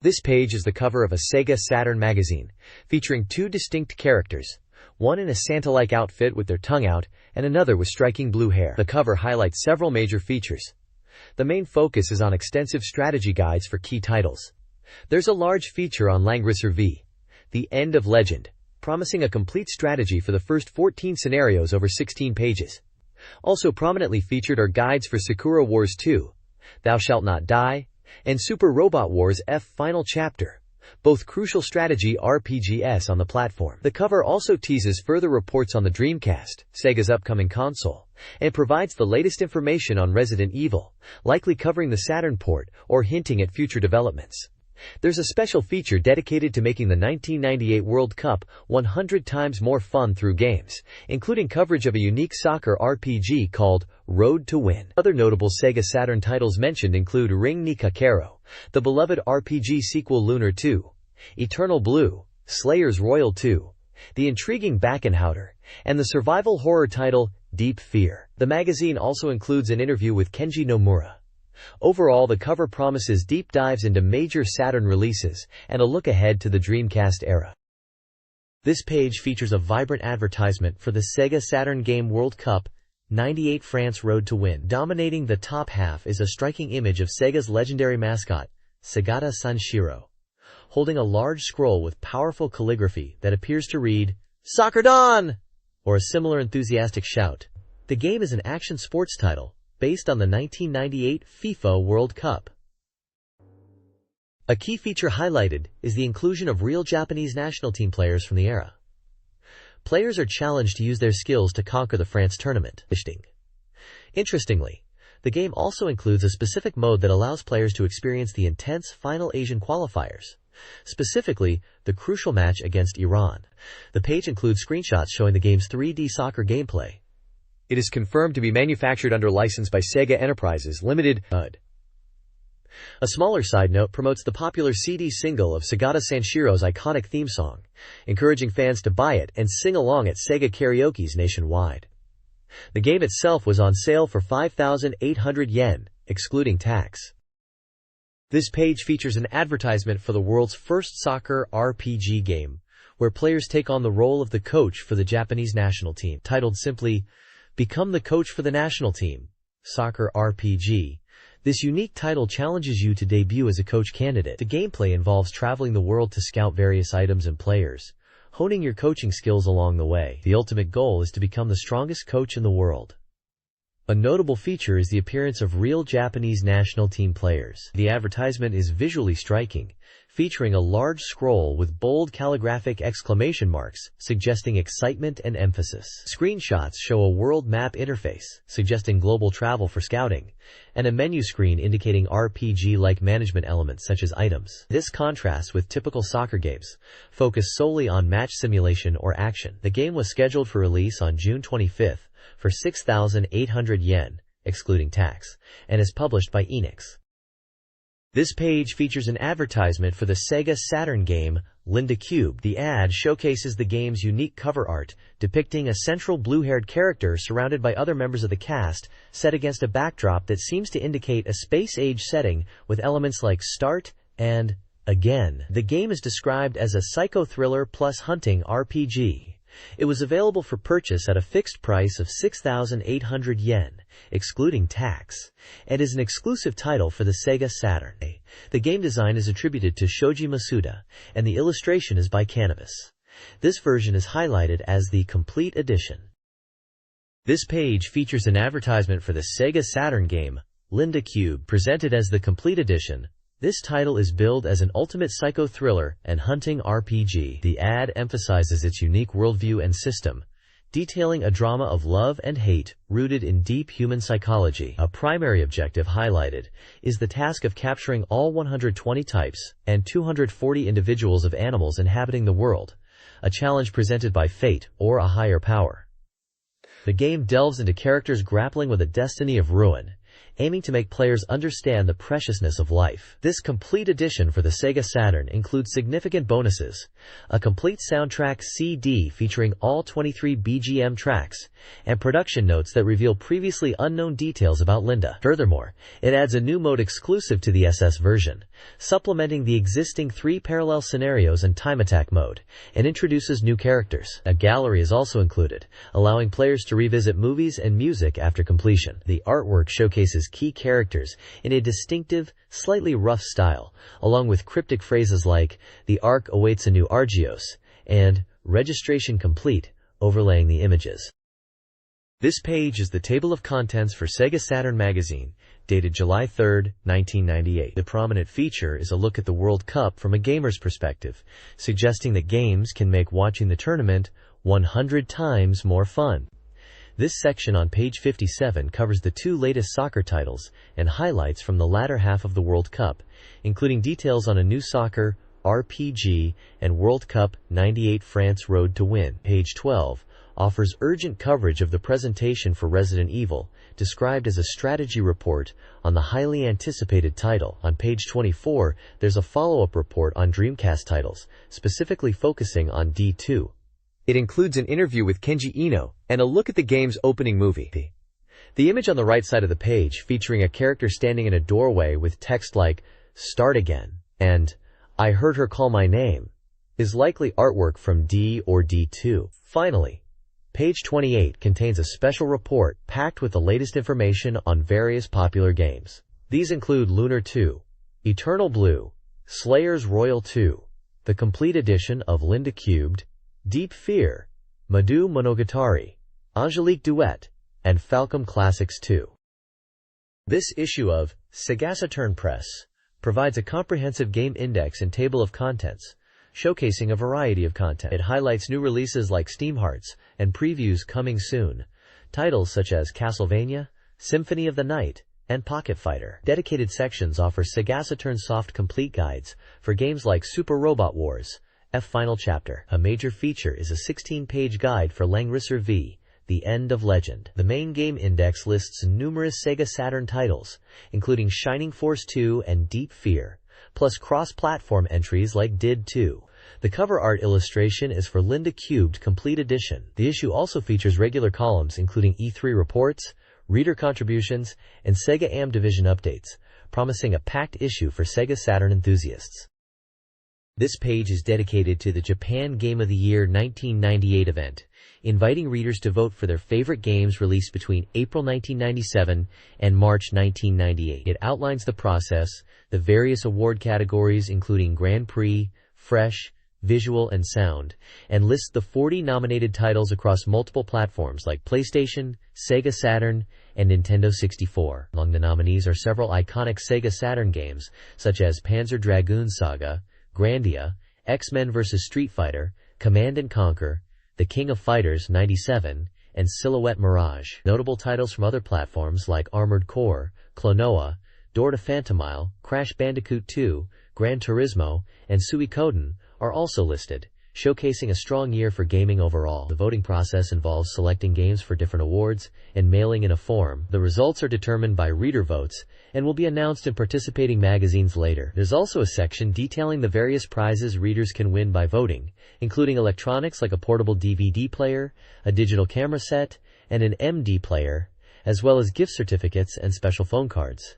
This page is the cover of a SEGA Saturn magazine, featuring two distinct characters, one in a Santa-like outfit with their tongue out, and another with striking blue hair. The cover highlights several major features. The main focus is on extensive strategy guides for key titles. There's a large feature on Langrisser v. The End of Legend, promising a complete strategy for the first 14 scenarios over 16 pages. Also prominently featured are guides for Sakura Wars 2, Thou Shalt Not Die, and Super Robot Wars F Final Chapter, both crucial strategy RPGs on the platform. The cover also teases further reports on the Dreamcast, Sega's upcoming console, and provides the latest information on Resident Evil, likely covering the Saturn port or hinting at future developments. There's a special feature dedicated to making the 1998 World Cup 100 times more fun through games, including coverage of a unique soccer RPG called Road to Win. Other notable Sega Saturn titles mentioned include Ring ni Kakero, the beloved RPG sequel Lunar 2, Eternal Blue, Slayers Royal 2, the intriguing Backenhouter, and the survival horror title Deep Fear. The magazine also includes an interview with Kenji Nomura. Overall, the cover promises deep dives into major Saturn releases and a look ahead to the Dreamcast era. This page features a vibrant advertisement for the Sega Saturn game World Cup 98 France Road to Win. Dominating the top half is a striking image of Sega's legendary mascot, Sagata Sanshiro, holding a large scroll with powerful calligraphy that appears to read, "Soccer Dawn!" or a similar enthusiastic shout. The game is an action sports title, based on the 1998 FIFA World Cup. A key feature highlighted is the inclusion of real Japanese national team players from the era. Players are challenged to use their skills to conquer the France tournament. Interestingly, the game also includes a specific mode that allows players to experience the intense final Asian qualifiers, specifically the crucial match against Iran. The page includes screenshots showing the game's 3D soccer gameplay. It is confirmed to be manufactured under license by Sega Enterprises Limited. A smaller side note promotes the popular CD single of Sagata Sanshiro's iconic theme song, encouraging fans to buy it and sing along at Sega karaokes nationwide. The game itself was on sale for 5,800 yen, excluding tax. This page features an advertisement for the world's first soccer RPG game, where players take on the role of the coach for the Japanese national team. Titled simply, Become the Coach for the National Team, Soccer RPG, this unique title challenges you to debut as a coach candidate. The gameplay involves traveling the world to scout various items and players, honing your coaching skills along the way. The ultimate goal is to become the strongest coach in the world. A notable feature is the appearance of real Japanese national team players. The advertisement is visually striking, featuring a large scroll with bold calligraphic exclamation marks, suggesting excitement and emphasis. Screenshots show a world map interface, suggesting global travel for scouting, and a menu screen indicating RPG-like management elements such as items. This contrasts with typical soccer games, focused solely on match simulation or action. The game was scheduled for release on June 25th for 6,800 yen, excluding tax, and is published by Enix. This page features an advertisement for the Sega Saturn game, Linda Cube. The ad showcases the game's unique cover art, depicting a central blue-haired character surrounded by other members of the cast, set against a backdrop that seems to indicate a space-age setting with elements like start and again. The game is described as a psycho-thriller plus hunting RPG. It was available for purchase at a fixed price of 6,800 yen, excluding tax, and is an exclusive title for the Sega Saturn. The game design is attributed to Shoji Masuda, and the illustration is by Cannabis. This version is highlighted as the Complete Edition. This page features an advertisement for the Sega Saturn game, Linda Cube, presented as the Complete Edition. This title is billed as an ultimate psycho-thriller and hunting RPG. The ad emphasizes its unique worldview and system, detailing a drama of love and hate rooted in deep human psychology. A primary objective highlighted is the task of capturing all 120 types and 240 individuals of animals inhabiting the world, a challenge presented by fate or a higher power. The game delves into characters grappling with a destiny of ruin, aiming to make players understand the preciousness of life. This complete edition for the Sega Saturn includes significant bonuses, a complete soundtrack CD featuring all 23 BGM tracks, and production notes that reveal previously unknown details about Linda. Furthermore, it adds a new mode exclusive to the SS version, supplementing the existing 3 parallel scenarios and time attack mode, and introduces new characters. A gallery is also included, allowing players to revisit movies and music after completion. The artwork showcases key characters in a distinctive, slightly rough style, along with cryptic phrases like, "The Ark awaits a new Argios," and "Registration complete," overlaying the images. This page is the table of contents for SEGA Saturn magazine, dated July 3, 1998. The prominent feature is a look at the World Cup from a gamer's perspective, suggesting that games can make watching the tournament 100 times more fun. This section on page 57 covers the 2 latest soccer titles and highlights from the latter half of the World Cup, including details on a new soccer, RPG, and World Cup 98 France Road to Win. Page 12 offers urgent coverage of the presentation for Resident Evil, described as a strategy report on the highly anticipated title. On page 24, there's a follow-up report on Dreamcast titles, specifically focusing on D2. It includes an interview with Kenji Ino and a look at the game's opening movie. The image on the right side of the page, featuring a character standing in a doorway with text like, "Start again," and "I heard her call my name," is likely artwork from D or D2. Finally, page 28 contains a special report packed with the latest information on various popular games. These include Lunar 2, Eternal Blue, Slayers Royal 2, the complete edition of Linda Cubed, Deep Fear, Madhu Monogatari, Angelique Duet, and Falcom Classics 2. This issue of SEGA Saturn Press provides a comprehensive game index and table of contents, showcasing a variety of content. It highlights new releases like Steam Hearts and previews coming soon, titles such as Castlevania, Symphony of the Night, and Pocket Fighter. Dedicated sections offer SEGA Saturn soft complete guides for games like Super Robot Wars, F Final Chapter. A major feature is a 16-page guide for Langrisser V, The End of Legend. The main game index lists numerous Sega Saturn titles, including Shining Force 2 and Deep Fear, plus cross-platform entries like Did 2. The cover art illustration is for Linda Cubed Complete Edition. The issue also features regular columns including E3 reports, reader contributions, and Sega AM Division updates, promising a packed issue for Sega Saturn enthusiasts. This page is dedicated to the Japan Game of the Year 1998 event, inviting readers to vote for their favorite games released between April 1997 and March 1998. It outlines the process, the various award categories including Grand Prix, Fresh, Visual, and Sound, and lists the 40 nominated titles across multiple platforms like PlayStation, Sega Saturn, and Nintendo 64. Among the nominees are several iconic Sega Saturn games, such as Panzer Dragoon Saga, Grandia, X-Men vs. Street Fighter, Command & Conquer, The King of Fighters 97, and Silhouette Mirage. Notable titles from other platforms like Armored Core, Klonoa, Door to Phantomile, Crash Bandicoot 2, Gran Turismo, and Suikoden are also listed, showcasing a strong year for gaming overall. The voting process involves selecting games for different awards and mailing in a form. The results are determined by reader votes and will be announced in participating magazines later. There's also a section detailing the various prizes readers can win by voting, including electronics like a portable DVD player, a digital camera set, and an MD player, as well as gift certificates and special phone cards.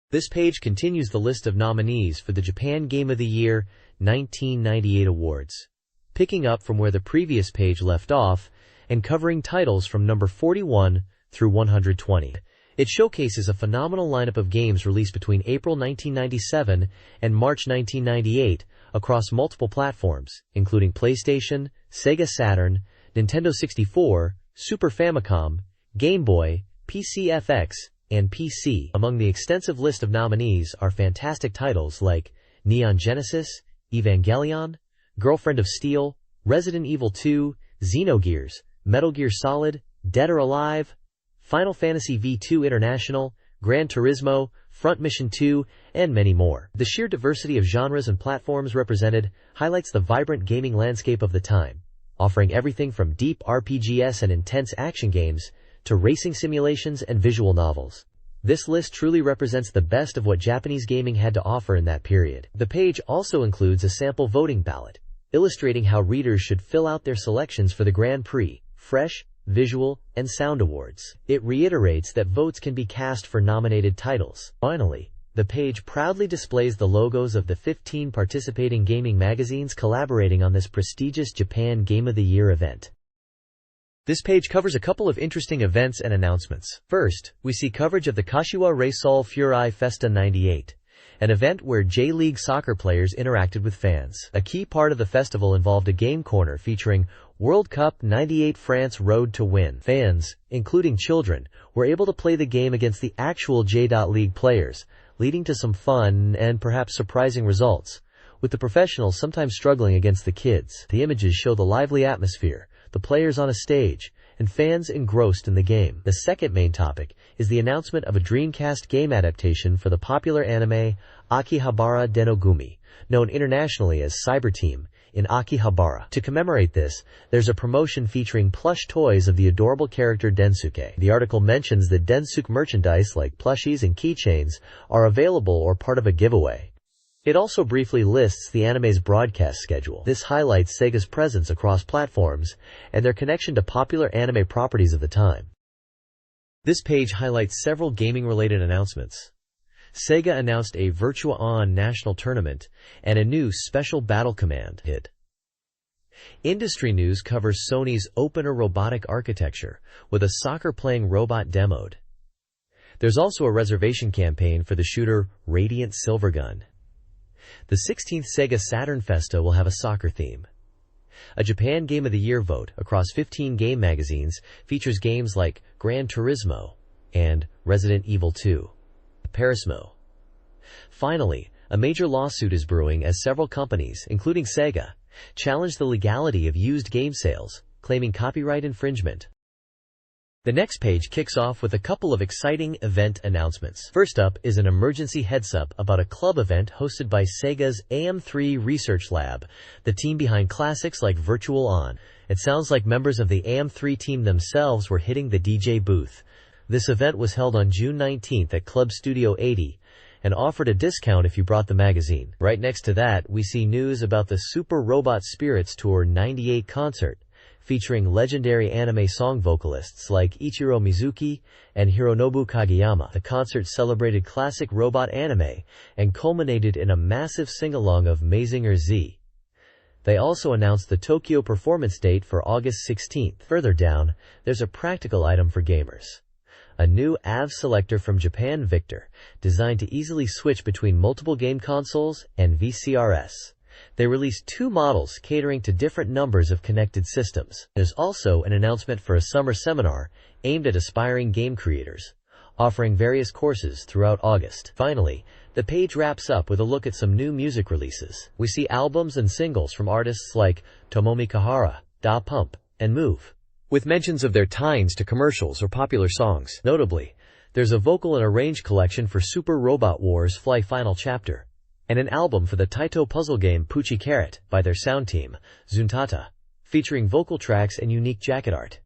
This page continues the list of nominees for the Japan Game of the Year 1998 awards, picking up from where the previous page left off and covering titles from number 41 through 120. It showcases a phenomenal lineup of games released between April 1997 and March 1998 across multiple platforms, including PlayStation, Sega Saturn, Nintendo 64, Super Famicom, Game Boy, PC FX, and PC. Among the extensive list of nominees are fantastic titles like Neon Genesis, Evangelion, Girlfriend of Steel, Resident Evil 2, Xenogears, Metal Gear Solid, Dead or Alive, Final Fantasy V2 International, Gran Turismo, Front Mission 2, and many more. The sheer diversity of genres and platforms represented highlights the vibrant gaming landscape of the time, offering everything from deep RPGs and intense action games to racing simulations and visual novels. This list truly represents the best of what Japanese gaming had to offer in that period. The page also includes a sample voting ballot, illustrating how readers should fill out their selections for the Grand Prix, Fresh, Visual, and Sound Awards. It reiterates that votes can be cast for nominated titles. Finally, the page proudly displays the logos of the 15 participating gaming magazines collaborating on this prestigious Japan Game of the Year event. This page covers a couple of interesting events and announcements. First, we see coverage of the Kashiwa Reysol Furai Festa 98, an event where J-League soccer players interacted with fans. A key part of the festival involved a game corner featuring World Cup 98 France Road to Win. Fans, including children, were able to play the game against the actual J-League players, leading to some fun and perhaps surprising results, with the professionals sometimes struggling against the kids. The images show the lively atmosphere, the players on a stage, and fans engrossed in the game. The second main topic is the announcement of a Dreamcast game adaptation for the popular anime Akihabara Denogumi, known internationally as Cyber Team, in Akihabara. To commemorate this, there's a promotion featuring plush toys of the adorable character Densuke. The article mentions that Densuke merchandise like plushies and keychains are available or part of a giveaway. It also briefly lists the anime's broadcast schedule. This highlights Sega's presence across platforms and their connection to popular anime properties of the time. This page highlights several gaming-related announcements. Sega announced a Virtua On national tournament and a new Special Battle Command hit. Industry news covers Sony's opener robotic architecture with a soccer-playing robot demoed. There's also a reservation campaign for the shooter Radiant Silvergun. The 16th SEGA Saturn Festa will have a soccer theme. A Japan Game of the Year vote across 15 game magazines features games like Gran Turismo and Resident Evil 2. Parismo. Finally, a major lawsuit is brewing as several companies, including Sega, challenge the legality of used game sales, claiming copyright infringement. The next page kicks off with a couple of exciting event announcements. First up is an emergency heads-up about a club event hosted by Sega's AM3 Research Lab, the team behind classics like Virtual On. It sounds like members of the AM3 team themselves were hitting the DJ booth. This event was held on June 19th at Club Studio 80 and offered a discount if you brought the magazine. Right next to that, we see news about the Super Robot Spirits Tour 98 concert, featuring legendary anime song vocalists like Ichiro Mizuki and Hironobu Kageyama. The concert celebrated classic robot anime and culminated in a massive sing-along of Mazinger Z. They also announced the Tokyo performance date for August 16th. Further down, there's a practical item for gamers. A new AV selector from Japan Victor, designed to easily switch between multiple game consoles and VCRS. They released 2 models catering to different numbers of connected systems. There's also an announcement for a summer seminar aimed at aspiring game creators, offering various courses throughout August. Finally, the page wraps up with a look at some new music releases. We see albums and singles from artists like Tomomi Kahara, Da Pump, and Move, with mentions of their tie-ins to commercials or popular songs. Notably, there's a vocal and arrange collection for Super Robot Wars Fly Final Chapter, and an album for the Taito puzzle game Puchi Carrot by their sound team, Zuntata, featuring vocal tracks and unique jacket art.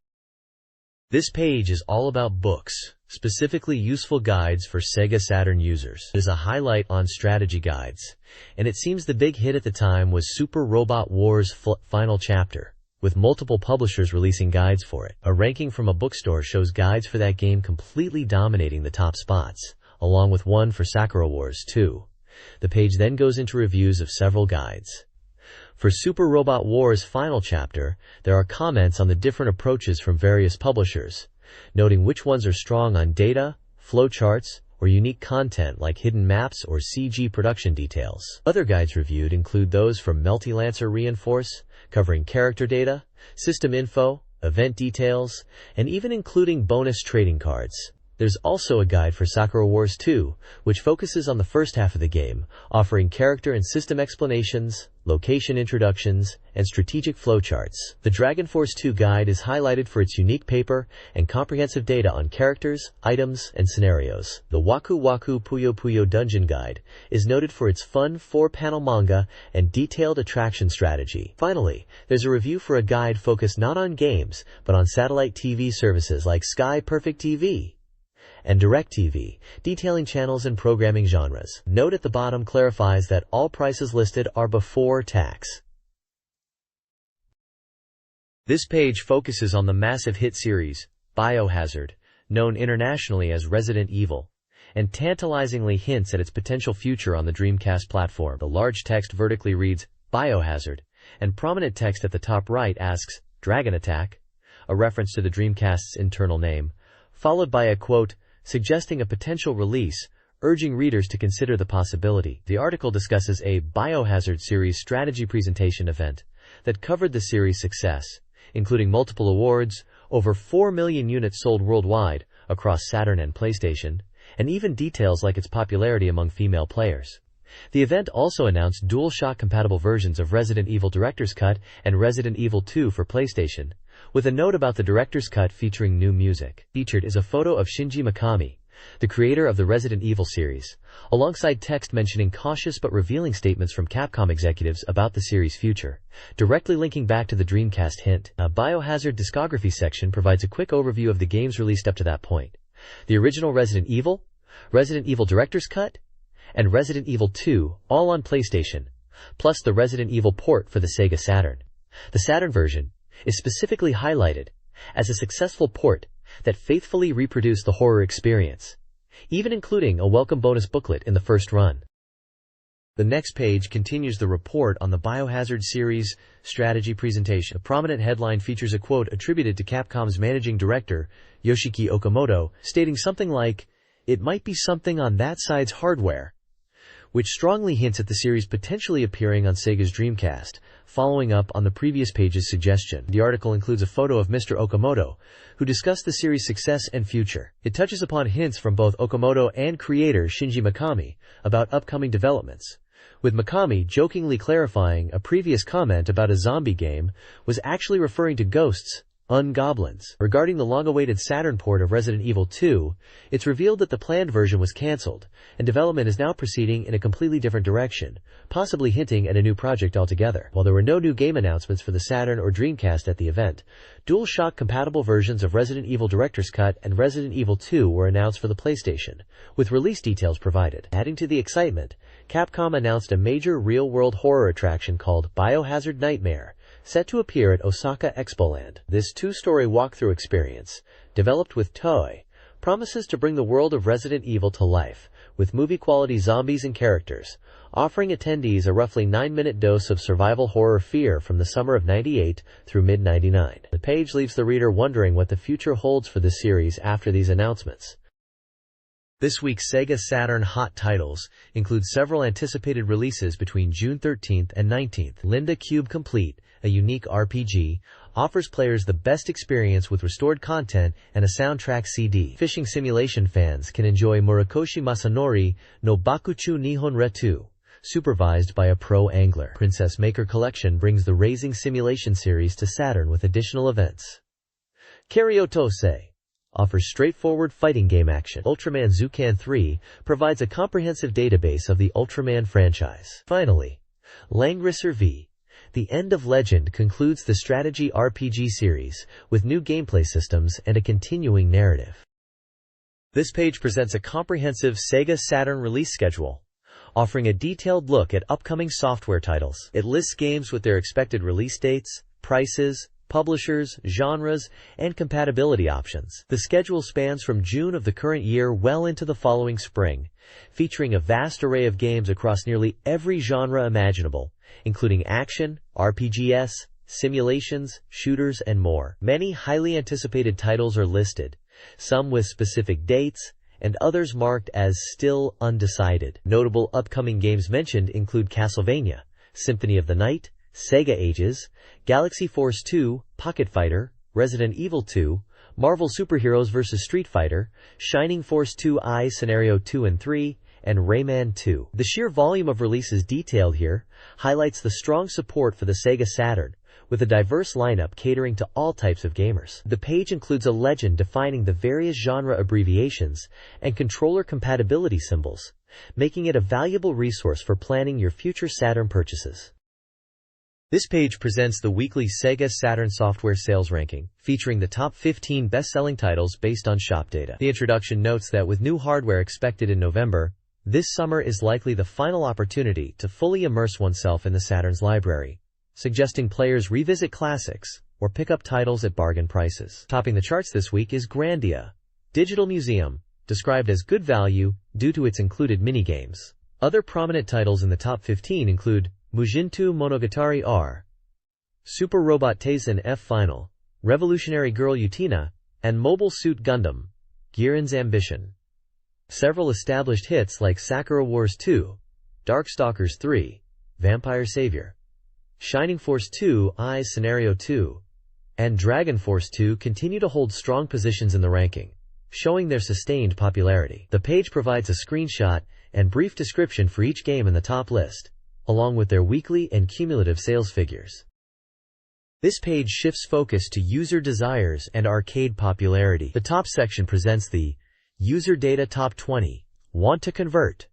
This page is all about books, specifically useful guides for Sega Saturn users. There's a highlight on strategy guides, and it seems the big hit at the time was Super Robot Wars Final Chapter, with multiple publishers releasing guides for it. A ranking from a bookstore shows guides for that game completely dominating the top spots, along with one for Sakura Wars 2. The page then goes into reviews of several guides. For Super Robot Wars Final Chapter, there are comments on the different approaches from various publishers, noting which ones are strong on data, flowcharts, or unique content like hidden maps or CG production details. Other guides reviewed include those from Multilancer Reinforce, covering character data, system info, event details, and even including bonus trading cards. There's also a guide for Sakura Wars 2, which focuses on the first half of the game, offering character and system explanations, location introductions, and strategic flowcharts. The Dragon Force 2 guide is highlighted for its unique paper and comprehensive data on characters, items, and scenarios. The Waku Waku Puyo Puyo Dungeon Guide is noted for its fun 4-panel manga and detailed attraction strategy. Finally, there's a review for a guide focused not on games, but on satellite TV services like Sky Perfect TV. and DirecTV, detailing channels and programming genres. Note at the bottom clarifies that all prices listed are before tax. This page focuses on the massive hit series, Biohazard, known internationally as Resident Evil, and tantalizingly hints at its potential future on the Dreamcast platform. The large text vertically reads, Biohazard, and prominent text at the top right asks, Dragon Attack, a reference to the Dreamcast's internal name, followed by a quote, suggesting a potential release, urging readers to consider the possibility. The article discusses a Biohazard series strategy presentation event that covered the series' success, including multiple awards, over 4 million units sold worldwide across Saturn and PlayStation, and even details like its popularity among female players. The event also announced DualShock-compatible versions of Resident Evil Director's Cut and Resident Evil 2 for PlayStation, with a note about the Director's Cut featuring new music. Featured is a photo of Shinji Mikami, the creator of the Resident Evil series, alongside text mentioning cautious but revealing statements from Capcom executives about the series' future, directly linking back to the Dreamcast hint. A Biohazard discography section provides a quick overview of the games released up to that point. The original Resident Evil Director's Cut, and Resident Evil 2, all on PlayStation, plus the Resident Evil port for the Sega Saturn. The Saturn version is specifically highlighted as a successful port that faithfully reproduced the horror experience, even including a welcome bonus booklet in the first run. The next page continues the report on the Biohazard series strategy presentation. A prominent headline features a quote attributed to Capcom's managing director, Yoshiki Okamoto, stating something like, "It might be something on that side's hardware," which strongly hints at the series potentially appearing on Sega's Dreamcast, following up on the previous page's suggestion. The article includes a photo of Mr. Okamoto, who discussed the series' success and future. It touches upon hints from both Okamoto and creator Shinji Mikami about upcoming developments, with Mikami jokingly clarifying a previous comment about a zombie game was actually referring to ghosts, goblins. Regarding the long-awaited Saturn port of Resident Evil 2, it's revealed that the planned version was cancelled, and development is now proceeding in a completely different direction, possibly hinting at a new project altogether. While there were no new game announcements for the Saturn or Dreamcast at the event, DualShock-compatible versions of Resident Evil Director's Cut and Resident Evil 2 were announced for the PlayStation, with release details provided. Adding to the excitement, Capcom announced a major real-world horror attraction called Biohazard Nightmare, set to appear at Osaka Expoland. This two-story walkthrough experience, developed with Toei, promises to bring the world of Resident Evil to life, with movie-quality zombies and characters, offering attendees a roughly 9-minute dose of survival horror fear from the summer of '98 through mid-'99. The page leaves the reader wondering what the future holds for the series after these announcements. This week's Sega Saturn hot titles include several anticipated releases between June 13th and 19th. Linda Cube Complete, a unique RPG, offers players the best experience with restored content and a soundtrack CD. Fishing simulation fans can enjoy Murakoshi Masanori no Bakuchu Nihon Retu, supervised by a pro angler. Princess Maker Collection brings the Raising Simulation series to Saturn with additional events. Kariotose offers straightforward fighting game action. Ultraman Zukan 3 provides a comprehensive database of the Ultraman franchise. Finally, Langrisser V, The End of Legend concludes the strategy RPG series with new gameplay systems and a continuing narrative. This page presents a comprehensive Sega Saturn release schedule, offering a detailed look at upcoming software titles. It lists games with their expected release dates, prices, publishers, genres, and compatibility options. The schedule spans from June of the current year well into the following spring, featuring a vast array of games across nearly every genre imaginable, including action, RPGs, simulations, shooters, and more. Many highly anticipated titles are listed, some with specific dates, and others marked as still undecided. Notable upcoming games mentioned include Castlevania, Symphony of the Night, Sega Ages, Galaxy Force 2, Pocket Fighter, Resident Evil 2, Marvel Superheroes vs. Street Fighter, Shining Force 2i Scenario 2 and 3, and Rayman 2. The sheer volume of releases detailed here highlights the strong support for the Sega Saturn, with a diverse lineup catering to all types of gamers. The page includes a legend defining the various genre abbreviations and controller compatibility symbols, making it a valuable resource for planning your future Saturn purchases. This page presents the weekly SEGA Saturn software sales ranking, featuring the top 15 best-selling titles based on shop data. The introduction notes that with new hardware expected in November, this summer is likely the final opportunity to fully immerse oneself in the Saturn's library, suggesting players revisit classics or pick up titles at bargain prices. Topping the charts this week is Grandia Digital Museum, described as good value due to its included minigames. Other prominent titles in the top 15 include Mujintu Monogatari R, Super Robot Taisen F Final, Revolutionary Girl Utena, and Mobile Suit Gundam, Giren's Ambition. Several established hits like Sakura Wars 2, Darkstalkers 3, Vampire Savior, Shining Force 2 Eyes Scenario 2, and Dragon Force 2 continue to hold strong positions in the ranking, showing their sustained popularity. The page provides a screenshot and brief description for each game in the top list, along with their weekly and cumulative sales figures. This page shifts focus to user desires and arcade popularity. The top section presents the User Data Top 20 Want to Convert,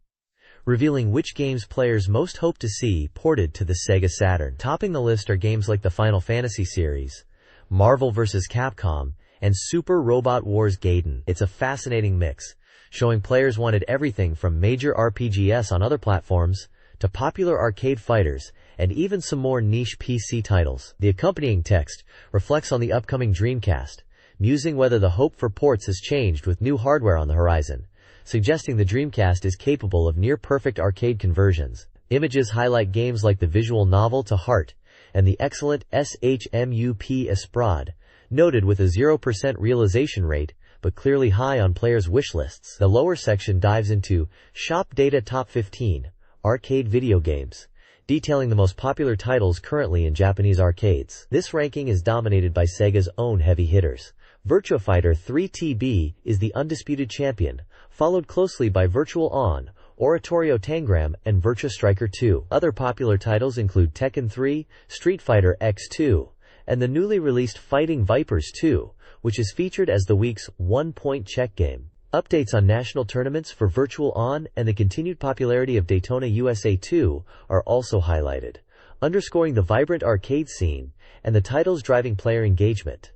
revealing which games players most hope to see ported to the Sega Saturn. Topping the list are games like the Final Fantasy series, Marvel vs. Capcom, and Super Robot Wars Gaiden. It's a fascinating mix, showing players wanted everything from major RPGs on other platforms to popular arcade fighters, and even some more niche PC titles. The accompanying text reflects on the upcoming Dreamcast, musing whether the hope for ports has changed with new hardware on the horizon, suggesting the Dreamcast is capable of near-perfect arcade conversions. Images highlight games like the visual novel To Heart and the excellent SHMUP Esprade, noted with a 0% realization rate, but clearly high on players' wish lists. The lower section dives into Shop Data Top 15 Arcade Video Games, detailing the most popular titles currently in Japanese arcades. This ranking is dominated by Sega's own heavy hitters. Virtua Fighter 3 TB is the undisputed champion, followed closely by Virtual On, Oratorio Tangram, and Virtua Striker 2. Other popular titles include Tekken 3, Street Fighter X2, and the newly released Fighting Vipers 2, which is featured as the week's one-point check game. Updates on national tournaments for Virtual On and the continued popularity of Daytona USA 2 are also highlighted, underscoring the vibrant arcade scene and the title's driving player engagement.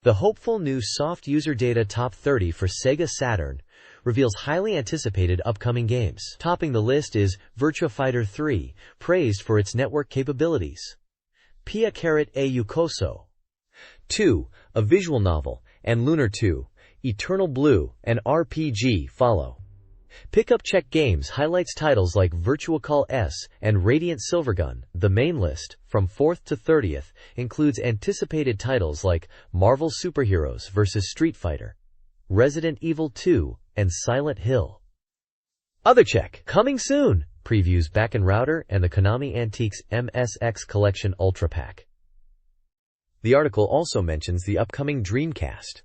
The hopeful new Soft User Data Top 30 for Sega Saturn reveals highly anticipated upcoming games. Topping the list is Virtua Fighter 3, praised for its network capabilities. Pia e Yukoso 2, a visual novel, and Lunar 2, Eternal Blue, an RPG, follow. Pickup Check Games highlights titles like Virtua Call S and Radiant Silvergun. The main list, from 4th to 30th, includes anticipated titles like Marvel Superheroes vs. Street Fighter, Resident Evil 2, and Silent Hill. Other Check, coming soon, previews Back and Router and the Konami Antiques MSX Collection Ultra Pack. The article also mentions the upcoming Dreamcast.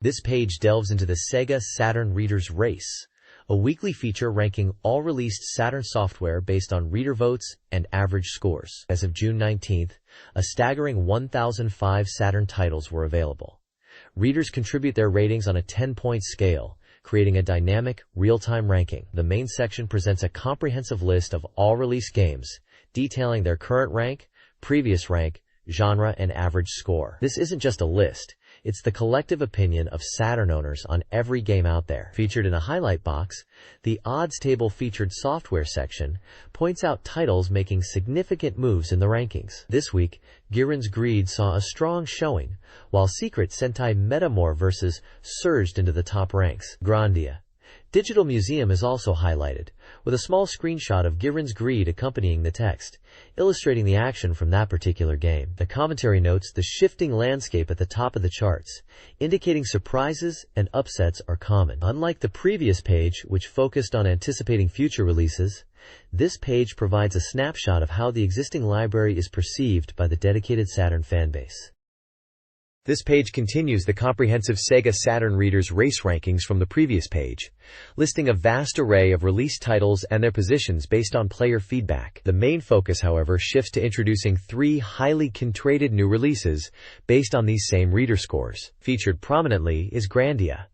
This page delves into the Sega Saturn Reader's Race, a weekly feature ranking all released Saturn software based on reader votes and average scores. As of June 19th, a staggering 1,005 Saturn titles were available. Readers contribute their ratings on a 10-point scale, creating a dynamic, real-time ranking. The main section presents a comprehensive list of all released games, detailing their current rank, previous rank, genre, and average score. This isn't just a list. It's the collective opinion of Saturn owners on every game out there. Featured in a highlight box, the odds table featured software section points out titles making significant moves in the rankings. This week, Giren's Greed saw a strong showing, while Secret Sentai Metamor vs. surged into the top ranks. Grandia Digital Museum is also highlighted, with a small screenshot of Giren's Greed accompanying the text, illustrating the action from that particular game. The commentary notes the shifting landscape at the top of the charts, indicating surprises and upsets are common. Unlike the previous page, which focused on anticipating future releases, this page provides a snapshot of how the existing library is perceived by the dedicated Saturn fanbase. This page continues the comprehensive Sega Saturn Reader's Race rankings from the previous page, listing a vast array of released titles and their positions based on player feedback. The main focus, however, shifts to introducing 3 highly contrasted new releases based on these same reader scores. Featured prominently is Grandia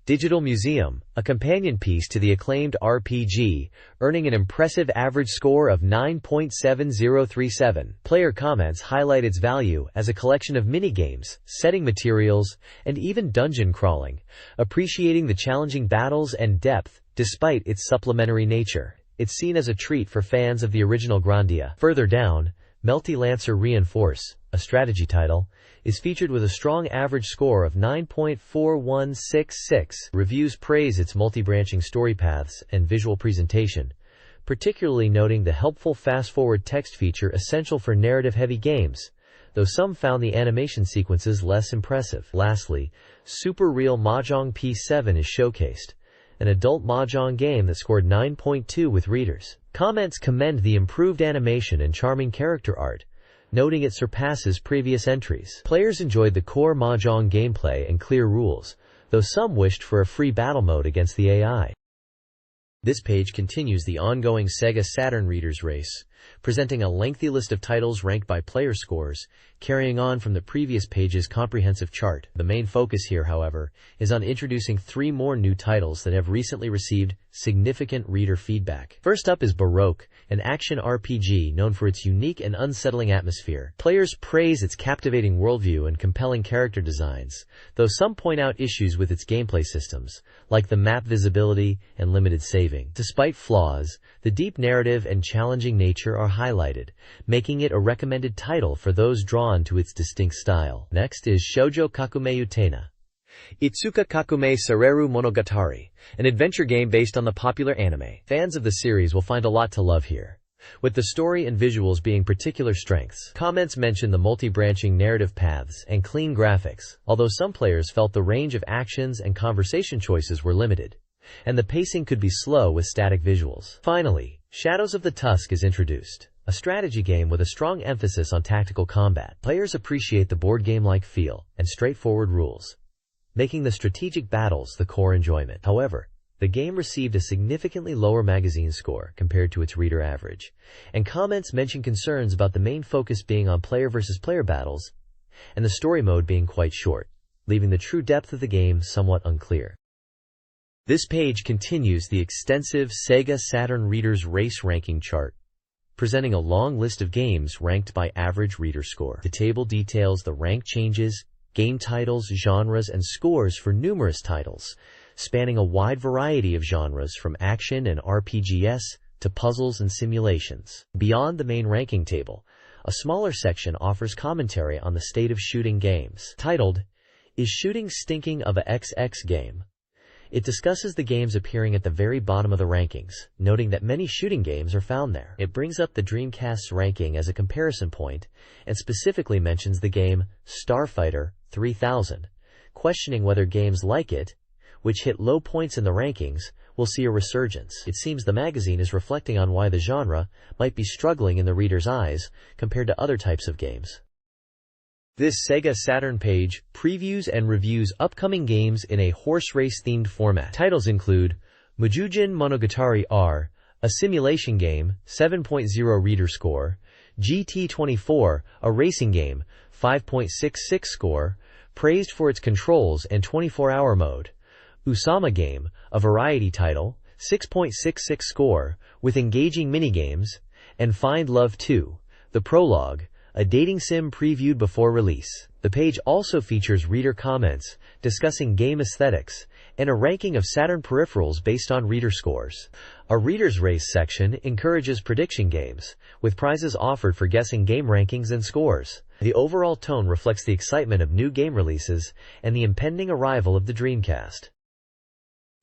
Digital Museum, a companion piece to the acclaimed RPG, earning an impressive average score of 9.7037. Player comments highlight its value as a collection of minigames, setting materials, and even dungeon crawling, appreciating the challenging battles and depth despite its supplementary nature. It's seen as a treat for fans of the original Grandia. Further down, Melty Lancer Reinforce, a strategy title, is featured with a strong average score of 9.4166. Reviews praise its multi-branching story paths and visual presentation, particularly noting the helpful fast-forward text feature essential for narrative-heavy games, though some found the animation sequences less impressive. Lastly, Super Real Mahjong P7 is showcased, an adult mahjong game that scored 9.2 with readers. Comments commend the improved animation and charming character art, noting it surpasses previous entries. Players enjoyed the core mahjong gameplay and clear rules, though some wished for a free battle mode against the AI. This page continues the ongoing SEGA Saturn Readers Race, presenting a lengthy list of titles ranked by player scores, carrying on from the previous page's comprehensive chart. The main focus here, however, is on introducing 3 more new titles that have recently received significant reader feedback. First up is Baroque, an action RPG known for its unique and unsettling atmosphere. Players praise its captivating worldview and compelling character designs, though some point out issues with its gameplay systems, like the map visibility and limited saving. Despite flaws, the deep narrative and challenging nature are highlighted, making it a recommended title for those drawn to its distinct style. Next is Shoujo Kakume Utena Itsuka Kakume Sareru Monogatari, an adventure game based on the popular anime. Fans of the series will find a lot to love here, with the story and visuals being particular strengths. Comments mention the multi-branching narrative paths and clean graphics, although some players felt the range of actions and conversation choices were limited, and the pacing could be slow with static visuals. Finally, Shadows of the Tusk is introduced, a strategy game with a strong emphasis on tactical combat. Players appreciate the board game-like feel and straightforward rules, making the strategic battles the core enjoyment. However, the game received a significantly lower magazine score compared to its reader average, and comments mention concerns about the main focus being on player versus player battles and the story mode being quite short, leaving the true depth of the game somewhat unclear. This page continues the extensive SEGA Saturn Readers Race ranking chart, presenting a long list of games ranked by average reader score. The table details the rank changes, game titles, genres, and scores for numerous titles, spanning a wide variety of genres from action and RPGs to puzzles and simulations. Beyond the main ranking table, a smaller section offers commentary on the state of shooting games. Titled, "Is Shooting Stinking of a XX Game?" It discusses the games appearing at the very bottom of the rankings, noting that many shooting games are found there. It brings up the Dreamcast's ranking as a comparison point, and specifically mentions the game Starfighter 3000, questioning whether games like it, which hit low points in the rankings, will see a resurgence. It seems the magazine is reflecting on why the genre might be struggling in the reader's eyes compared to other types of games. This SEGA Saturn page previews and reviews upcoming games in a horse race-themed format. Titles include Mujujin Monogatari R, a simulation game, 7.0 reader score, GT24, a racing game, 5.66 score, praised for its controls and 24-hour mode, Usama Game, a variety title, 6.66 score, with engaging minigames, and Find Love 2, the prologue, a dating sim previewed before release. The page also features reader comments, discussing game aesthetics, and a ranking of Saturn peripherals based on reader scores. A Reader's Race section encourages prediction games, with prizes offered for guessing game rankings and scores. The overall tone reflects the excitement of new game releases and the impending arrival of the Dreamcast.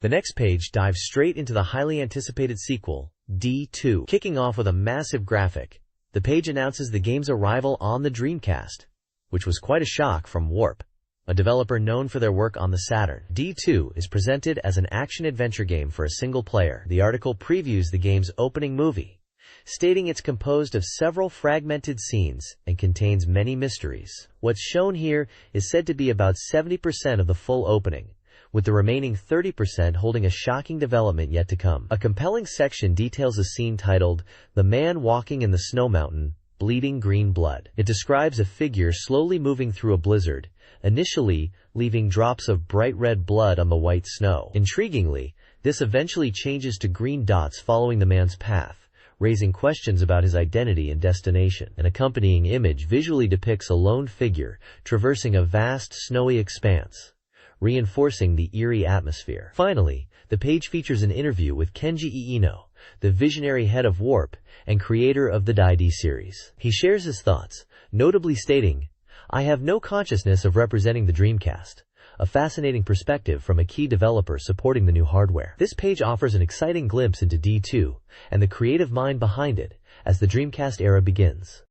The next page dives straight into the highly anticipated sequel, D2. Kicking off with a massive graphic, the page announces the game's arrival on the Dreamcast, which was quite a shock from Warp, a developer known for their work on the Saturn. D2 is presented as an action-adventure game for a single player. The article previews the game's opening movie, stating it's composed of several fragmented scenes and contains many mysteries. What's shown here is said to be about 70% of the full opening, with the remaining 30% holding a shocking development yet to come. A compelling section details a scene titled, "The Man Walking in the Snow Mountain, Bleeding Green Blood." It describes a figure slowly moving through a blizzard, initially leaving drops of bright red blood on the white snow. Intriguingly, this eventually changes to green dots following the man's path, raising questions about his identity and destination. An accompanying image visually depicts a lone figure traversing a vast snowy expanse, reinforcing the eerie atmosphere. Finally, the page features an interview with Kenji Iino, the visionary head of Warp and creator of the DD series. He shares his thoughts, notably stating, "I have no consciousness of representing the Dreamcast, a fascinating perspective from a key developer supporting the new hardware." This page offers an exciting glimpse into D2 and the creative mind behind it as the Dreamcast era begins.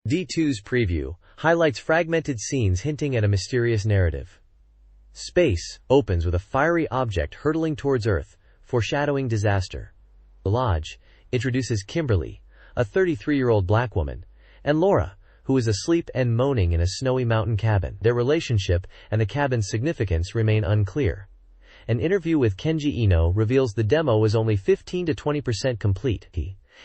D2's preview highlights fragmented scenes hinting at a mysterious narrative. Space opens with a fiery object hurtling towards Earth, foreshadowing disaster. The Lodge introduces Kimberly, a 33-year-old black woman, and Laura, who is asleep and moaning in a snowy mountain cabin. Their relationship and the cabin's significance remain unclear. An interview with Kenji Iino reveals the demo is only 15 to 20% complete.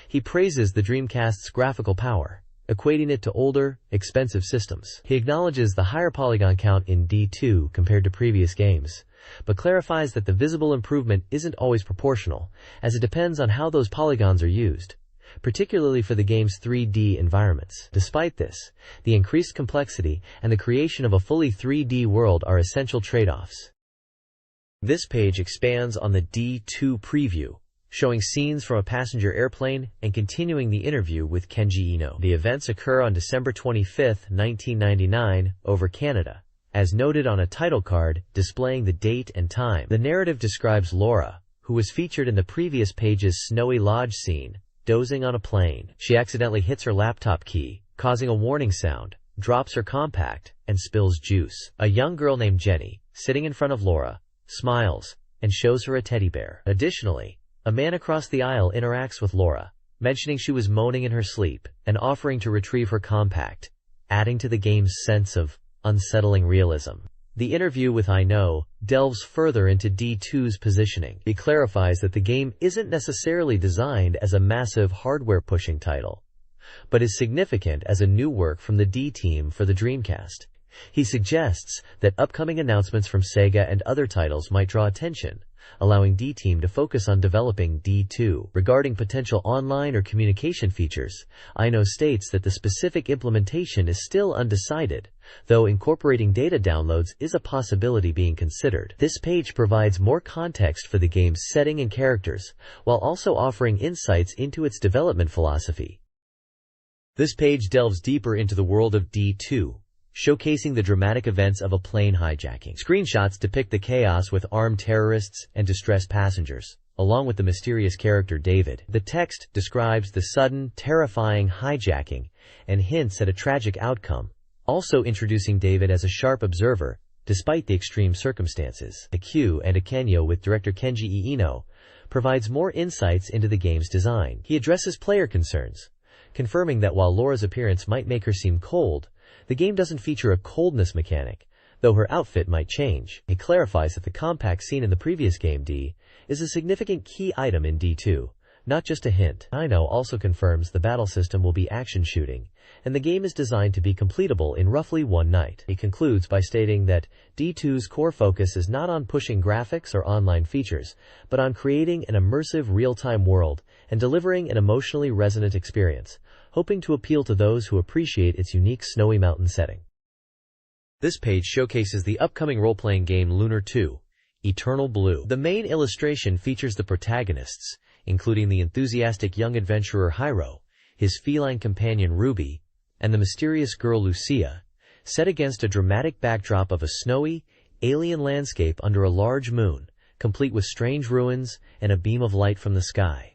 He praises the Dreamcast's graphical power, equating it to older, expensive systems. He acknowledges the higher polygon count in D2 compared to previous games, but clarifies that the visible improvement isn't always proportional, as it depends on how those polygons are used, particularly for the game's 3D environments. Despite this, the increased complexity and the creation of a fully 3D world are essential trade-offs. This page expands on the D2 preview, showing scenes from a passenger airplane and continuing the interview with Kenji Iino. The events occur on December 25, 1999, over Canada, as noted on a title card displaying the date and time. The narrative describes Laura, who was featured in the previous page's snowy lodge scene, dozing on a plane. She accidentally hits her laptop key, causing a warning sound, drops her compact, and spills juice. A young girl named Jenny, sitting in front of Laura, smiles and shows her a teddy bear. Additionally, a man across the aisle interacts with Laura, mentioning she was moaning in her sleep and offering to retrieve her compact, adding to the game's sense of unsettling realism. The interview with Iino delves further into D2's positioning. He clarifies that the game isn't necessarily designed as a massive hardware-pushing title, but is significant as a new work from the D team for the Dreamcast. He suggests that upcoming announcements from Sega and other titles might draw attention, allowing D Team to focus on developing D2. Regarding potential online or communication features, Iino states that the specific implementation is still undecided, though incorporating data downloads is a possibility being considered. This page provides more context for the game's setting and characters, while also offering insights into its development philosophy. This page delves deeper into the world of D2, showcasing the dramatic events of a plane hijacking. Screenshots depict the chaos with armed terrorists and distressed passengers, along with the mysterious character David. The text describes the sudden, terrifying hijacking and hints at a tragic outcome, also introducing David as a sharp observer, despite the extreme circumstances. A Q and a cameo with director Kenji Iino provides more insights into the game's design. He addresses player concerns, confirming that while Laura's appearance might make her seem cold, the game doesn't feature a coldness mechanic, though her outfit might change. He clarifies that the compact seen in the previous game D is a significant key item in D2, not just a hint. Iino also confirms the battle system will be action shooting, and the game is designed to be completable in roughly one night. He concludes by stating that D2's core focus is not on pushing graphics or online features, but on creating an immersive real-time world and delivering an emotionally resonant experience, hoping to appeal to those who appreciate its unique snowy mountain setting. This page showcases the upcoming role-playing game Lunar 2, Eternal Blue. The main illustration features the protagonists, including the enthusiastic young adventurer Hiro, his feline companion Ruby, and the mysterious girl Lucia, set against a dramatic backdrop of a snowy, alien landscape under a large moon, complete with strange ruins and a beam of light from the sky.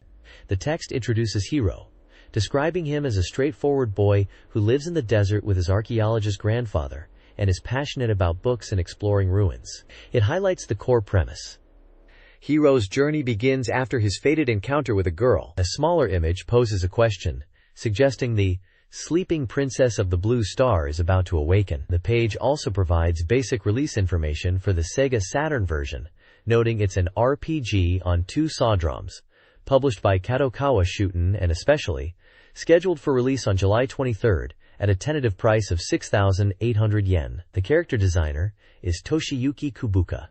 The text introduces Hiro, describing him as a straightforward boy who lives in the desert with his archaeologist grandfather and is passionate about books and exploring ruins. It highlights the core premise. Hiro's journey begins after his fated encounter with a girl. A smaller image poses a question, suggesting the sleeping princess of the blue star is about to awaken. The page also provides basic release information for the SEGA Saturn version, noting it's an RPG on 2 SAW-DROMs, published by Kadokawa Shoten and especially scheduled for release on July 23, at a tentative price of 6,800 yen. The character designer is Toshiyuki Kubuka.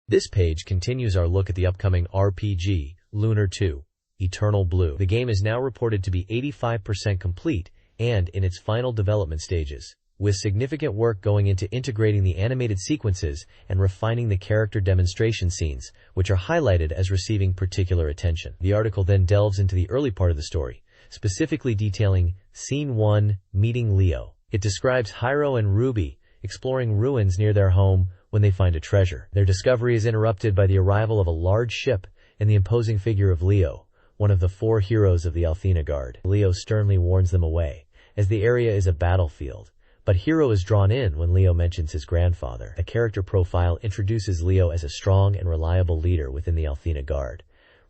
This page continues our look at the upcoming RPG, Lunar 2, Eternal Blue. The game is now reported to be 85% complete and in its final development stages, with significant work going into integrating the animated sequences and refining the character demonstration scenes, which are highlighted as receiving particular attention. The article then delves into the early part of the story, specifically detailing Scene 1, Meeting Leo. It describes Hiro and Ruby exploring ruins near their home when they find a treasure. Their discovery is interrupted by the arrival of a large ship and the imposing figure of Leo, one of the 4 heroes of the Althena Guard. Leo sternly warns them away, as the area is a battlefield, but Hiro is drawn in when Leo mentions his grandfather. A character profile introduces Leo as a strong and reliable leader within the Althena Guard,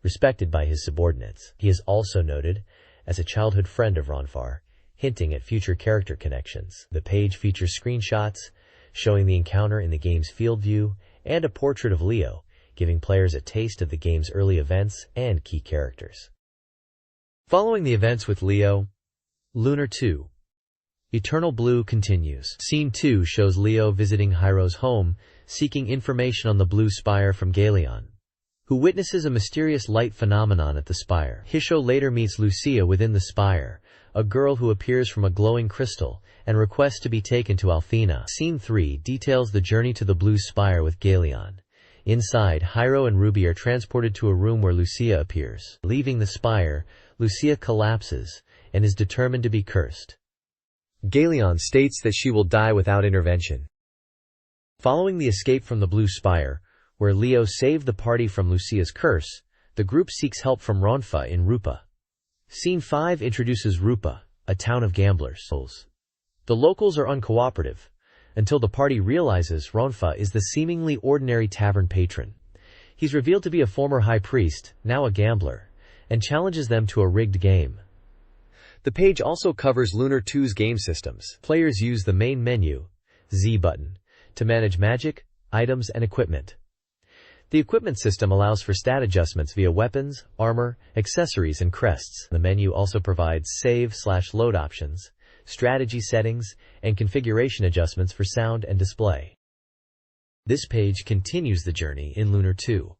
respected by his subordinates. He is also noted as a childhood friend of Ronfar, hinting at future character connections. The page features screenshots showing the encounter in the game's field view and a portrait of Leo, giving players a taste of the game's early events and key characters. Following the events with Leo, Lunar 2, Eternal Blue continues. Scene 2 shows Leo visiting Hiro's home, seeking information on the Blue Spire from Galeon, who witnesses a mysterious light phenomenon at the spire. Hisho later meets Lucia within the spire, a girl who appears from a glowing crystal, and requests to be taken to Althena. Scene 3 details the journey to the Blue Spire with Galeon. Inside, Hiro and Ruby are transported to a room where Lucia appears. Leaving the spire, Lucia collapses and is determined to be cursed. Galeon states that she will die without intervention. Following the escape from the Blue Spire, where Leo saved the party from Lucia's curse, the group seeks help from Ronfa in Rupa. Scene 5 introduces Rupa, a town of gamblers. The locals are uncooperative, until the party realizes Ronfa is the seemingly ordinary tavern patron. He's revealed to be a former high priest, now a gambler, and challenges them to a rigged game. The page also covers Lunar 2's game systems. Players use the main menu, Z button, to manage magic, items, and equipment. The equipment system allows for stat adjustments via weapons, armor, accessories, and crests. The menu also provides save/load options, strategy settings, and configuration adjustments for sound and display. This page continues the journey in Lunar 2,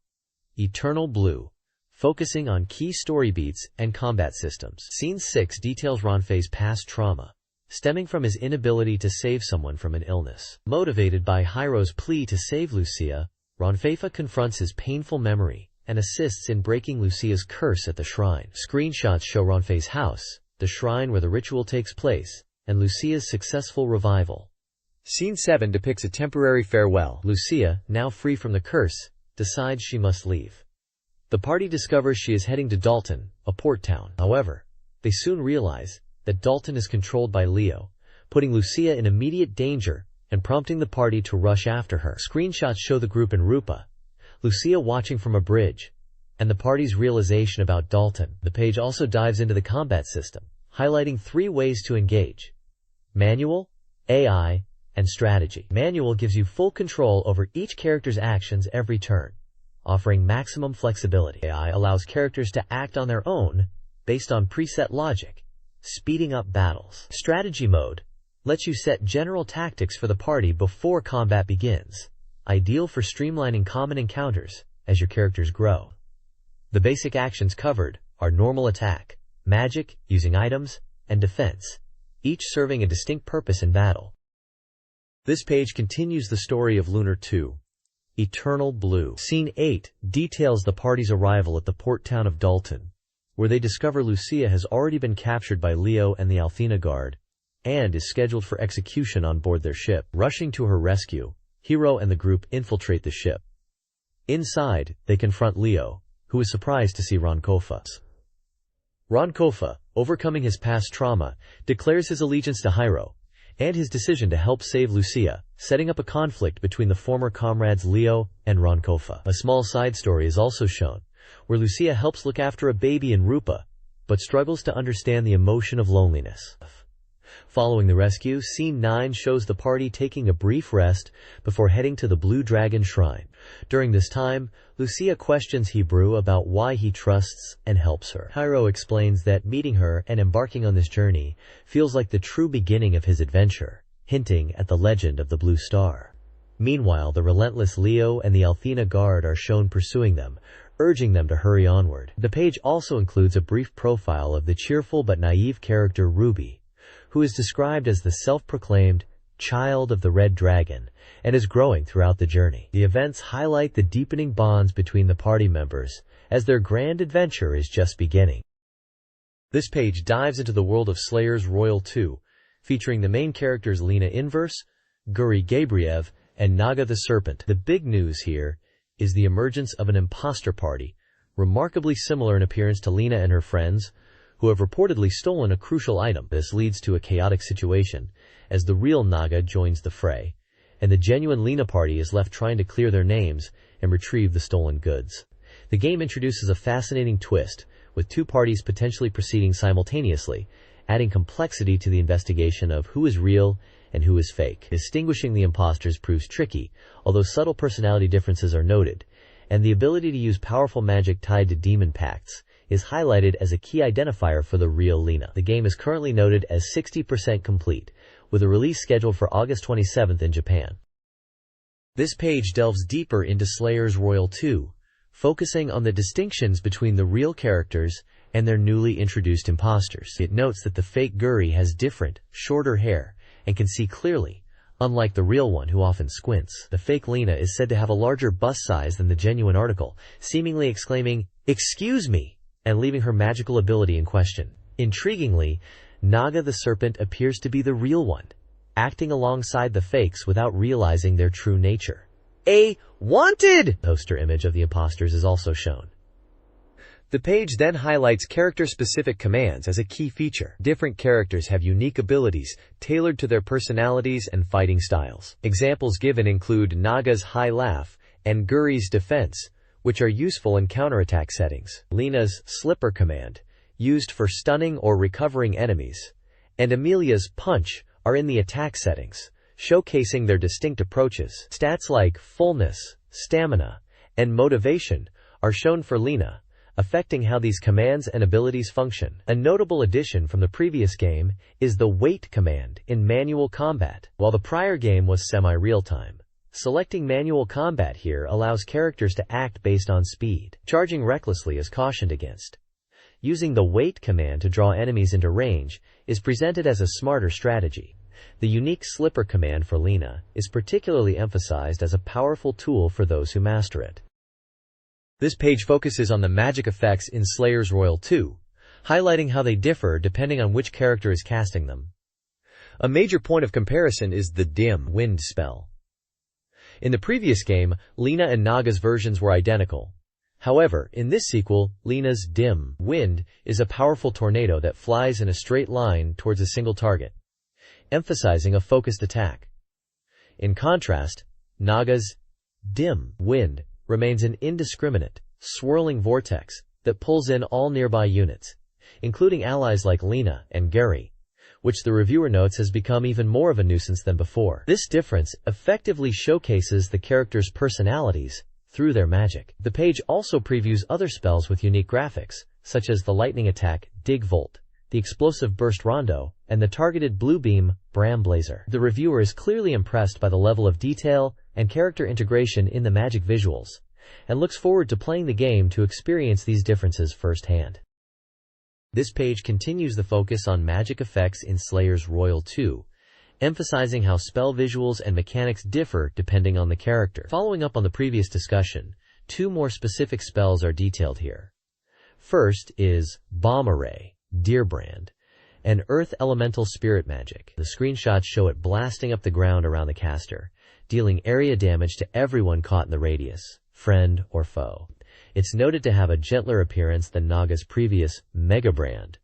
Eternal Blue, focusing on key story beats and combat systems. Scene 6 details Ronfei's past trauma, stemming from his inability to save someone from an illness. Motivated by Hiro's plea to save Lucia, Ronfeifa confronts his painful memory and assists in breaking Lucia's curse at the shrine. Screenshots show Ronfei's house, the shrine where the ritual takes place, and Lucia's successful revival. Scene 7 depicts a temporary farewell. Lucia, now free from the curse, decides she must leave. The party discovers she is heading to Dalton, a port town. However, they soon realize that Dalton is controlled by Leo, putting Lucia in immediate danger and prompting the party to rush after her. Screenshots show the group in Rupa, Lucia watching from a bridge, and the party's realization about Dalton. The page also dives into the combat system, highlighting 3 ways to engage: manual, AI, and strategy. Manual gives you full control over each character's actions every turn, offering maximum flexibility. AI allows characters to act on their own based on preset logic, speeding up battles. Strategy mode lets you set general tactics for the party before combat begins, ideal for streamlining common encounters as your characters grow. The basic actions covered are normal attack, magic, using items, and defense, each serving a distinct purpose in battle. This page continues the story of Lunar 2, Eternal Blue. Scene 8 details the party's arrival at the port town of Dalton, where they discover Lucia has already been captured by Leo and the Althena Guard, and is scheduled for execution on board their ship. Rushing to her rescue, Hiro and the group infiltrate the ship. Inside, they confront Leo, who is surprised to see Ronkofa. Ronkofa, overcoming his past trauma, declares his allegiance to Hiro, and his decision to help save Lucia, setting up a conflict between the former comrades Leo and Ronkofa. A small side story is also shown, where Lucia helps look after a baby in Rupa, but struggles to understand the emotion of loneliness. Following the rescue, Scene 9 shows the party taking a brief rest before heading to the Blue Dragon Shrine. During this time, Lucia questions Hebrew about why he trusts and helps her. Hiro explains that meeting her and embarking on this journey feels like the true beginning of his adventure, hinting at the legend of the Blue Star. Meanwhile, the relentless Leo and the Althena guard are shown pursuing them, urging them to hurry onward. The page also includes a brief profile of the cheerful but naive character Ruby, who is described as the self-proclaimed child of the Red Dragon and is growing throughout the journey. The events highlight the deepening bonds between the party members as their grand adventure is just beginning. This page dives into the world of Slayers Royal 2, featuring the main characters Lena Inverse, Guri Gabriev, and Naga the Serpent. The big news here is the emergence of an imposter party, remarkably similar in appearance to Lena and her friends, who have reportedly stolen a crucial item. This leads to a chaotic situation, as the real Naga joins the fray, and the genuine Lena party is left trying to clear their names and retrieve the stolen goods. The game introduces a fascinating twist, with two parties potentially proceeding simultaneously, adding complexity to the investigation of who is real and who is fake. Distinguishing the imposters proves tricky, although subtle personality differences are noted, and the ability to use powerful magic tied to demon pacts is highlighted as a key identifier for the real Lena. The game is currently noted as 60% complete, with a release scheduled for August 27th in Japan. This page delves deeper into Slayers Royal 2, focusing on the distinctions between the real characters and their newly introduced imposters. It notes that the fake Guri has different, shorter hair and can see clearly, unlike the real one who often squints. The fake Lena is said to have a larger bust size than the genuine article, seemingly exclaiming, "Excuse me," and leaving her magical ability in question. Intriguingly, Naga the Serpent appears to be the real one, acting alongside the fakes without realizing their true nature. A wanted poster image of the imposters is also shown. The page then highlights character-specific commands as a key feature. Different characters have unique abilities tailored to their personalities and fighting styles. Examples given include Naga's high laugh and Guri's defense, which are useful in counterattack settings. Lena's slipper command, used for stunning or recovering enemies, and Amelia's punch are in the attack settings, showcasing their distinct approaches. Stats like fullness, stamina, and motivation are shown for Lena, affecting how these commands and abilities function. A notable addition from the previous game is the wait command in manual combat. While the prior game was semi-real-time, selecting manual combat here allows characters to act based on speed. Charging recklessly is cautioned against. Using the wait command to draw enemies into range is presented as a smarter strategy. The unique slipper command for Lena is particularly emphasized as a powerful tool for those who master it. This page focuses on the magic effects in Slayers Royal 2, highlighting how they differ depending on which character is casting them. A major point of comparison is the dim wind spell. In the previous game, Lena and Naga's versions were identical. However, in this sequel, Lena's dim wind is a powerful tornado that flies in a straight line towards a single target, emphasizing a focused attack. In contrast, Naga's dim wind remains an indiscriminate, swirling vortex that pulls in all nearby units, including allies like Lena and Guri, which the reviewer notes has become even more of a nuisance than before. This difference effectively showcases the characters' personalities through their magic. The page also previews other spells with unique graphics, such as the lightning attack, Dig Volt, the explosive burst Rondo, and the targeted blue beam, Bram Blazer. The reviewer is clearly impressed by the level of detail and character integration in the magic visuals, and looks forward to playing the game to experience these differences firsthand. This page continues the focus on magic effects in Slayers Royal 2, emphasizing how spell visuals and mechanics differ depending on the character. Following up on the previous discussion, two more specific spells are detailed here. First is Bomb Array, Deerbrand, and Earth Elemental Spirit Magic. The screenshots show it blasting up the ground around the caster, dealing area damage to everyone caught in the radius, friend or foe. It's noted to have a gentler appearance than Naga's previous Mega Brand,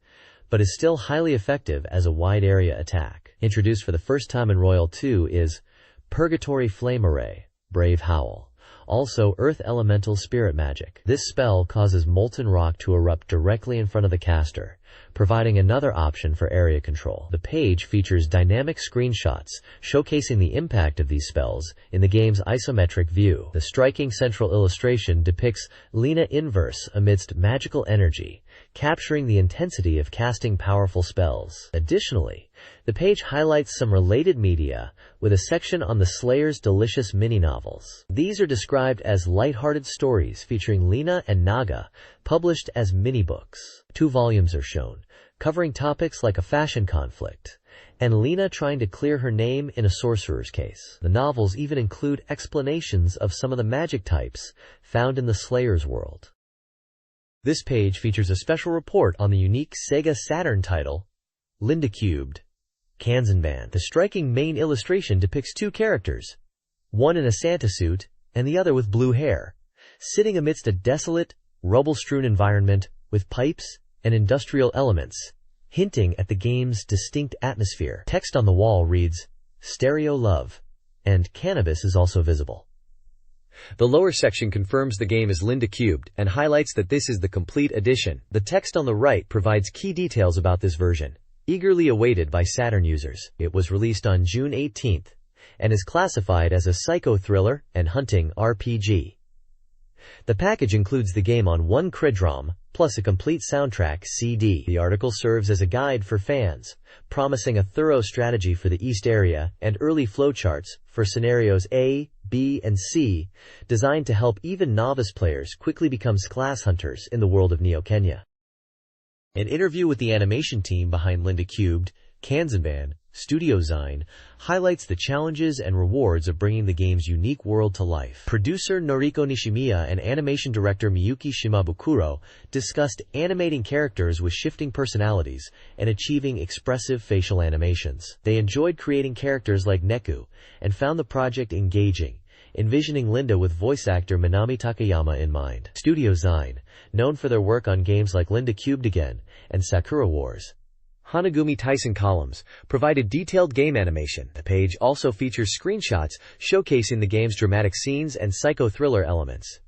but is still highly effective as a wide area attack. Introduced for the first time in Royal 2 is Purgatory Flame Array, Brave Howl, also Earth Elemental Spirit Magic. This spell causes molten rock to erupt directly in front of the caster, providing another option for area control. The page features dynamic screenshots showcasing the impact of these spells in the game's isometric view. The striking central illustration depicts Lina inverse amidst magical energy, capturing the intensity of casting powerful spells. Additionally, the page highlights some related media with a section on the Slayer's delicious mini-novels. These are described as light-hearted stories featuring Lina and Naga, published as mini-books. 2 volumes are shown, covering topics like a fashion conflict, and Lina trying to clear her name in a sorcerer's case. The novels even include explanations of some of the magic types found in the Slayer's world. This page features a special report on the unique SEGA Saturn title, Linda Cubed. Kanzenban. The striking main illustration depicts 2 characters, one in a Santa suit and the other with blue hair, sitting amidst a desolate, rubble-strewn environment with pipes and industrial elements, hinting at the game's distinct atmosphere. Text on the wall reads, "Stereo Love," and cannabis is also visible. The lower section confirms the game is Linda Cubed and highlights that this is the complete edition. The text on the right provides key details about this version, eagerly awaited by Saturn users. It was released on June 18th and is classified as a psycho-thriller and hunting RPG. The package includes the game on 1 CD-ROM, plus a complete soundtrack CD. The article serves as a guide for fans, promising a thorough strategy for the East area and early flowcharts for scenarios A, B, and C, designed to help even novice players quickly become class hunters in the world of Neo Kenya. An interview with the animation team behind Linda Cubed, Kanzenban, Studio Zine, highlights the challenges and rewards of bringing the game's unique world to life. Producer Noriko Nishimiya and animation director Miyuki Shimabukuro discussed animating characters with shifting personalities and achieving expressive facial animations. They enjoyed creating characters like Neku and found the project engaging, envisioning Linda with voice actor Minami Takayama in mind. Studio Zine, known for their work on games like Linda Cubed Again and Sakura Wars, Hanagumi Tyson columns, provided detailed game animation. The page also features screenshots showcasing the game's dramatic scenes and psycho-thriller elements.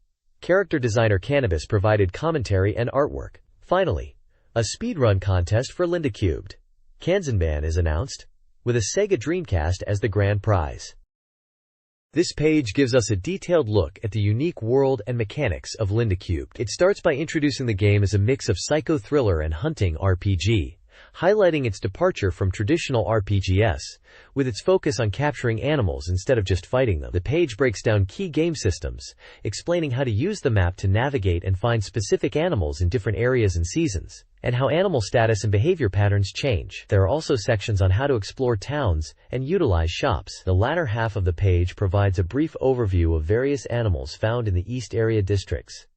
Character designer Cannabis provided commentary and artwork. Finally, a speedrun contest for Linda Cubed. Kanzenban is announced, with a Sega Dreamcast as the grand prize. This page gives us a detailed look at the unique world and mechanics of Linda Cubed. It starts by introducing the game as a mix of psycho-thriller and hunting RPG, highlighting its departure from traditional RPGs, with its focus on capturing animals instead of just fighting them. The page breaks down key game systems, explaining how to use the map to navigate and find specific animals in different areas and seasons, and how animal status and behavior patterns change. There are also sections on how to explore towns and utilize shops. The latter half of the page provides a brief overview of various animals found in the East Area districts,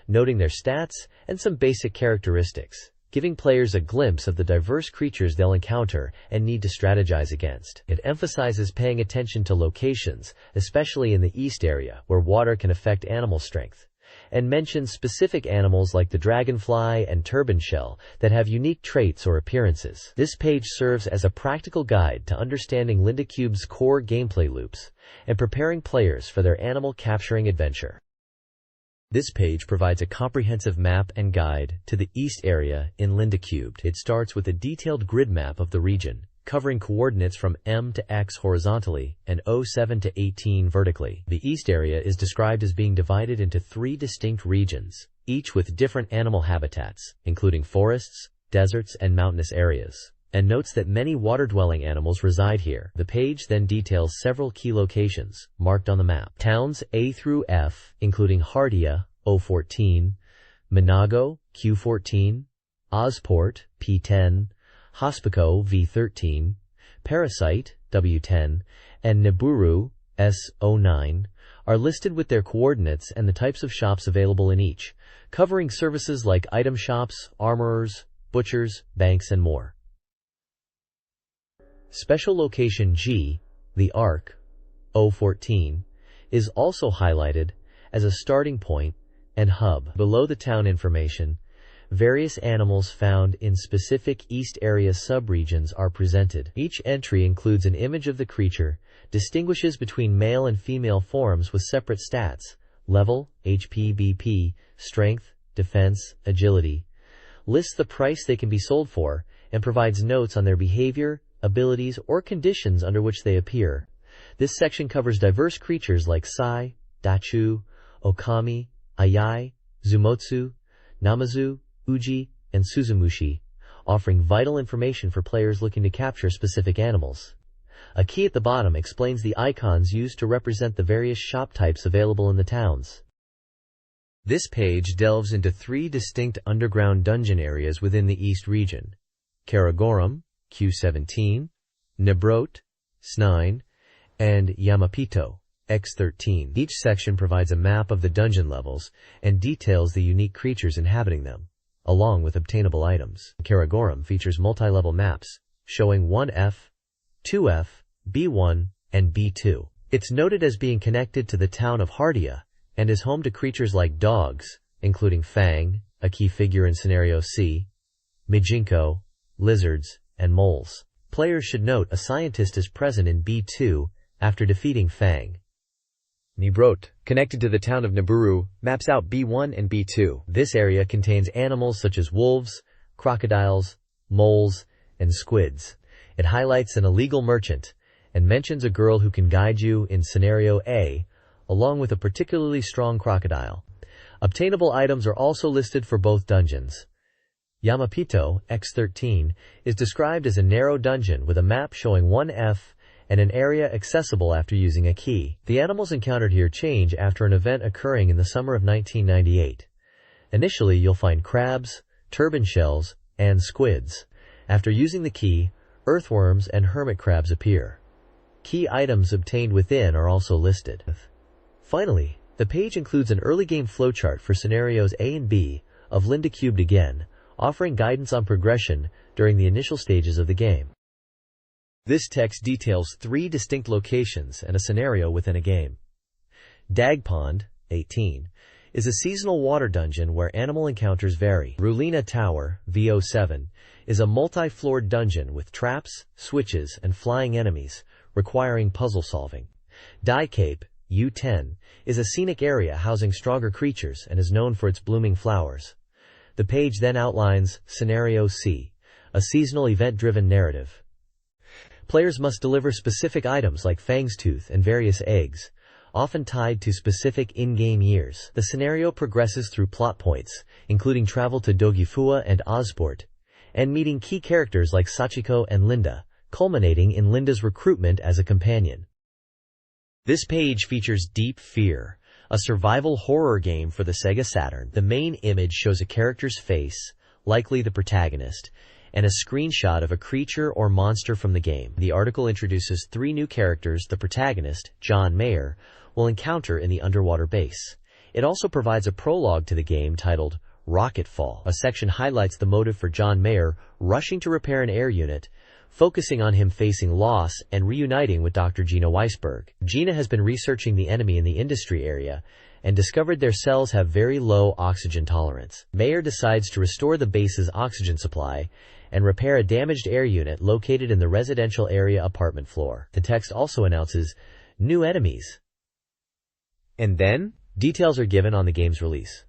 noting their stats and some basic characteristics, giving players a glimpse of the diverse creatures they'll encounter and need to strategize against. It emphasizes paying attention to locations, especially in the East area, where water can affect animal strength, and mentions specific animals like the dragonfly and turban shell that have unique traits or appearances. This page serves as a practical guide to understanding Linda Cubed's core gameplay loops and preparing players for their animal capturing adventure. This page provides a comprehensive map and guide to the East area in Linda Cubed. It starts with a detailed grid map of the region, covering coordinates from M to X horizontally and 07 to 18 vertically. The East area is described as being divided into 3 distinct regions, each with different animal habitats, including forests, deserts, and mountainous areas, and notes that many water-dwelling animals reside here. The page then details several key locations, marked on the map. Towns A through F, including Hardia, O14, Minago, Q14, Osport, P10, Hospico, V13, Parasite, W10, and Niburu, S09, are listed with their coordinates and the types of shops available in each, covering services like item shops, armorers, butchers, banks, and more. Special Location G, the Arc, O14, is also highlighted as a starting point and hub. Below the town information, various animals found in specific East Area subregions are presented. Each entry includes an image of the creature, distinguishes between male and female forms with separate stats, level, HP, BP, strength, defense, agility, lists the price they can be sold for, and provides notes on their behavior, abilities, or conditions under which they appear. This section covers diverse creatures like Sai, Dachu, Okami, Ayai, Zumotsu, Namazu, Uji, and Suzumushi, offering vital information for players looking to capture specific animals. A key at the bottom explains the icons used to represent the various shop types available in the towns. This page delves into 3 distinct underground dungeon areas within the East region: Karagorum, Q17, Nebrot, S9, and Yamapito, X13. Each section provides a map of the dungeon levels and details the unique creatures inhabiting them, along with obtainable items. Karagorum features multi-level maps, showing 1F, 2F, B1, and B2. It's noted as being connected to the town of Hardia, and is home to creatures like dogs, including Fang, a key figure in Scenario C, Mijinko, lizards, and moles. Players should note a scientist is present in B2 after defeating Fang. Nebrot, connected to the town of Naburu, maps out B1 and B2. This area contains animals such as wolves, crocodiles, moles, and squids. It highlights an illegal merchant and mentions a girl who can guide you in Scenario A, along with a particularly strong crocodile. Obtainable items are also listed for both dungeons. Yamapito, X13, is described as a narrow dungeon with a map showing 1F and an area accessible after using a key. The animals encountered here change after an event occurring in the summer of 1998. Initially, you'll find crabs, turban shells, and squids. After using the key, earthworms and hermit crabs appear. Key items obtained within are also listed. Finally, the page includes an early game flowchart for scenarios A and B of Linda Cubed again, offering guidance on progression during the initial stages of the game. This text details 3 distinct locations and a scenario within a game. Dag Pond, 18, is a seasonal water dungeon where animal encounters vary. Rulina Tower, VO7, is a multi-floored dungeon with traps, switches, and flying enemies, requiring puzzle solving. Dai Cape, U10, is a scenic area housing stronger creatures and is known for its blooming flowers. The page then outlines Scenario C, a seasonal event-driven narrative. Players must deliver specific items like Fang's Tooth and various eggs, often tied to specific in-game years. The scenario progresses through plot points, including travel to Dogifua and Ozport, and meeting key characters like Sachiko and Linda, culminating in Linda's recruitment as a companion. This page features Deep Fear, a survival horror game for the SEGA Saturn. The main image shows a character's face, likely the protagonist, and a screenshot of a creature or monster from the game. The article introduces 3 new characters the protagonist, John Mayer, will encounter in the underwater base. It also provides a prologue to the game titled Rocket Fall. A section highlights the motive for John Mayer rushing to repair an air unit, focusing on him facing loss and reuniting with Dr. Gina Weisberg. Gina has been researching the enemy in the industry area and discovered their cells have very low oxygen tolerance. Mayer decides to restore the base's oxygen supply and repair a damaged air unit located in the residential area apartment floor. The text also announces new enemies. And then, details are given on the game's release.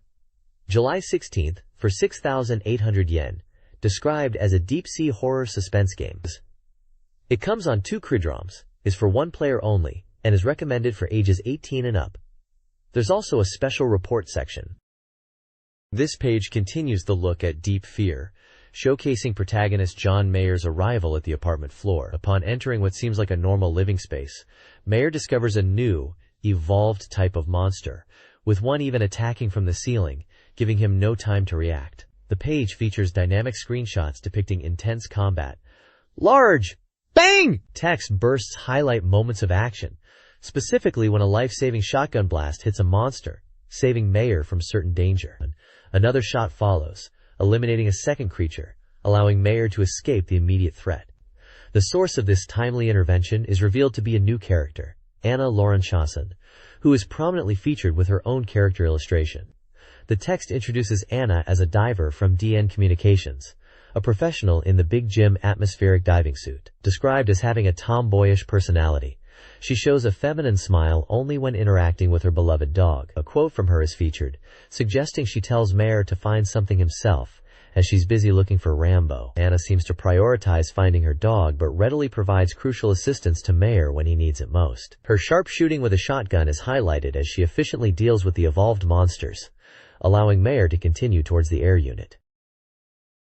July 16th for 6,800 yen, described as a deep-sea horror suspense game. It comes on 2 Cridroms, is for 1 player only, and is recommended for ages 18 and up. There's also a special report section. This page continues the look at Deep Fear, showcasing protagonist John Mayer's arrival at the apartment floor. Upon entering what seems like a normal living space, Mayer discovers a new, evolved type of monster, with one even attacking from the ceiling, giving him no time to react. The page features dynamic screenshots depicting intense combat. Large! Bang! Text bursts highlight moments of action, specifically when a life-saving shotgun blast hits a monster, saving Mayer from certain danger. Another shot follows, eliminating a second creature, allowing Mayer to escape the immediate threat. The source of this timely intervention is revealed to be a new character, Anna Laurenshausen, who is prominently featured with her own character illustration. The text introduces Anna as a diver from DN Communications, a professional in the Big Jim atmospheric diving suit. Described as having a tomboyish personality, she shows a feminine smile only when interacting with her beloved dog. A quote from her is featured, suggesting she tells Mayer to find something himself, As she's busy looking for Rambo, Anna seems to prioritize finding her dog but readily provides crucial assistance to Mayer when he needs it most. Her sharp shooting with a shotgun is highlighted as she efficiently deals with the evolved monsters, allowing Mayer to continue towards the air unit.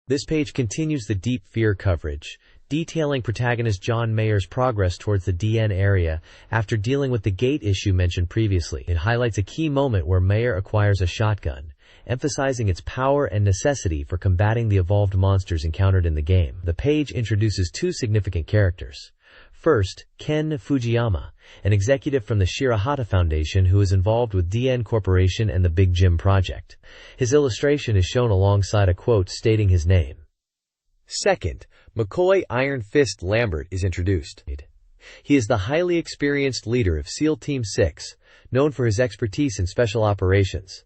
This page continues the deep fear coverage, detailing protagonist John Mayer's progress towards the DN area after dealing with the gate issue mentioned previously. It highlights a key moment where Mayer acquires a shotgun, emphasizing its power and necessity for combating the evolved monsters encountered in the game. The page introduces two significant characters. First, Ken Fujiyama, an executive from the Shirahata Foundation who is involved with DN Corporation and the Big Jim project. His illustration is shown alongside a quote stating his name. Second, McCoy Iron Fist Lambert is introduced. He is the highly experienced leader of SEAL Team 6, known for his expertise in special operations.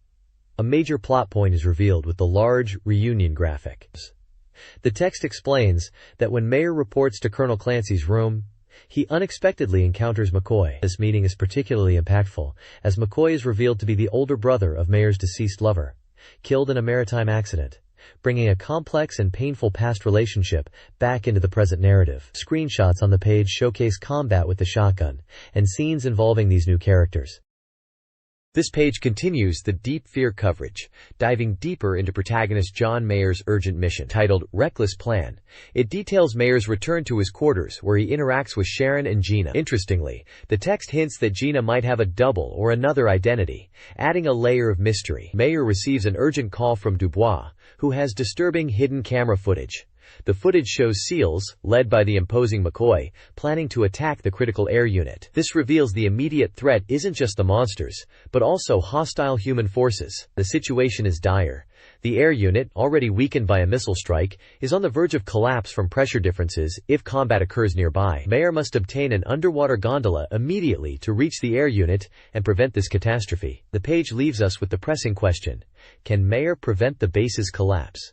A major plot point is revealed with the large reunion graphic. The text explains that when Mayer reports to Colonel Clancy's room, he unexpectedly encounters McCoy. This meeting is particularly impactful, as McCoy is revealed to be the older brother of Mayer's deceased lover, killed in a maritime accident, bringing a complex and painful past relationship back into the present narrative. Screenshots on the page showcase combat with the shotgun, and scenes involving these new characters. This page continues the deep fear coverage, diving deeper into protagonist John Mayer's urgent mission. Titled Reckless Plan, it details Mayer's return to his quarters where he interacts with Sharon and Gina. Interestingly, the text hints that Gina might have a double or another identity, adding a layer of mystery. Mayer receives an urgent call from Dubois, who has disturbing hidden camera footage. The footage shows SEALs, led by the imposing McCoy, planning to attack the critical air unit. This reveals the immediate threat isn't just the monsters, but also hostile human forces. The situation is dire. The air unit, already weakened by a missile strike, is on the verge of collapse from pressure differences if combat occurs nearby. Mayer must obtain an underwater gondola immediately to reach the air unit and prevent this catastrophe. The page leaves us with the pressing question: can Mayer prevent the base's collapse?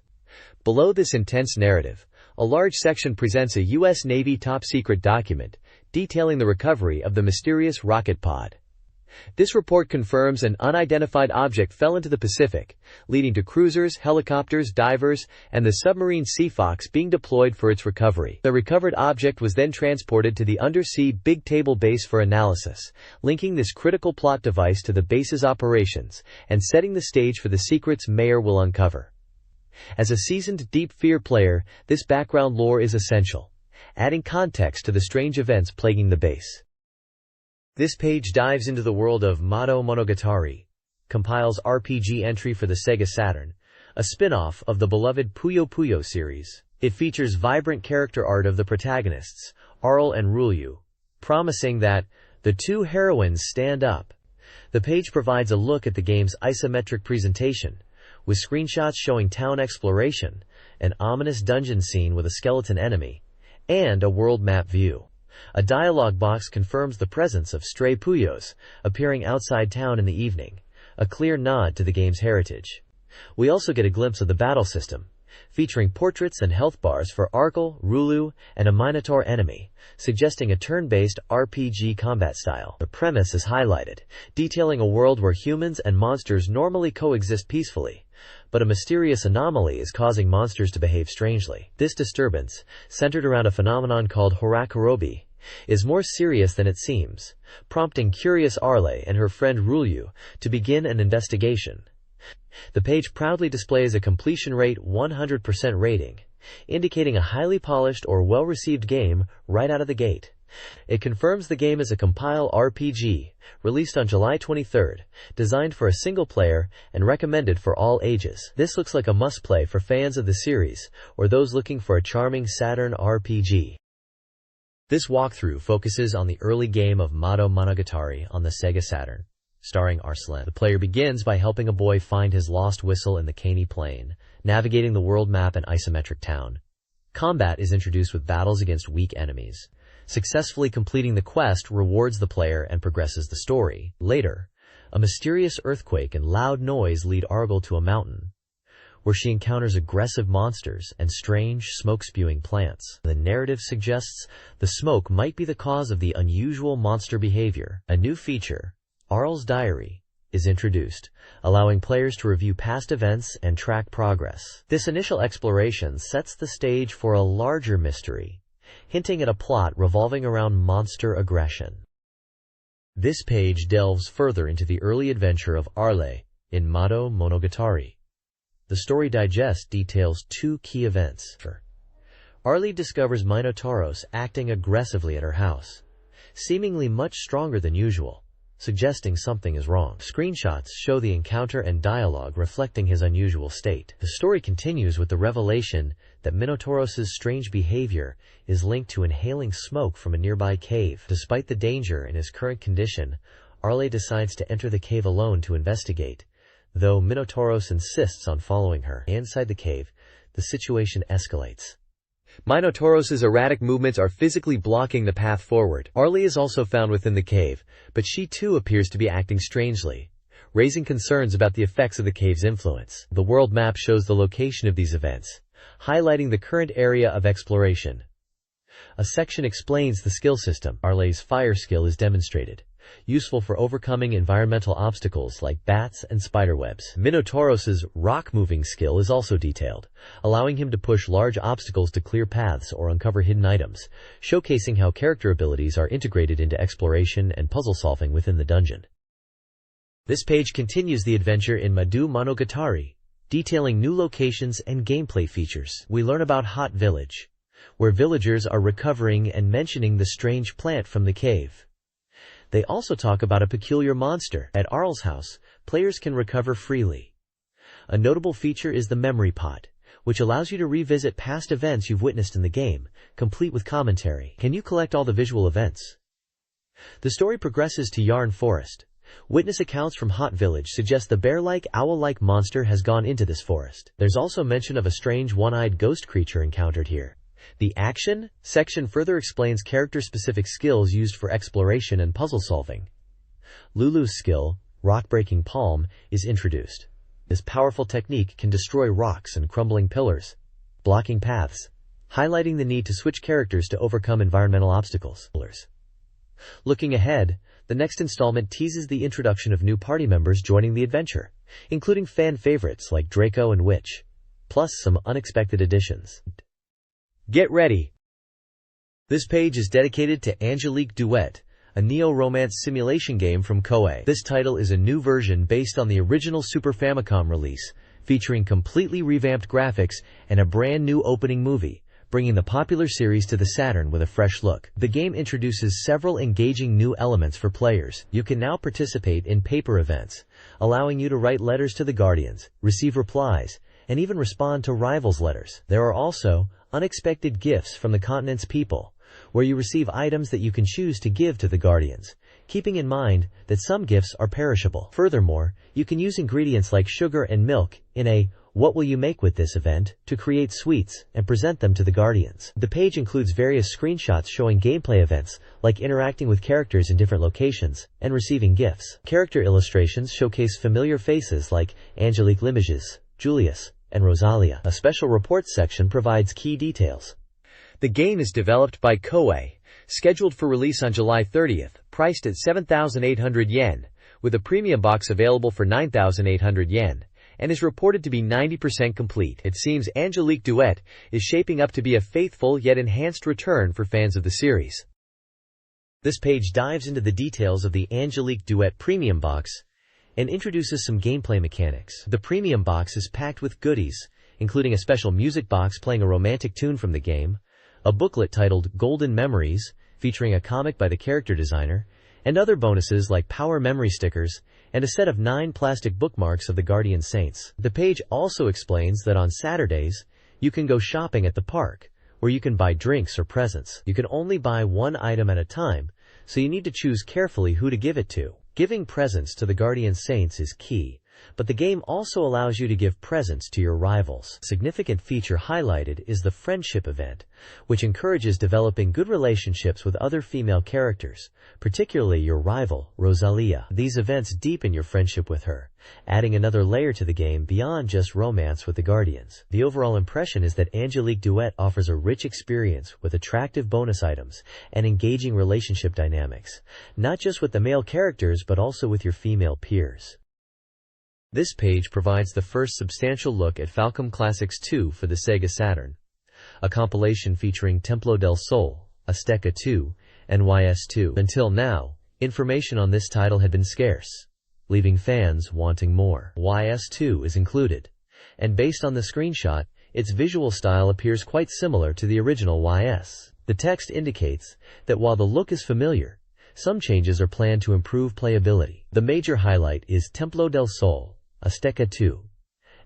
Below this intense narrative, a large section presents a U.S. Navy top-secret document detailing the recovery of the mysterious rocket pod. This report confirms an unidentified object fell into the Pacific, leading to cruisers, helicopters, divers, and the submarine Seafox being deployed for its recovery. The recovered object was then transported to the undersea Big Table base for analysis, linking this critical plot device to the base's operations and setting the stage for the secrets Mayer will uncover. As a seasoned Deep Fear player, this background lore is essential, adding context to the strange events plaguing the base. This page dives into the world of Mado Monogatari, compiles RPG entry for the SEGA Saturn, a spin-off of the beloved Puyo Puyo series. It features vibrant character art of the protagonists, Arl and Rulyu, promising that the two heroines stand up. The page provides a look at the game's isometric presentation, with screenshots showing town exploration, an ominous dungeon scene with a skeleton enemy, and a world map view. A dialogue box confirms the presence of stray Puyos appearing outside town in the evening, a clear nod to the game's heritage. We also get a glimpse of the battle system, featuring portraits and health bars for Arkle, Rulu, and a Minotaur enemy, suggesting a turn-based RPG combat style. The premise is highlighted, detailing a world where humans and monsters normally coexist peacefully, but a mysterious anomaly is causing monsters to behave strangely. This disturbance, centered around a phenomenon called Horakurobi, is more serious than it seems, prompting curious Arle and her friend Rulyu to begin an investigation. The page proudly displays a completion rate 100% rating, indicating a highly polished or well-received game right out of the gate. It confirms the game is a compile RPG, released on July 23rd, designed for a single player and recommended for all ages. This looks like a must-play for fans of the series, or those looking for a charming Saturn RPG. This walkthrough focuses on the early game of Mado Monogatari on the SEGA Saturn, starring Arslan. The player begins by helping a boy find his lost whistle in the Caney Plain, navigating the world map and isometric town. Combat is introduced with battles against weak enemies. Successfully completing the quest rewards the player and progresses the story. Later, a mysterious earthquake and loud noise lead Argle to a mountain, where she encounters aggressive monsters and strange, smoke-spewing plants. The narrative suggests the smoke might be the cause of the unusual monster behavior. A new feature, Arl's Diary, is introduced, allowing players to review past events and track progress. This initial exploration sets the stage for a larger mystery, hinting at a plot revolving around monster aggression. This page delves further into the early adventure of Arle in Mado Monogatari. The story digest details two key events. Arle discovers Minotauros acting aggressively at her house, seemingly much stronger than usual, suggesting something is wrong. Screenshots show the encounter and dialogue reflecting his unusual state. The story continues with the revelation that Minotauros' strange behavior is linked to inhaling smoke from a nearby cave. Despite the danger in his current condition, Arle decides to enter the cave alone to investigate, though Minotauros insists on following her. Inside the cave, the situation escalates. Minotauros' erratic movements are physically blocking the path forward. Arle is also found within the cave, but she too appears to be acting strangely, raising concerns about the effects of the cave's influence. The world map shows the location of these events, highlighting the current area of exploration. A section explains the skill system. Arle's fire skill is demonstrated, useful for overcoming environmental obstacles like bats and spiderwebs. Minotauros' rock-moving skill is also detailed, allowing him to push large obstacles to clear paths or uncover hidden items, showcasing how character abilities are integrated into exploration and puzzle-solving within the dungeon. This page continues the adventure in Mado Monogatari, detailing new locations and gameplay features. We learn about Hot Village, where villagers are recovering and mentioning the strange plant from the cave. They also talk about a peculiar monster. At Arle's house, players can recover freely. A notable feature is the memory pot, which allows you to revisit past events you've witnessed in the game, complete with commentary. Can you collect all the visual events? The story progresses to Yarn Forest. Witness accounts from Hot Village suggest the bear-like, owl-like monster has gone into this forest. There's also mention of a strange one-eyed ghost creature encountered here. The action section further explains character-specific skills used for exploration and puzzle solving. Lulu's skill, Rock-Breaking Palm, is introduced. This powerful technique can destroy rocks and crumbling pillars, blocking paths, highlighting the need to switch characters to overcome environmental obstacles. Looking ahead, the next installment teases the introduction of new party members joining the adventure, including fan favorites like Draco and Witch, plus some unexpected additions. Get ready! This page is dedicated to Angelique Duet, a neo-romance simulation game from Koei. This title is a new version based on the original Super Famicom release, featuring completely revamped graphics and a brand new opening movie, bringing the popular series to the Saturn with a fresh look. The game introduces several engaging new elements for players. You can now participate in paper events, allowing you to write letters to the Guardians, receive replies, and even respond to rivals' letters. There are also unexpected gifts from the continent's people, where you receive items that you can choose to give to the Guardians, keeping in mind that some gifts are perishable. Furthermore, you can use ingredients like sugar and milk in a "What will you make with this" event to create sweets and present them to the Guardians. The page includes various screenshots showing gameplay events, like interacting with characters in different locations and receiving gifts. Character illustrations showcase familiar faces like Angelique Limoges, Julius, and Rosalia. A special reports section provides key details. The game is developed by Koei, scheduled for release on July 30th, priced at 7,800 yen, with a premium box available for 9,800 yen, and is reported to be 90% complete. It seems Angelique Duet is shaping up to be a faithful yet enhanced return for fans of the series. This page dives into the details of the Angelique Duet premium box and introduces some gameplay mechanics. The premium box is packed with goodies, including a special music box playing a romantic tune from the game, a booklet titled Golden Memories, featuring a comic by the character designer, and other bonuses like power memory stickers, and a set of 9 plastic bookmarks of the Guardian Saints. The page also explains that on Saturdays, you can go shopping at the park, where you can buy drinks or presents. You can only buy one item at a time, so you need to choose carefully who to give it to. Giving presents to the Guardian Saints is key, But the game also allows you to give presents to your rivals. A significant feature highlighted is the friendship event, which encourages developing good relationships with other female characters, particularly your rival, Rosalia. These events deepen your friendship with her, adding another layer to the game beyond just romance with the Guardians. The overall impression is that Angelique Duet offers a rich experience with attractive bonus items and engaging relationship dynamics, not just with the male characters but also with your female peers. This page provides the first substantial look at Falcom Classics 2 for the Sega Saturn, a compilation featuring Templo del Sol, Azteca 2, and YS2. Until now, information on this title had been scarce, leaving fans wanting more. YS2 is included, and based on the screenshot, its visual style appears quite similar to the original YS. The text indicates that while the look is familiar, some changes are planned to improve playability. The major highlight is Templo del Sol, Azteca 2,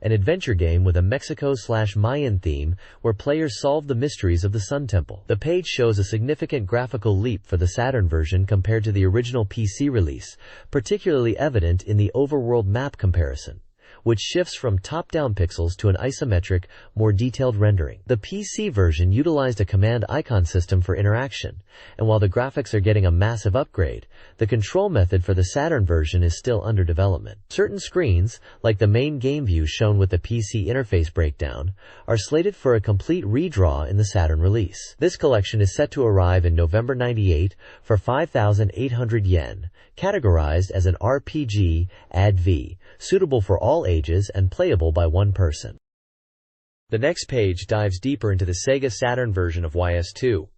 an adventure game with a Mexico/Mayan theme where players solve the mysteries of the Sun Temple. The page shows a significant graphical leap for the Saturn version compared to the original PC release, particularly evident in the overworld map comparison, which shifts from top-down pixels to an isometric, more detailed rendering. The PC version utilized a command icon system for interaction, and while the graphics are getting a massive upgrade, the control method for the Saturn version is still under development. Certain screens, like the main game view shown with the PC interface breakdown, are slated for a complete redraw in the Saturn release. This collection is set to arrive in November '98 for 5,800 yen, categorized as an RPG ADV, suitable for all ages and playable by one person. The next page dives deeper into the Sega Saturn version of YS2,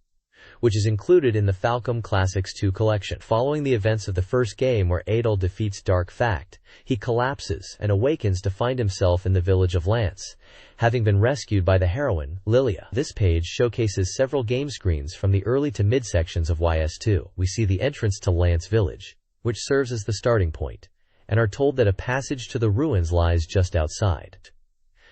which is included in the Falcom Classics 2 collection. Following the events of the first game where Adol defeats Dark Fact, he collapses and awakens to find himself in the village of Lance, having been rescued by the heroine, Lilia. This page showcases several game screens from the early to mid sections of YS2. We see the entrance to Lance Village, which serves as the starting point, and are told that a passage to the ruins lies just outside.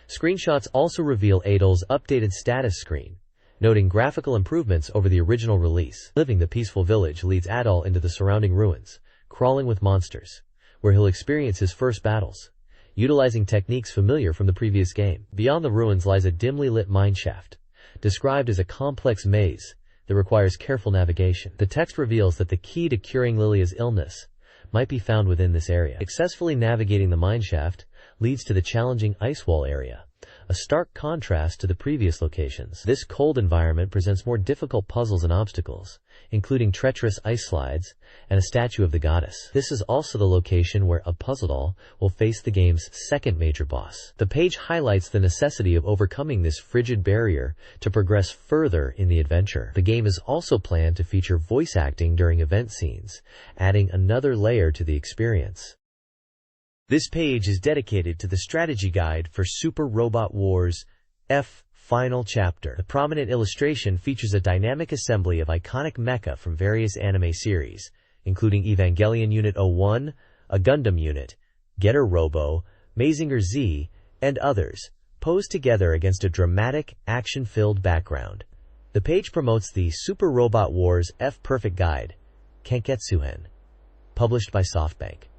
Screenshots also reveal Adol's updated status screen, noting graphical improvements over the original release. Living the peaceful village leads Adol into the surrounding ruins, crawling with monsters, where he'll experience his first battles, utilizing techniques familiar from the previous game. Beyond the ruins lies a dimly lit mineshaft, described as a complex maze that requires careful navigation. The text reveals that the key to curing Lilia's illness might be found within this area. Successfully navigating the mineshaft leads to the challenging ice wall area, a stark contrast to the previous locations. This cold environment presents more difficult puzzles and obstacles, including treacherous ice slides and a statue of the goddess. This is also the location where a puzzle doll will face the game's second major boss. The page highlights the necessity of overcoming this frigid barrier to progress further in the adventure. The game is also planned to feature voice acting during event scenes, adding another layer to the experience. This page is dedicated to the strategy guide for Super Robot Wars F Final Chapter. The prominent illustration features a dynamic assembly of iconic mecha from various anime series, including Evangelion Unit 01, a Gundam unit, Getter Robo, Mazinger Z, and others, posed together against a dramatic, action-filled background. The page promotes the Super Robot Wars F Perfect Guide, Kanketsuhen, published by SoftBank.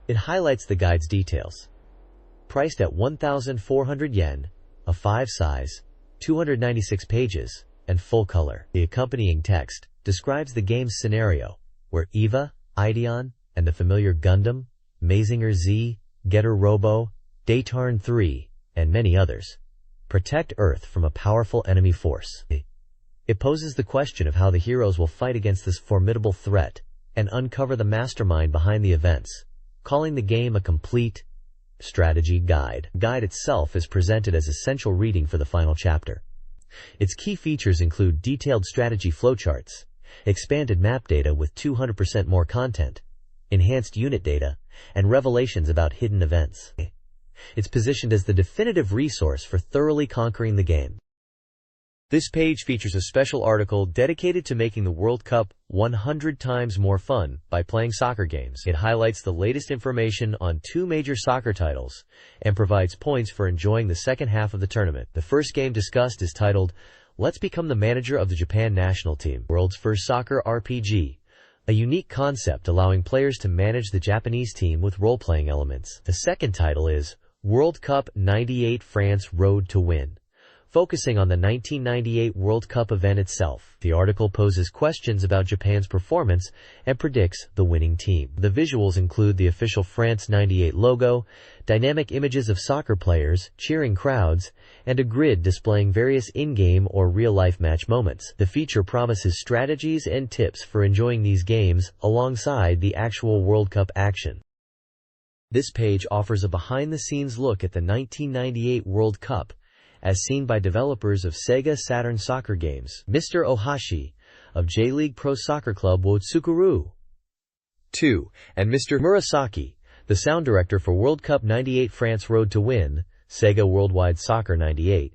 It highlights the guide's details. Priced at 1,400 yen, a 5 size, 296 pages, and full color. The accompanying text describes the game's scenario, where Eva, Ideon, and the familiar Gundam, Mazinger Z, Getter Robo, Daytarn 3, and many others protect Earth from a powerful enemy force. It poses the question of how the heroes will fight against this formidable threat and uncover the mastermind behind the events, calling the game a complete strategy guide. The guide itself is presented as essential reading for the final chapter. Its key features include detailed strategy flowcharts, expanded map data with 200% more content, enhanced unit data, and revelations about hidden events. It's positioned as the definitive resource for thoroughly conquering the game. This page features a special article dedicated to making the World Cup 100 times more fun by playing soccer games. It highlights the latest information on 2 major soccer titles and provides points for enjoying the second half of the tournament. The first game discussed is titled, Let's Become the Manager of the Japan National Team, world's first soccer RPG, a unique concept allowing players to manage the Japanese team with role-playing elements. The second title is World Cup 98 France Road to Win, focusing on the 1998 World Cup event itself. The article poses questions about Japan's performance and predicts the winning team. The visuals include the official France 98 logo, dynamic images of soccer players, cheering crowds, and a grid displaying various in-game or real-life match moments. The feature promises strategies and tips for enjoying these games alongside the actual World Cup action. This page offers a behind-the-scenes look at the 1998 World Cup, as seen by developers of SEGA Saturn soccer games. Mr. Ohashi, of J-League Pro Soccer Club Wotsukuru 2, and Mr. Murasaki, the sound director for World Cup 98 France Road to Win, SEGA Worldwide Soccer 98,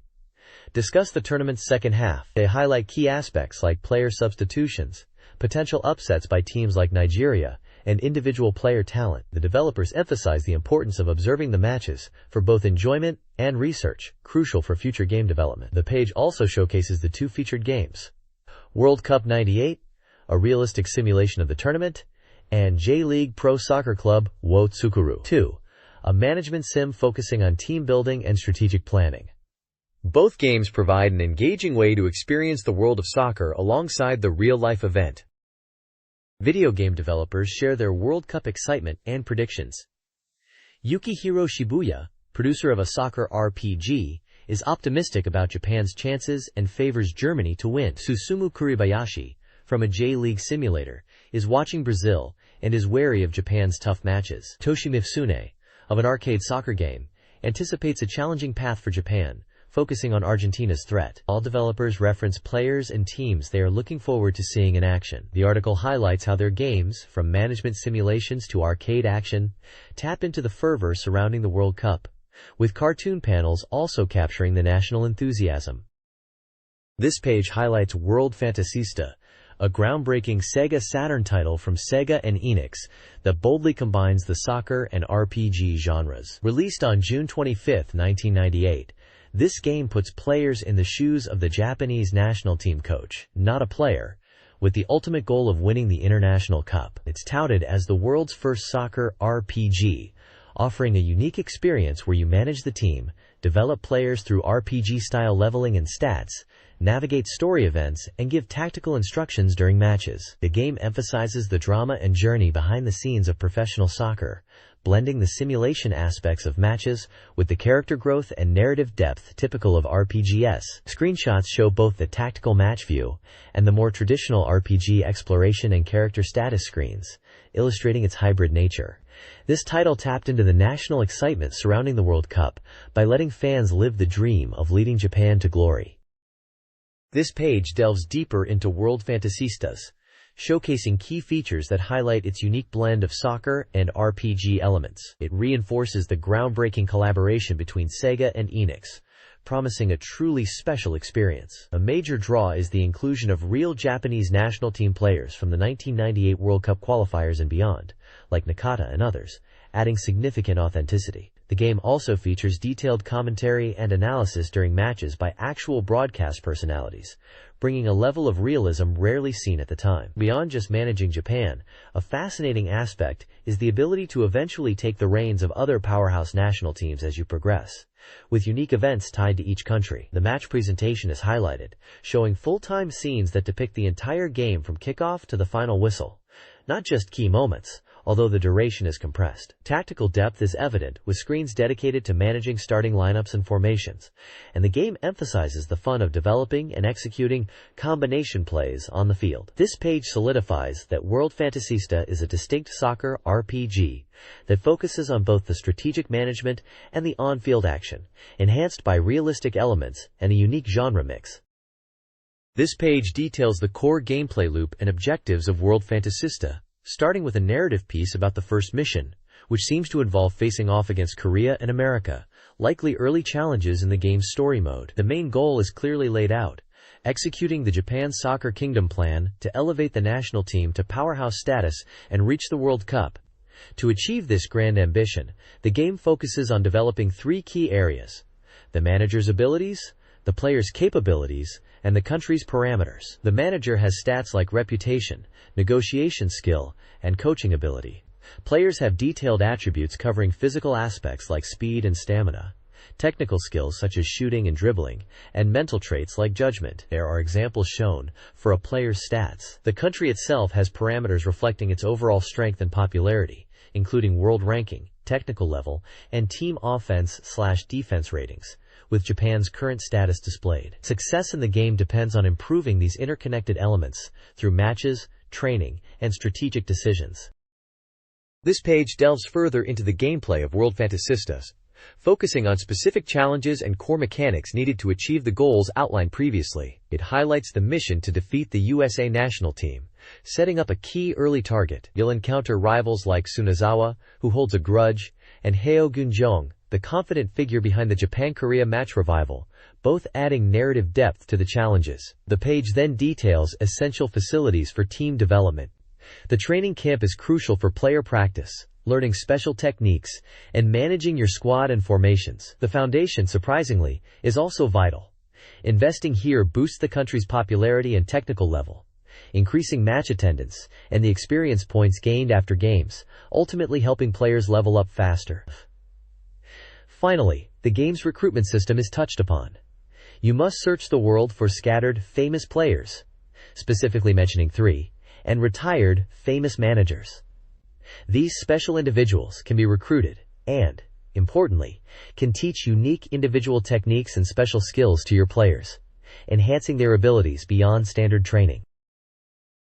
discuss the tournament's second half. They highlight key aspects like player substitutions, potential upsets by teams like Nigeria, and individual player talent. The developers emphasize the importance of observing the matches for both enjoyment and research, crucial for future game development. The page also showcases the two featured games, World Cup 98, a realistic simulation of the tournament, and J-League Pro Soccer Club Wotsukuru 2, a management sim focusing on team building and strategic planning. Both games provide an engaging way to experience the world of soccer alongside the real-life event. Video game developers share their World Cup excitement and predictions. Yukihiro Shibuya, producer of a soccer RPG, is optimistic about Japan's chances and favors Germany to win. Susumu Kuribayashi, from a J-League simulator, is watching Brazil and is wary of Japan's tough matches. Toshi Mifsune, of an arcade soccer game, anticipates a challenging path for Japan, focusing on Argentina's threat. All developers reference players and teams they are looking forward to seeing in action. The article highlights how their games, from management simulations to arcade action, tap into the fervor surrounding the World Cup, with cartoon panels also capturing the national enthusiasm. This page highlights World Fantasista, a groundbreaking SEGA Saturn title from Sega and Enix that boldly combines the soccer and RPG genres. Released on June 25, 1998, this game puts players in the shoes of the Japanese national team coach, not a player, with the ultimate goal of winning the International Cup. It's touted as the world's first soccer RPG, offering a unique experience where you manage the team, develop players through RPG-style leveling and stats, navigate story events, and give tactical instructions during matches. The game emphasizes the drama and journey behind the scenes of professional soccer, blending the simulation aspects of matches with the character growth and narrative depth typical of RPGs. Screenshots show both the tactical match view and the more traditional RPG exploration and character status screens, illustrating its hybrid nature. This title tapped into the national excitement surrounding the World Cup by letting fans live the dream of leading Japan to glory. This page delves deeper into World Fantasistas, showcasing key features that highlight its unique blend of soccer and RPG elements. It reinforces the groundbreaking collaboration between Sega and Enix, promising a truly special experience. A major draw is the inclusion of real Japanese national team players from the 1998 World Cup qualifiers and beyond, like Nakata and others, adding significant authenticity. The game also features detailed commentary and analysis during matches by actual broadcast personalities, bringing a level of realism rarely seen at the time. Beyond just managing Japan, a fascinating aspect is the ability to eventually take the reins of other powerhouse national teams as you progress, with unique events tied to each country. The match presentation is highlighted, showing full-time scenes that depict the entire game from kickoff to the final whistle, not just key moments, although the duration is compressed. Tactical depth is evident, with screens dedicated to managing starting lineups and formations, and the game emphasizes the fun of developing and executing combination plays on the field. This page solidifies that World Fantasista is a distinct soccer RPG that focuses on both the strategic management and the on-field action, enhanced by realistic elements and a unique genre mix. This page details the core gameplay loop and objectives of World Fantasista, starting with a narrative piece about the first mission, which seems to involve facing off against Korea and America, likely early challenges in the game's story mode. The main goal is clearly laid out, executing the Japan Soccer Kingdom plan to elevate the national team to powerhouse status and reach the World Cup. To achieve this grand ambition, the game focuses on developing three key areas: the manager's abilities, the player's capabilities, and the country's parameters. The manager has stats like reputation, negotiation skill, and coaching ability. Players have detailed attributes covering physical aspects like speed and stamina, technical skills such as shooting and dribbling, and mental traits like judgment. There are examples shown for a player's stats. The country itself has parameters reflecting its overall strength and popularity, including world ranking, technical level, and team offense/defense ratings, with Japan's current status displayed. Success in the game depends on improving these interconnected elements through matches, training, and strategic decisions. This page delves further into the gameplay of World Fantasistas, focusing on specific challenges and core mechanics needed to achieve the goals outlined previously. It highlights the mission to defeat the USA national team, setting up a key early target. You'll encounter rivals like Tsunozawa, who holds a grudge, and Heo Gunjeong, the confident figure behind the Japan-Korea match revival, both adding narrative depth to the challenges. The page then details essential facilities for team development. The training camp is crucial for player practice, learning special techniques, and managing your squad and formations. The foundation, surprisingly, is also vital. Investing here boosts the country's popularity and technical level, increasing match attendance and the experience points gained after games, ultimately helping players level up faster. Finally, the game's recruitment system is touched upon. You must search the world for scattered, famous players, specifically mentioning 3, and retired, famous managers. These special individuals can be recruited and, importantly, can teach unique individual techniques and special skills to your players, enhancing their abilities beyond standard training.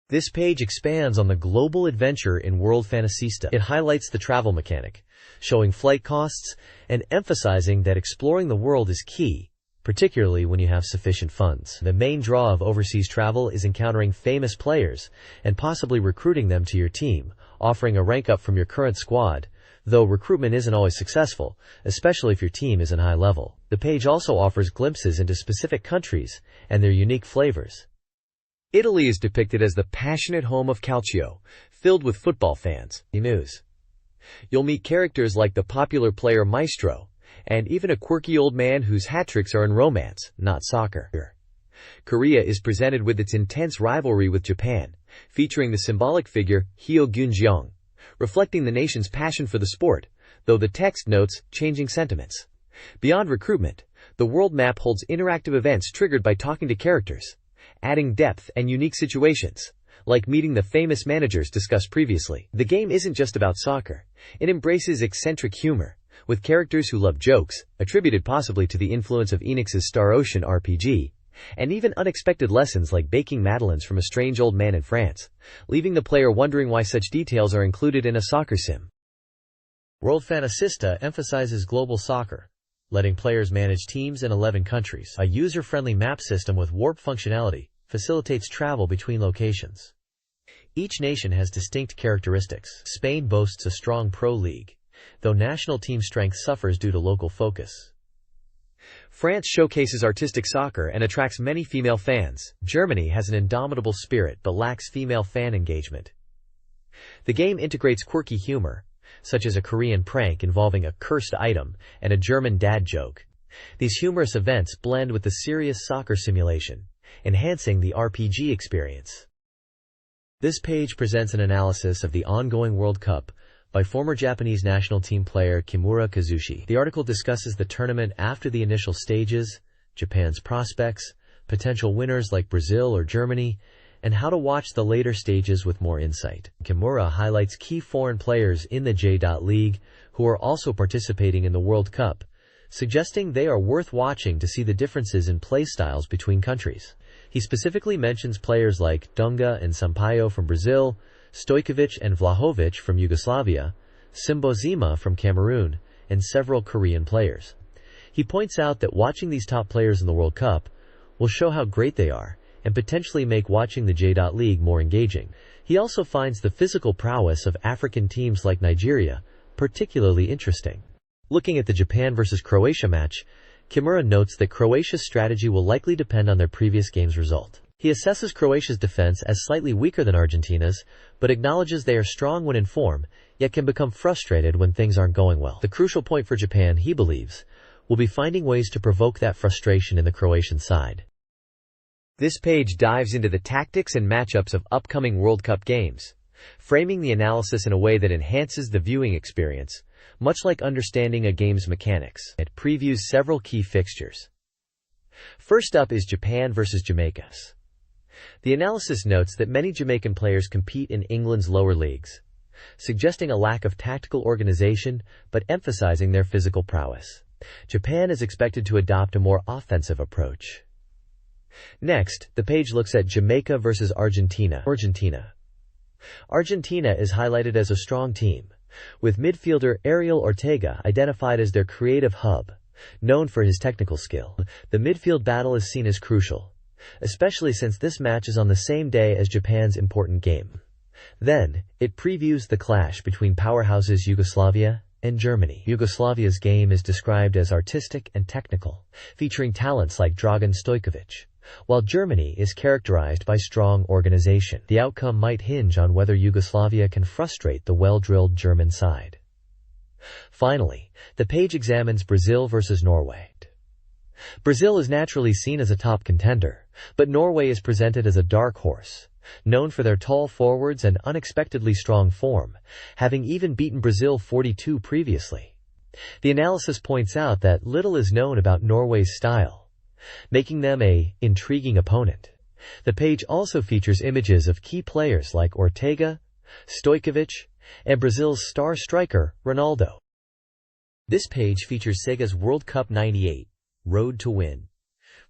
This page expands on the global adventure in World Fantasista. It highlights the travel mechanic, showing flight costs and emphasizing that exploring the world is key, particularly when you have sufficient funds. The main draw of overseas travel is encountering famous players and possibly recruiting them to your team, offering a rank up from your current squad, though recruitment isn't always successful, especially if your team isn't high level. The page also offers glimpses into specific countries and their unique flavors. Italy is depicted as the passionate home of calcio, filled with football fans. News. You'll meet characters like the popular player Maestro, and even a quirky old man whose hat tricks are in romance, not soccer. Korea is presented with its intense rivalry with Japan, featuring the symbolic figure Heo Gunjeong, reflecting the nation's passion for the sport, though the text notes changing sentiments. Beyond recruitment, the world map holds interactive events triggered by talking to characters, adding depth and unique situations, like meeting the famous managers discussed previously. The game isn't just about soccer. It embraces eccentric humor, with characters who love jokes, attributed possibly to the influence of Enix's Star Ocean RPG, and even unexpected lessons like baking madeleines from a strange old man in France, leaving the player wondering why such details are included in a soccer sim. World Fantasista emphasizes global soccer, letting players manage teams in 11 countries. A user-friendly map system with warp functionality facilitates travel between locations. Each nation has distinct characteristics. Spain boasts a strong pro league, though national team strength suffers due to local focus. France showcases artistic soccer and attracts many female fans. Germany has an indomitable spirit but lacks female fan engagement. The game integrates quirky humor, such as a Korean prank involving a cursed item and a German dad joke. These humorous events blend with the serious soccer simulation, enhancing the RPG experience. This page presents an analysis of the ongoing World Cup by former Japanese national team player Kimura Kazushi. The article discusses the tournament after the initial stages, Japan's prospects, potential winners like Brazil or Germany, and how to watch the later stages with more insight. Kimura highlights key foreign players in the J.League who are also participating in the World Cup, suggesting they are worth watching to see the differences in play styles between countries. He specifically mentions players like Dunga and Sampaio from Brazil, Stojkovic and Vlahovic from Yugoslavia, Simbozima from Cameroon, and several Korean players. He points out that watching these top players in the World Cup will show how great they are and potentially make watching the J.League more engaging. He also finds the physical prowess of African teams like Nigeria particularly interesting. Looking at the Japan vs. Croatia match, Kimura notes that Croatia's strategy will likely depend on their previous game's result. He assesses Croatia's defense as slightly weaker than Argentina's, but acknowledges they are strong when in form, yet can become frustrated when things aren't going well. The crucial point for Japan, he believes, will be finding ways to provoke that frustration in the Croatian side. This page dives into the tactics and matchups of upcoming World Cup games, framing the analysis in a way that enhances the viewing experience, much like understanding a game's mechanics. It previews several key fixtures. First up is Japan versus Jamaica. The analysis notes that many Jamaican players compete in England's lower leagues, suggesting a lack of tactical organization but emphasizing their physical prowess. Japan is expected to adopt a more offensive approach. Next, the page looks at Jamaica versus Argentina. Argentina is highlighted as a strong team, with midfielder Ariel Ortega identified as their creative hub, known for his technical skill. The midfield battle is seen as crucial, especially since this match is on the same day as Japan's important game. Then, it previews the clash between powerhouses Yugoslavia and Germany. Yugoslavia's game is described as artistic and technical, featuring talents like Dragan Stojkovic, while Germany is characterized by strong organization. The outcome might hinge on whether Yugoslavia can frustrate the well-drilled German side. Finally, the page examines Brazil versus Norway. Brazil is naturally seen as a top contender, but Norway is presented as a dark horse, known for their tall forwards and unexpectedly strong form, having even beaten Brazil 4-2 previously. The analysis points out that little is known about Norway's style, making them an intriguing opponent. The page also features images of key players like Ortega, Stojkovic, and Brazil's star striker, Ronaldo. This page features SEGA's World Cup '98, Road to Win,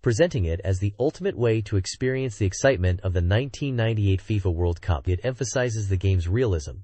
presenting it as the ultimate way to experience the excitement of the 1998 FIFA World Cup. It emphasizes the game's realism,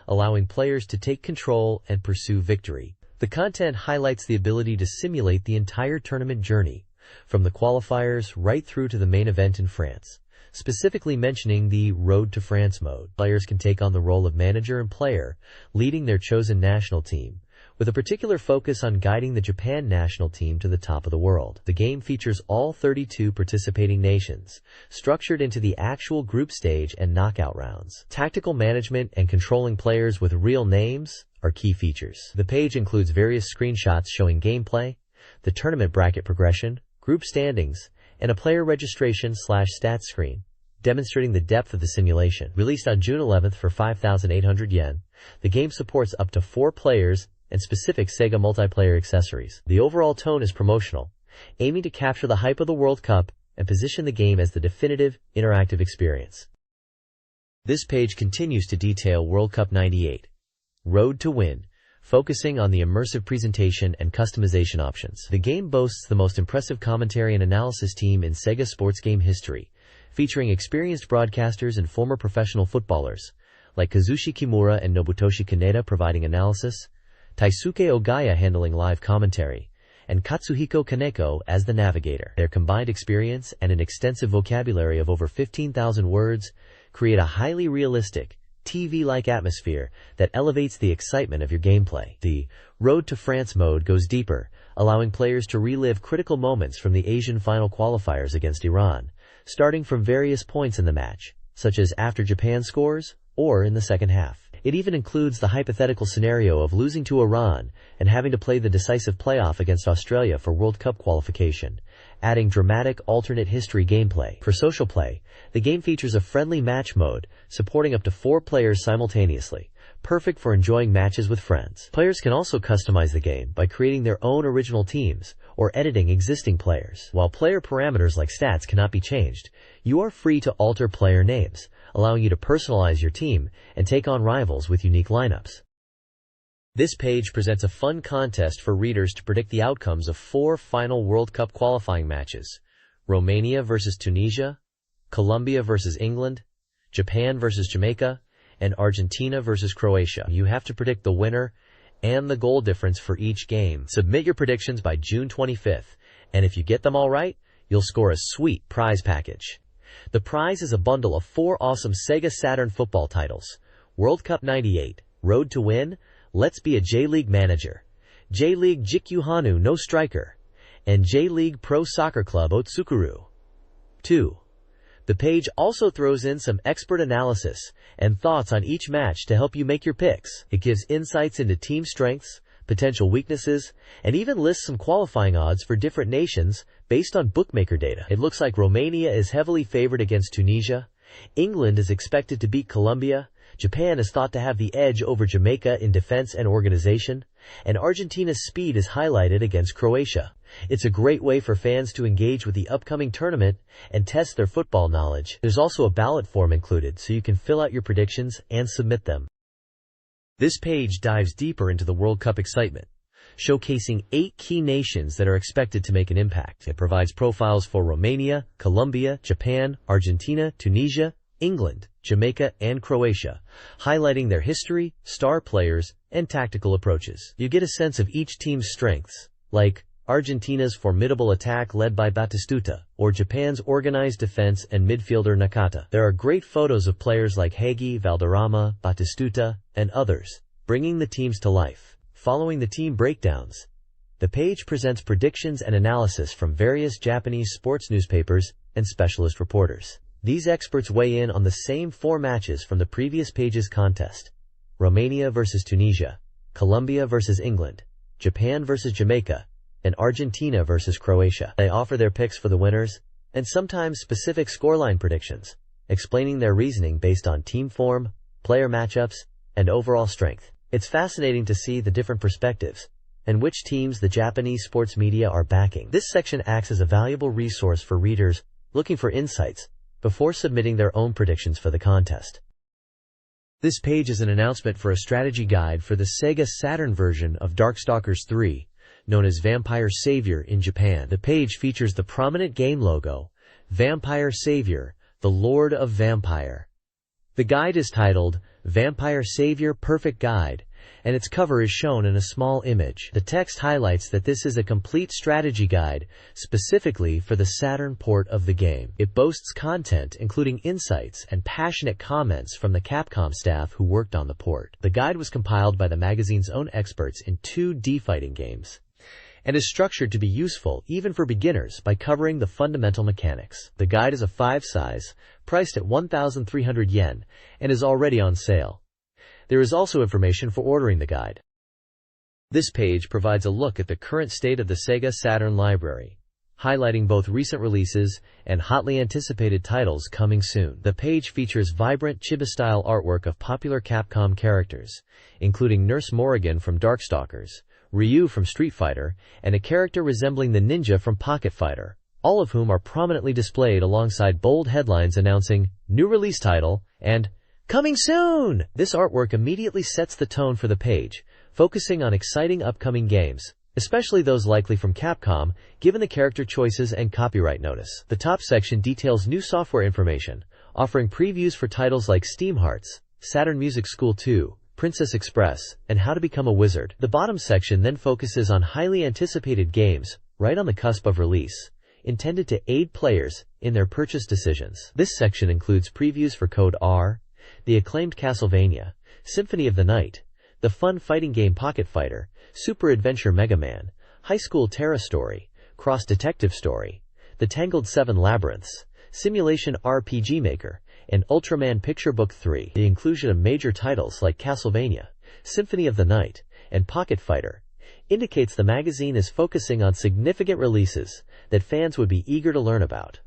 allowing players to take control and pursue victory. The content highlights the ability to simulate the entire tournament journey, from the qualifiers right through to the main event in France, specifically mentioning the Road to France mode. Players can take on the role of manager and player, leading their chosen national team, with a particular focus on guiding the Japan national team to the top of the world. The game features all 32 participating nations, structured into the actual group stage and knockout rounds. Tactical management and controlling players with real names are key features. The page includes various screenshots showing gameplay, the tournament bracket progression, group standings, and a player registration/stats screen, demonstrating the depth of the simulation. Released on June 11th for 5,800 yen, the game supports up to 4 players and specific SEGA multiplayer accessories. The overall tone is promotional, aiming to capture the hype of the World Cup and position the game as the definitive, interactive experience. This page continues to detail World Cup '98, Road to Win, focusing on the immersive presentation and customization options. The game boasts the most impressive commentary and analysis team in SEGA sports game history, featuring experienced broadcasters and former professional footballers, like Kazushi Kimura and Nobutoshi Kaneda providing analysis, Taisuke Ogaya handling live commentary, and Katsuhiko Kaneko as the navigator. Their combined experience and an extensive vocabulary of over 15,000 words create a highly realistic, TV-like atmosphere that elevates the excitement of your gameplay. The Road to France mode goes deeper, allowing players to relive critical moments from the Asian final qualifiers against Iran, starting from various points in the match, such as after Japan scores or in the second half. It even includes the hypothetical scenario of losing to Iran and having to play the decisive playoff against Australia for World Cup qualification, adding dramatic alternate history gameplay. For social play, the game features a friendly match mode, supporting up to 4 players simultaneously, perfect for enjoying matches with friends. Players can also customize the game by creating their own original teams or editing existing players. While player parameters like stats cannot be changed, you are free to alter player names, allowing you to personalize your team and take on rivals with unique lineups. This page presents a fun contest for readers to predict the outcomes of 4 final World Cup qualifying matches: Romania versus Tunisia, Colombia versus England, Japan versus Jamaica, and Argentina versus Croatia. You have to predict the winner and the goal difference for each game. Submit your predictions by June 25th, and if you get them all right, you'll score a sweet prize package. The prize is a bundle of 4 awesome SEGA Saturn football titles: World Cup '98, Road to Win, Let's Be a J-League Manager, J-League Jikyuhanu No Striker, and J-League Pro Soccer Club Otsukuru. 2. The page also throws in some expert analysis and thoughts on each match to help you make your picks. It gives insights into team strengths, potential weaknesses, and even lists some qualifying odds for different nations based on bookmaker data. It looks like Romania is heavily favored against Tunisia, England is expected to beat Colombia, Japan is thought to have the edge over Jamaica in defense and organization, and Argentina's speed is highlighted against Croatia. It's a great way for fans to engage with the upcoming tournament and test their football knowledge. There's also a ballot form included so you can fill out your predictions and submit them. This page dives deeper into the World Cup excitement, showcasing 8 key nations that are expected to make an impact. It provides profiles for Romania, Colombia, Japan, Argentina, Tunisia, England, Jamaica, and Croatia, highlighting their history, star players, and tactical approaches. You get a sense of each team's strengths, like Argentina's formidable attack led by Batistuta, or Japan's organized defense and midfielder Nakata. There are great photos of players like Hagi, Valderrama, Batistuta, and others, bringing the teams to life. Following the team breakdowns, the page presents predictions and analysis from various Japanese sports newspapers and specialist reporters. These experts weigh in on the same 4 matches from the previous page's contest: Romania versus Tunisia, Colombia versus England, Japan versus Jamaica, and Argentina versus Croatia. They offer their picks for the winners, and sometimes specific scoreline predictions, explaining their reasoning based on team form, player matchups, and overall strength. It's fascinating to see the different perspectives and which teams the Japanese sports media are backing. This section acts as a valuable resource for readers looking for insights before submitting their own predictions for the contest. This page is an announcement for a strategy guide for the SEGA Saturn version of Darkstalkers 3, known as Vampire Savior in Japan. The page features the prominent game logo, Vampire Savior, the Lord of Vampire. The guide is titled Vampire Savior Perfect Guide, and its cover is shown in a small image. The text highlights that this is a complete strategy guide specifically for the Saturn port of the game. It boasts content including insights and passionate comments from the Capcom staff who worked on the port. The guide was compiled by the magazine's own experts in 2D fighting games, and is structured to be useful even for beginners by covering the fundamental mechanics. The guide is a 5 size, priced at 1,300 yen, and is already on sale. There is also information for ordering the guide. This page provides a look at the current state of the SEGA Saturn library, highlighting both recent releases and hotly anticipated titles coming soon. The page features vibrant Chiba-style artwork of popular Capcom characters, including Nurse Morrigan from Darkstalkers, Ryu from Street Fighter, and a character resembling the ninja from Pocket Fighter, all of whom are prominently displayed alongside bold headlines announcing "New Release Title" and "Coming Soon!" This artwork immediately sets the tone for the page, focusing on exciting upcoming games, especially those likely from Capcom, given the character choices and copyright notice. The top section details new software information, offering previews for titles like Steam Hearts, Saturn Music School 2, Princess Express, and How to Become a Wizard. The bottom section then focuses on highly anticipated games, right on the cusp of release, intended to aid players in their purchase decisions. This section includes previews for Code R, the acclaimed Castlevania, Symphony of the Night, the fun fighting game Pocket Fighter, Super Adventure Mega Man, High School Terra Story, Cross Detective Story, The Tangled 7 Labyrinths, Simulation RPG Maker, and Ultraman Picture Book 3. The inclusion of major titles like Castlevania, Symphony of the Night, and Pocket Fighter indicates the magazine is focusing on significant releases that fans would be eager to learn about.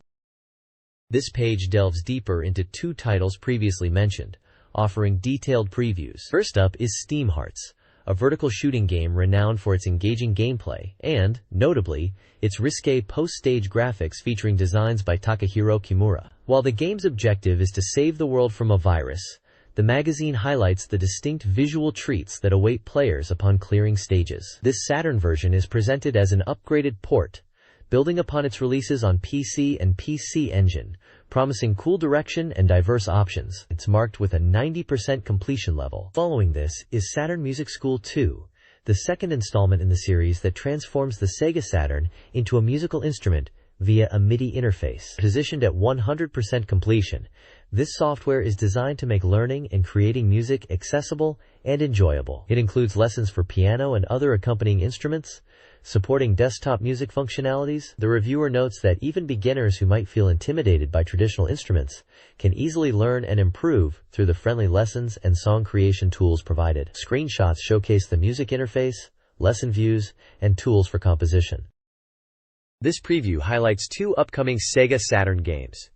This page delves deeper into 2 titles previously mentioned, offering detailed previews. First up is Steam Hearts, a vertical shooting game renowned for its engaging gameplay and, notably, its risque post-stage graphics featuring designs by Takahiro Kimura. While the game's objective is to save the world from a virus, the magazine highlights the distinct visual treats that await players upon clearing stages. This Saturn version is presented as an upgraded port, building upon its releases on PC and PC Engine, promising cool direction and diverse options. It's marked with a 90% completion level. Following this is Saturn Music School 2, the second installment in the series that transforms the Sega Saturn into a musical instrument via a MIDI interface. Positioned at 100% completion, this software is designed to make learning and creating music accessible and enjoyable. It includes lessons for piano and other accompanying instruments, supporting desktop music functionalities. The reviewer notes that even beginners who might feel intimidated by traditional instruments can easily learn and improve through the friendly lessons and song creation tools provided. Screenshots showcase the music interface, lesson views, and tools for composition. This preview highlights 2 upcoming SEGA Saturn games.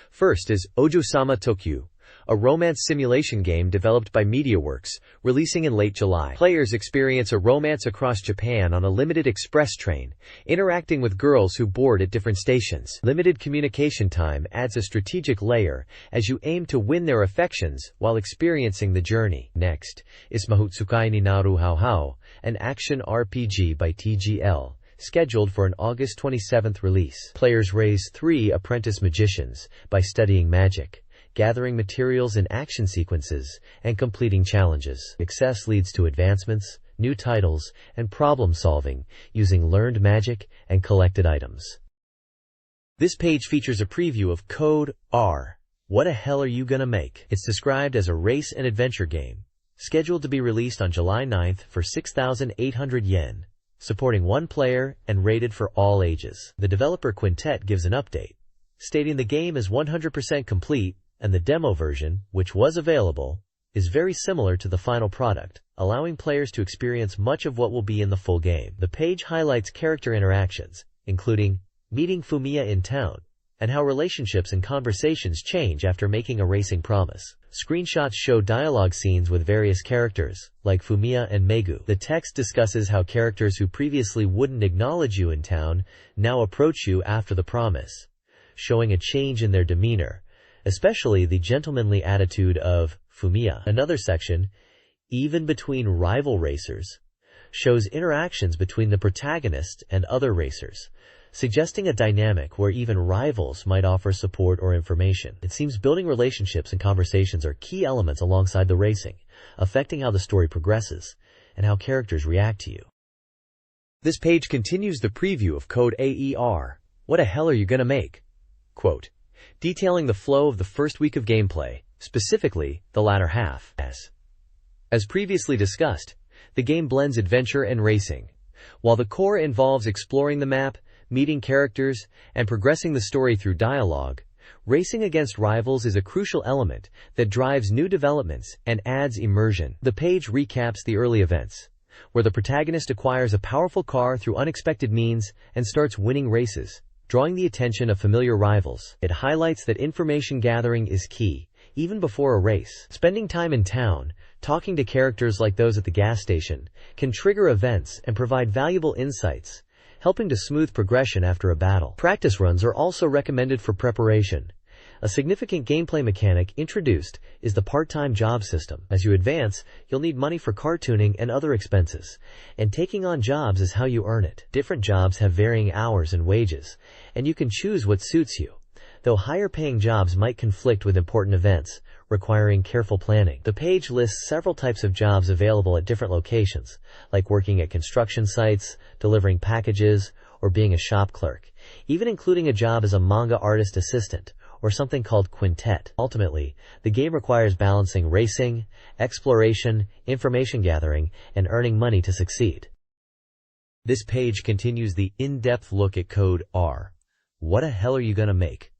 First is Ojo-sama Tokyu, a romance simulation game developed by MediaWorks, releasing in late July. Players experience a romance across Japan on a limited express train, interacting with girls who board at different stations. Limited communication time adds a strategic layer as you aim to win their affections while experiencing the journey. Next is Mahutsukai ni Naru Hao Hao, an action RPG by TGL, scheduled for an August 27th release. Players raise 3 apprentice magicians by studying magic, gathering materials in action sequences, and completing challenges. Success leads to advancements, new titles, and problem-solving using learned magic and collected items. This page features a preview of Code R. What the hell are you gonna make? It's described as a race and adventure game, scheduled to be released on July 9th for 6,800 yen, supporting 1 player and rated for all ages. The developer Quintet gives an update, stating the game is 100% complete, and the demo version, which was available, is very similar to the final product, allowing players to experience much of what will be in the full game. The page highlights character interactions, including meeting Fumiya in town, and how relationships and conversations change after making a racing promise. Screenshots show dialogue scenes with various characters, like Fumiya and Megu. The text discusses how characters who previously wouldn't acknowledge you in town now approach you after the promise, showing a change in their demeanor, especially the gentlemanly attitude of Fumiya. Another section, even between rival racers, shows interactions between the protagonist and other racers, suggesting a dynamic where even rivals might offer support or information. It seems building relationships and conversations are key elements alongside the racing, affecting how the story progresses and how characters react to you. This page continues the preview of Code AER. What the hell are you gonna make? Quote, detailing the flow of the first week of gameplay, specifically the latter half. As previously discussed, the game blends adventure and racing. While the core involves exploring the map, meeting characters, and progressing the story through dialogue, racing against rivals is a crucial element that drives new developments and adds immersion. The page recaps the early events, where the protagonist acquires a powerful car through unexpected means and starts winning races, drawing the attention of familiar rivals. It highlights that information gathering is key, even before a race. Spending time in town, talking to characters like those at the gas station, can trigger events and provide valuable insights, helping to smooth progression after a battle. Practice runs are also recommended for preparation. A significant gameplay mechanic introduced is the part-time job system. As you advance, you'll need money for car tuning and other expenses, and taking on jobs is how you earn it. Different jobs have varying hours and wages, and you can choose what suits you, though higher-paying jobs might conflict with important events, requiring careful planning. The page lists several types of jobs available at different locations, like working at construction sites, delivering packages, or being a shop clerk, even including a job as a manga artist assistant, or something called Quintet. Ultimately, the game requires balancing racing, exploration, information gathering, and earning money to succeed. This page continues the in-depth look at Code R. What the hell are you gonna make?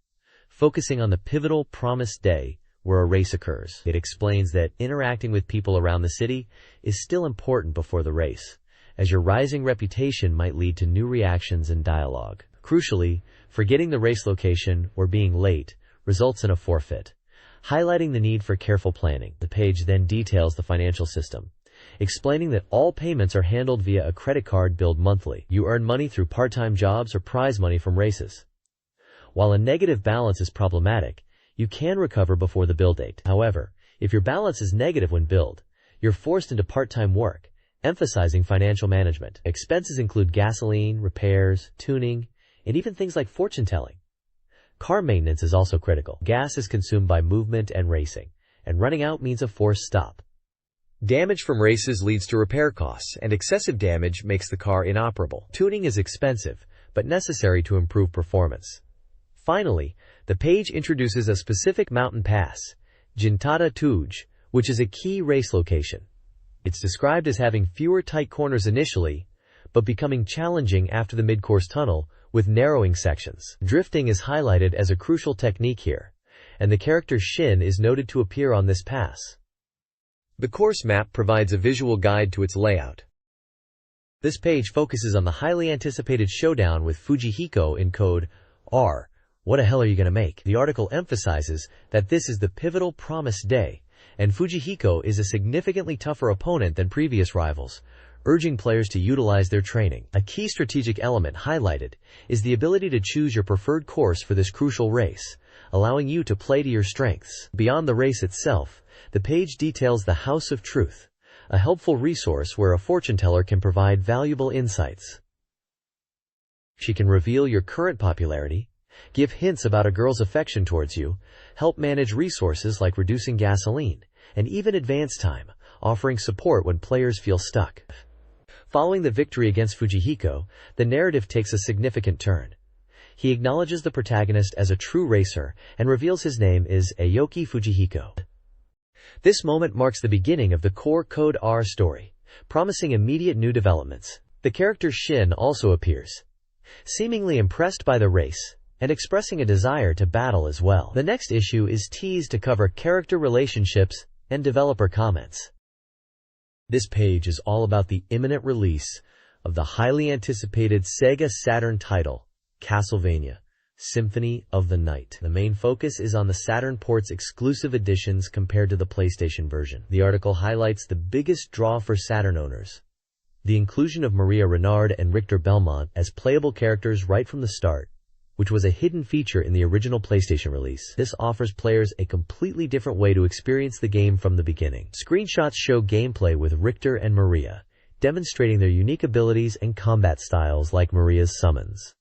Focusing on the pivotal promised day where a race occurs. It explains that interacting with people around the city is still important before the race, as your rising reputation might lead to new reactions and dialogue. Crucially, forgetting the race location or being late results in a forfeit, highlighting the need for careful planning. The page then details the financial system, explaining that all payments are handled via a credit card billed monthly. You earn money through part-time jobs or prize money from races. While a negative balance is problematic, you can recover before the bill date. However, if your balance is negative when billed, you're forced into part-time work, emphasizing financial management. Expenses include gasoline, repairs, tuning, and even things like fortune-telling. Car maintenance is also critical. Gas is consumed by movement and racing, and running out means a forced stop. Damage from races leads to repair costs, and excessive damage makes the car inoperable. Tuning is expensive, but necessary to improve performance. Finally, the page introduces a specific mountain pass, Jintada Tuj, which is a key race location. It's described as having fewer tight corners initially, but becoming challenging after the mid-course tunnel with narrowing sections. Drifting is highlighted as a crucial technique here, and the character Shin is noted to appear on this pass. The course map provides a visual guide to its layout. This page focuses on the highly anticipated showdown with Fujihiko in code R. What the hell are you gonna make? The article emphasizes that this is the pivotal promised day, and Fujihiko is a significantly tougher opponent than previous rivals, urging players to utilize their training. A key strategic element highlighted is the ability to choose your preferred course for this crucial race, allowing you to play to your strengths. Beyond the race itself, the page details the House of Truth, a helpful resource where a fortune teller can provide valuable insights. She can reveal your current popularity, give hints about a girl's affection towards you, help manage resources like reducing gasoline, and even advance time, offering support when players feel stuck. Following the victory against Fujihiko, the narrative takes a significant turn. He acknowledges the protagonist as a true racer and reveals his name is Aoki Fujihiko. This moment marks the beginning of the core Code R story, promising immediate new developments. The character Shin also appears, seemingly impressed by the race, and expressing a desire to battle as well. The next issue is teased to cover character relationships and developer comments. This page is all about the imminent release of the highly anticipated SEGA Saturn title, Castlevania: Symphony of the Night. The main focus is on the Saturn port's exclusive editions compared to the PlayStation version. The article highlights the biggest draw for Saturn owners: the inclusion of Maria Renard and Richter Belmont as playable characters right from the start, which was a hidden feature in the original PlayStation release. This offers players a completely different way to experience the game from the beginning. Screenshots show gameplay with Richter and Maria, demonstrating their unique abilities and combat styles like Maria's summons.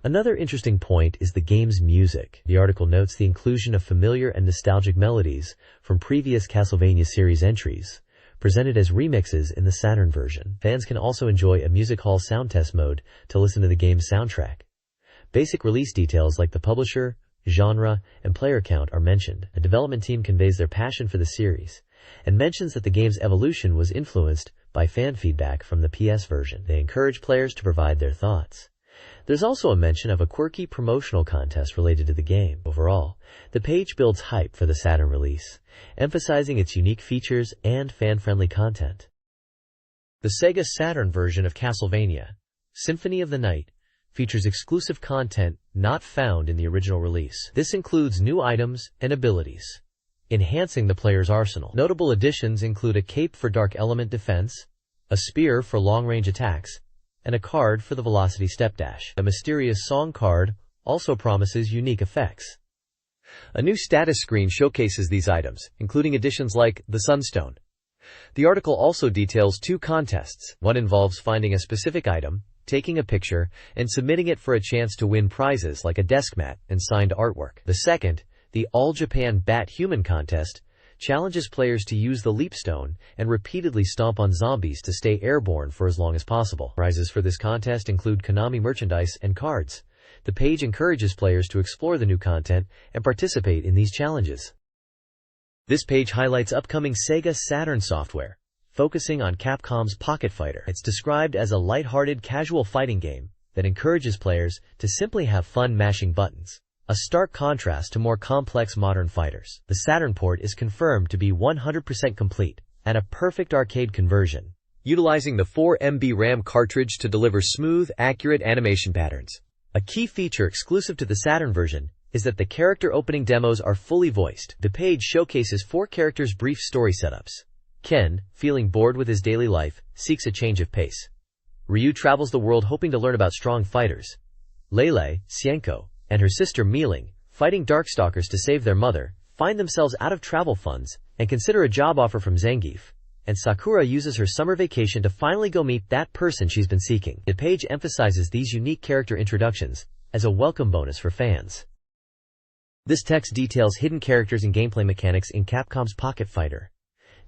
Another interesting point is the game's music. The article notes the inclusion of familiar and nostalgic melodies from previous Castlevania series entries, presented as remixes in the Saturn version. Fans can also enjoy a music hall sound test mode to listen to the game's soundtrack. Basic release details like the publisher, genre, and player count are mentioned. The development team conveys their passion for the series and mentions that the game's evolution was influenced by fan feedback from the PS version. They encourage players to provide their thoughts. There's also a mention of a quirky promotional contest related to the game. Overall, the page builds hype for the Saturn release, emphasizing its unique features and fan-friendly content. The SEGA Saturn version of Castlevania: Symphony of the Night features exclusive content not found in the original release. This includes new items and abilities, enhancing the player's arsenal. Notable additions include a cape for dark element defense, a spear for long-range attacks, and a card for the velocity step dash. The mysterious song card also promises unique effects. A new status screen showcases these items, including additions like the Sunstone. The article also details two contests. One involves finding a specific item, taking a picture, and submitting it for a chance to win prizes like a desk mat and signed artwork. The second, the All Japan Bat Human Contest, challenges players to use the Leap Stone and repeatedly stomp on zombies to stay airborne for as long as possible. Prizes for this contest include Konami merchandise and cards. The page encourages players to explore the new content and participate in these challenges. This page highlights upcoming SEGA Saturn software, focusing on Capcom's Pocket Fighter. It's described as a light-hearted casual fighting game that encourages players to simply have fun mashing buttons, a stark contrast to more complex modern fighters. The Saturn port is confirmed to be 100% complete and a perfect arcade conversion, utilizing the 4 MB RAM cartridge to deliver smooth, accurate animation patterns. A key feature exclusive to the Saturn version is that the character opening demos are fully voiced. The page showcases 4 characters' brief story setups. Ken, feeling bored with his daily life, seeks a change of pace. Ryu travels the world hoping to learn about strong fighters. Lele, Xienko, and her sister Mealing, fighting Darkstalkers to save their mother, find themselves out of travel funds and consider a job offer from Zangief. And Sakura uses her summer vacation to finally go meet that person she's been seeking. The page emphasizes these unique character introductions as a welcome bonus for fans. This text details hidden characters and gameplay mechanics in Capcom's Pocket Fighter.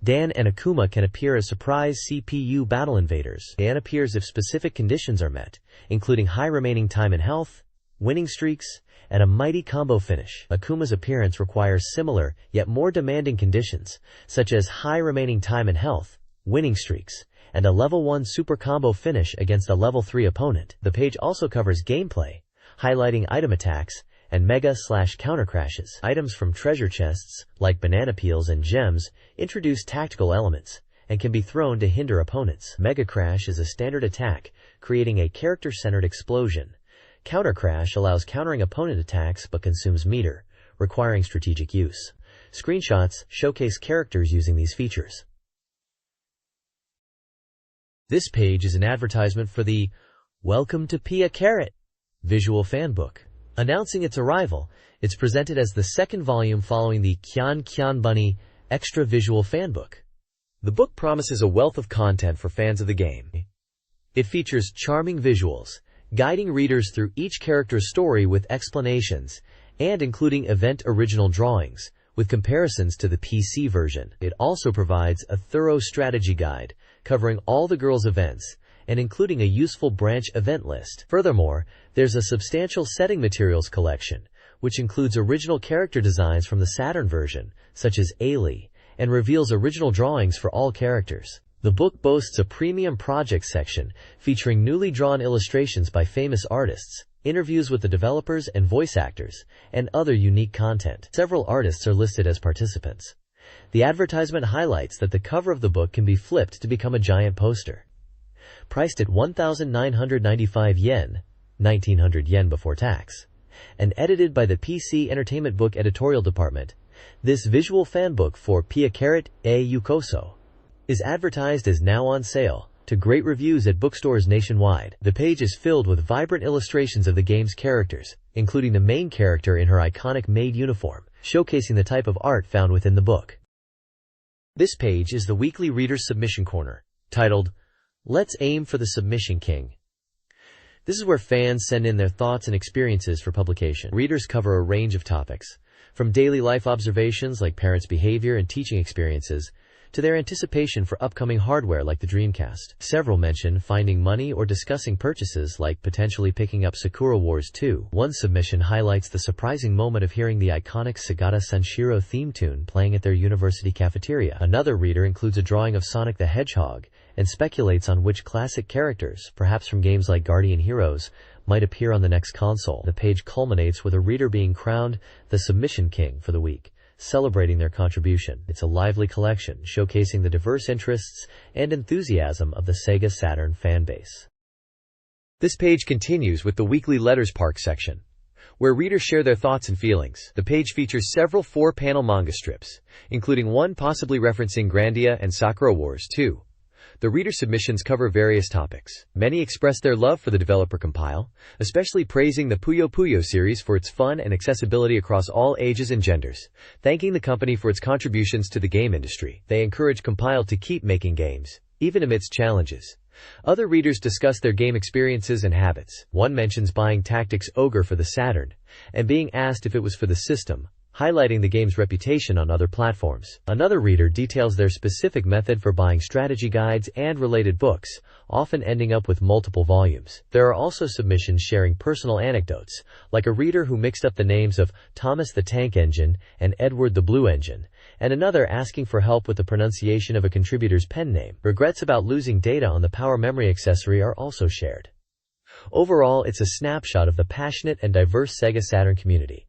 Dan and Akuma can appear as surprise CPU battle invaders. Dan appears if specific conditions are met, including high remaining time and health, winning streaks, and a mighty combo finish. Akuma's appearance requires similar, yet more demanding conditions, such as high remaining time and health, winning streaks, and a level 1 super combo finish against a level 3 opponent. The page also covers gameplay, highlighting item attacks, and mega/counter crashes. Items from treasure chests, like banana peels and gems, introduce tactical elements, and can be thrown to hinder opponents. Mega Crash is a standard attack, creating a character-centered explosion. Counter Crash allows countering opponent attacks but consumes meter, requiring strategic use. Screenshots showcase characters using these features. This page is an advertisement for the Welcome to Pia Carrot visual fanbook. Announcing its arrival, it's presented as the second volume following the Kyan Kyan Bunny Extra Visual Fanbook. The book promises a wealth of content for fans of the game. It features charming visuals, guiding readers through each character's story with explanations, and including event original drawings, with comparisons to the PC version. It also provides a thorough strategy guide, covering all the girls' events, and including a useful branch event list. Furthermore, there's a substantial setting materials collection, which includes original character designs from the Saturn version, such as Ailey, and reveals original drawings for all characters. The book boasts a premium projects section featuring newly drawn illustrations by famous artists, interviews with the developers and voice actors, and other unique content. Several artists are listed as participants. The advertisement highlights that the cover of the book can be flipped to become a giant poster. Priced at 1,995 yen, 1,900 yen before tax, and edited by the PC Entertainment Book Editorial Department, this visual fanbook for Pia Carrot e Yukoso is advertised as now on sale, to great reviews at bookstores nationwide. The page is filled with vibrant illustrations of the game's characters, including the main character in her iconic maid uniform, showcasing the type of art found within the book. This page is the weekly Reader's Submission Corner, titled, Let's Aim for the Submission King. This is where fans send in their thoughts and experiences for publication. Readers cover a range of topics, from daily life observations like parents' behavior and teaching experiences, to their anticipation for upcoming hardware like the Dreamcast. Several mention finding money or discussing purchases like potentially picking up Sakura Wars 2. One submission highlights the surprising moment of hearing the iconic Sagata Sanshiro theme tune playing at their university cafeteria. Another reader includes a drawing of Sonic the Hedgehog and speculates on which classic characters, perhaps from games like Guardian Heroes, might appear on the next console. The page culminates with a reader being crowned the Submission King for the week, celebrating their contribution. It's a lively collection showcasing the diverse interests and enthusiasm of the SEGA Saturn fanbase. This page continues with the weekly Letters Park section, where readers share their thoughts and feelings. The page features several 4-panel manga strips, including one possibly referencing Grandia and Sakura Wars 2. The reader submissions cover various topics. Many express their love for the developer compile, especially praising the Puyo Puyo series for its fun and accessibility across all ages and genders, thanking the company for its contributions to the game industry. They encourage Compile to keep making games, even amidst challenges. Other readers discuss their game experiences and habits. One mentions buying Tactics Ogre for the Saturn, and being asked if it was for the system, highlighting the game's reputation on other platforms. Another reader details their specific method for buying strategy guides and related books, often ending up with multiple volumes. There are also submissions sharing personal anecdotes, like a reader who mixed up the names of Thomas the Tank Engine and Edward the Blue Engine, and another asking for help with the pronunciation of a contributor's pen name. Regrets about losing data on the Power Memory accessory are also shared. Overall, it's a snapshot of the passionate and diverse SEGA Saturn community.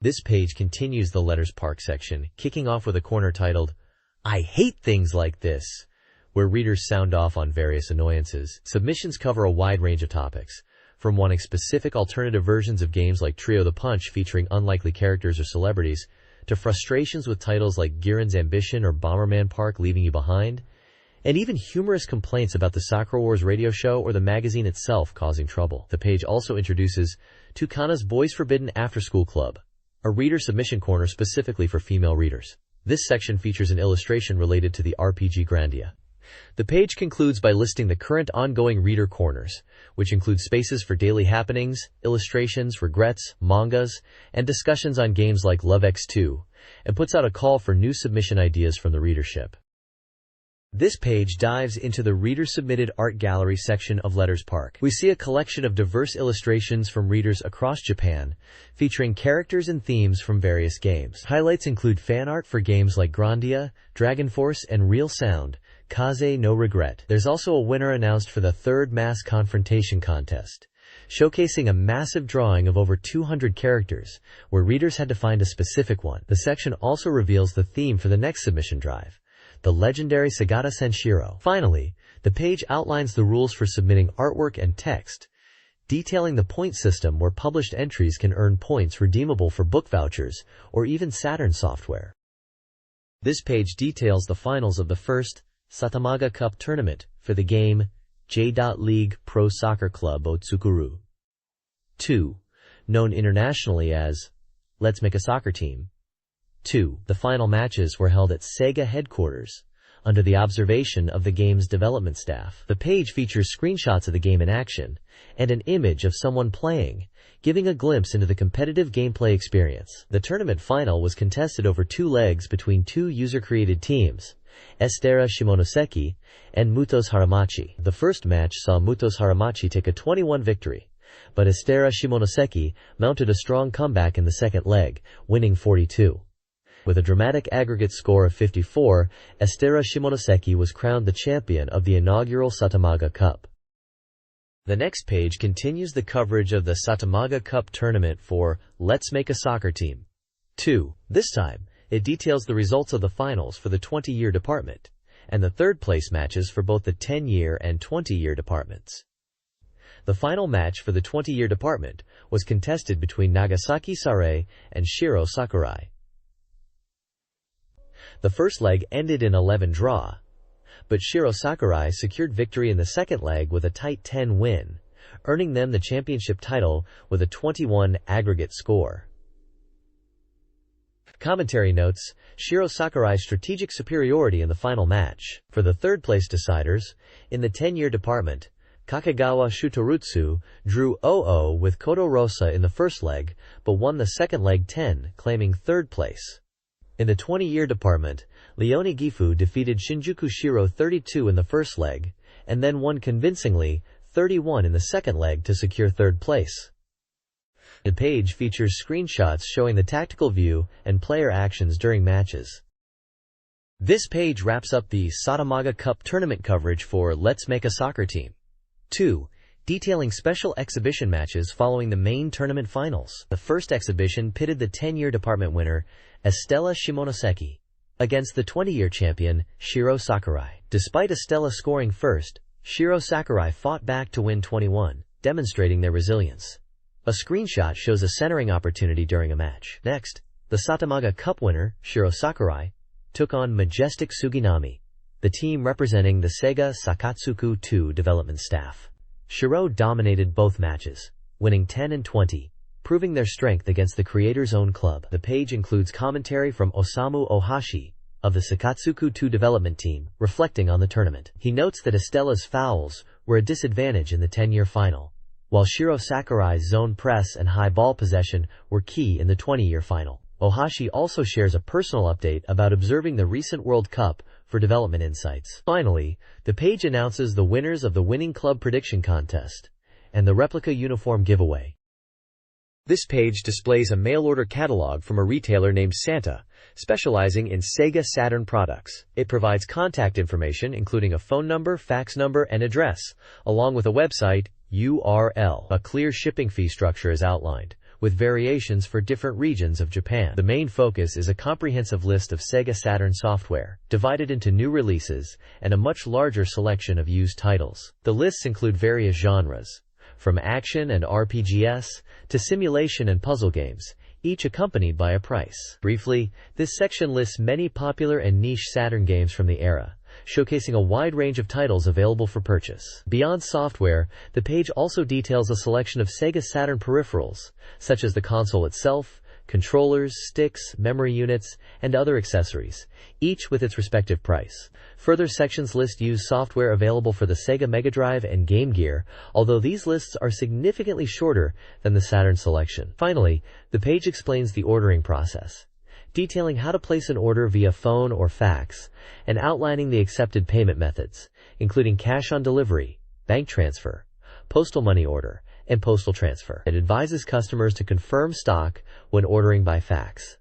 This page continues the Letters Park section, kicking off with a corner titled, I Hate Things Like This, where readers sound off on various annoyances. Submissions cover a wide range of topics, from wanting specific alternative versions of games like Trio the Punch featuring unlikely characters or celebrities, to frustrations with titles like Giran's Ambition or Bomberman Park Leaving You Behind, and even humorous complaints about the Sakura Wars radio show or the magazine itself causing trouble. The page also introduces Tukana's Boys Forbidden After School Club, a reader submission corner specifically for female readers. This section features an illustration related to the RPG Grandia. The page concludes by listing the current ongoing reader corners, which include spaces for daily happenings, illustrations, regrets, mangas, and discussions on games like Love X2, and puts out a call for new submission ideas from the readership. This page dives into the reader-submitted art gallery section of Letters Park. We see a collection of diverse illustrations from readers across Japan, featuring characters and themes from various games. Highlights include fan art for games like Grandia, Dragon Force, and Real Sound, Kaze no Regret. There's also a winner announced for the third Mass Confrontation Contest, showcasing a massive drawing of over 200 characters, where readers had to find a specific one. The section also reveals the theme for the next submission drive, the legendary Sagata Senshiro. Finally, the page outlines the rules for submitting artwork and text, detailing the point system where published entries can earn points redeemable for book vouchers or even Saturn software. This page details the finals of the first Satamaga Cup tournament for the game J.League Pro Soccer Club Otsukuru 2, known internationally as Let's Make a Soccer Team 2. The final matches were held at SEGA headquarters, under the observation of the game's development staff. The page features screenshots of the game in action, and an image of someone playing, giving a glimpse into the competitive gameplay experience. The tournament final was contested over 2 legs between 2 user-created teams, Estera Shimonoseki and Mutos Haramachi. The first match saw Mutos Haramachi take a 21 victory, but Estera Shimonoseki mounted a strong comeback in the second leg, winning 42. With a dramatic aggregate score of 54, Estera Shimonoseki was crowned the champion of the inaugural Satamaga Cup. The next page continues the coverage of the Satamaga Cup tournament for Let's Make a Soccer Team 2. This time, it details the results of the finals for the 20-year department, and the third-place matches for both the 10-year and 20-year departments. The final match for the 20-year department was contested between Nagasaki Sare and Shiro Sakurai. The first leg ended in 11 draw, but Shiro Sakurai secured victory in the second leg with a tight 10 win, earning them the championship title with a 21 aggregate score. Commentary notes Shiro Sakurai's strategic superiority in the final match. For the third-place deciders, in the 10-year department, Kakagawa Shutorutsu drew 0-0 with Koto Rosa in the first leg, but won the second leg 10, claiming third place. In the 20-year department, Leone Gifu defeated Shinjuku Shiro 32 in the first leg, and then won convincingly 31 in the second leg to secure third place. The page features screenshots showing the tactical view and player actions during matches. This page wraps up the Satamaga Cup tournament coverage for Let's Make a Soccer Team 2, detailing special exhibition matches following the main tournament finals. The first exhibition pitted the 10-year department winner, Estella Shimonoseki, against the 20-year champion, Shiro Sakurai. Despite Estella scoring first, Shiro Sakurai fought back to win 21, demonstrating their resilience. A screenshot shows a centering opportunity during a match. Next, the Satamaga Cup winner, Shiro Sakurai, took on Majestic Suginami, the team representing the SEGA Sakatsuku 2 development staff. Shiro dominated both matches, winning 10 and 20, proving their strength against the creator's own club. The page includes commentary from Osamu Ohashi of the Sakatsuku 2 development team, reflecting on the tournament. He notes that Estella's fouls were a disadvantage in the 10-year final, while Shiro Sakurai's zone press and high ball possession were key in the 20-year final. Ohashi also shares a personal update about observing the recent World Cup for development insights. Finally, the page announces the winners of the winning club prediction contest and the replica uniform giveaway. This page displays a mail-order catalog from a retailer named Santa, specializing in SEGA Saturn products. It provides contact information including a phone number, fax number, and address, along with a website URL. A clear shipping fee structure is outlined, with variations for different regions of Japan. The main focus is a comprehensive list of SEGA Saturn software, divided into new releases, and a much larger selection of used titles. The lists include various genres, from action and RPGs to simulation and puzzle games, each accompanied by a price. Briefly, this section lists many popular and niche Saturn games from the era, showcasing a wide range of titles available for purchase. Beyond software, the page also details a selection of SEGA Saturn peripherals, such as the console itself, controllers, sticks, memory units, and other accessories, each with its respective price. Further sections list used software available for the Sega Mega Drive and Game Gear, although these lists are significantly shorter than the Saturn selection. Finally, the page explains the ordering process, detailing how to place an order via phone or fax, and outlining the accepted payment methods, including cash on delivery, bank transfer, postal money order, and postal transfer. It advises customers to confirm stock when ordering by fax.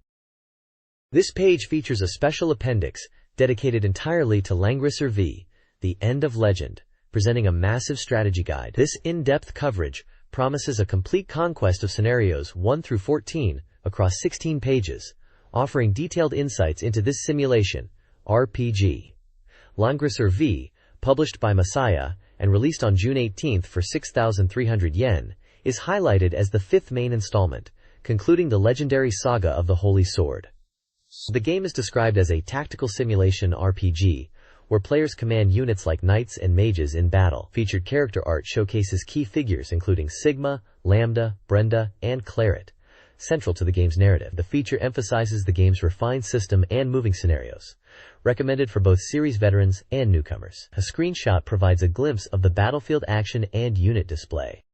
This page features a special appendix dedicated entirely to Langrisser V, The End of Legend, presenting a massive strategy guide. This in-depth coverage promises a complete conquest of scenarios 1 through 14 across 16 pages, offering detailed insights into this simulation RPG. Langrisser V, published by Messiah and released on June 18 for 6,300 yen, is highlighted as the fifth main installment, concluding the legendary saga of the Holy Sword. The game is described as a tactical simulation RPG, where players command units like knights and mages in battle. Featured character art showcases key figures including Sigma, Lambda, Brenda, and Claret, central to the game's narrative. The feature emphasizes the game's refined system and moving scenarios, recommended for both series veterans and newcomers. A screenshot provides a glimpse of the battlefield action and unit display.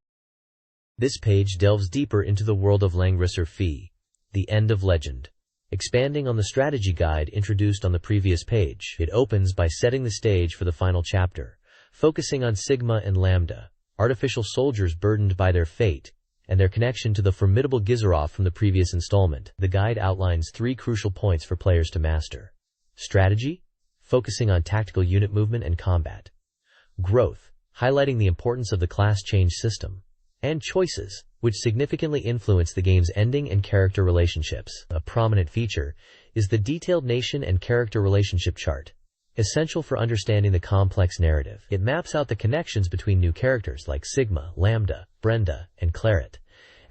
This page delves deeper into the world of Langrisser V, the End of Legend. Expanding on the strategy guide introduced on the previous page, it opens by setting the stage for the final chapter, focusing on Sigma and Lambda, artificial soldiers burdened by their fate, and their connection to the formidable Gizarov from the previous installment. The guide outlines 3 crucial points for players to master. Strategy, focusing on tactical unit movement and combat. Growth, highlighting the importance of the class change system. And choices, which significantly influence the game's ending and character relationships. A prominent feature is the detailed nation and character relationship chart, essential for understanding the complex narrative. It maps out the connections between new characters like Sigma, Lambda, Brenda, and Claret,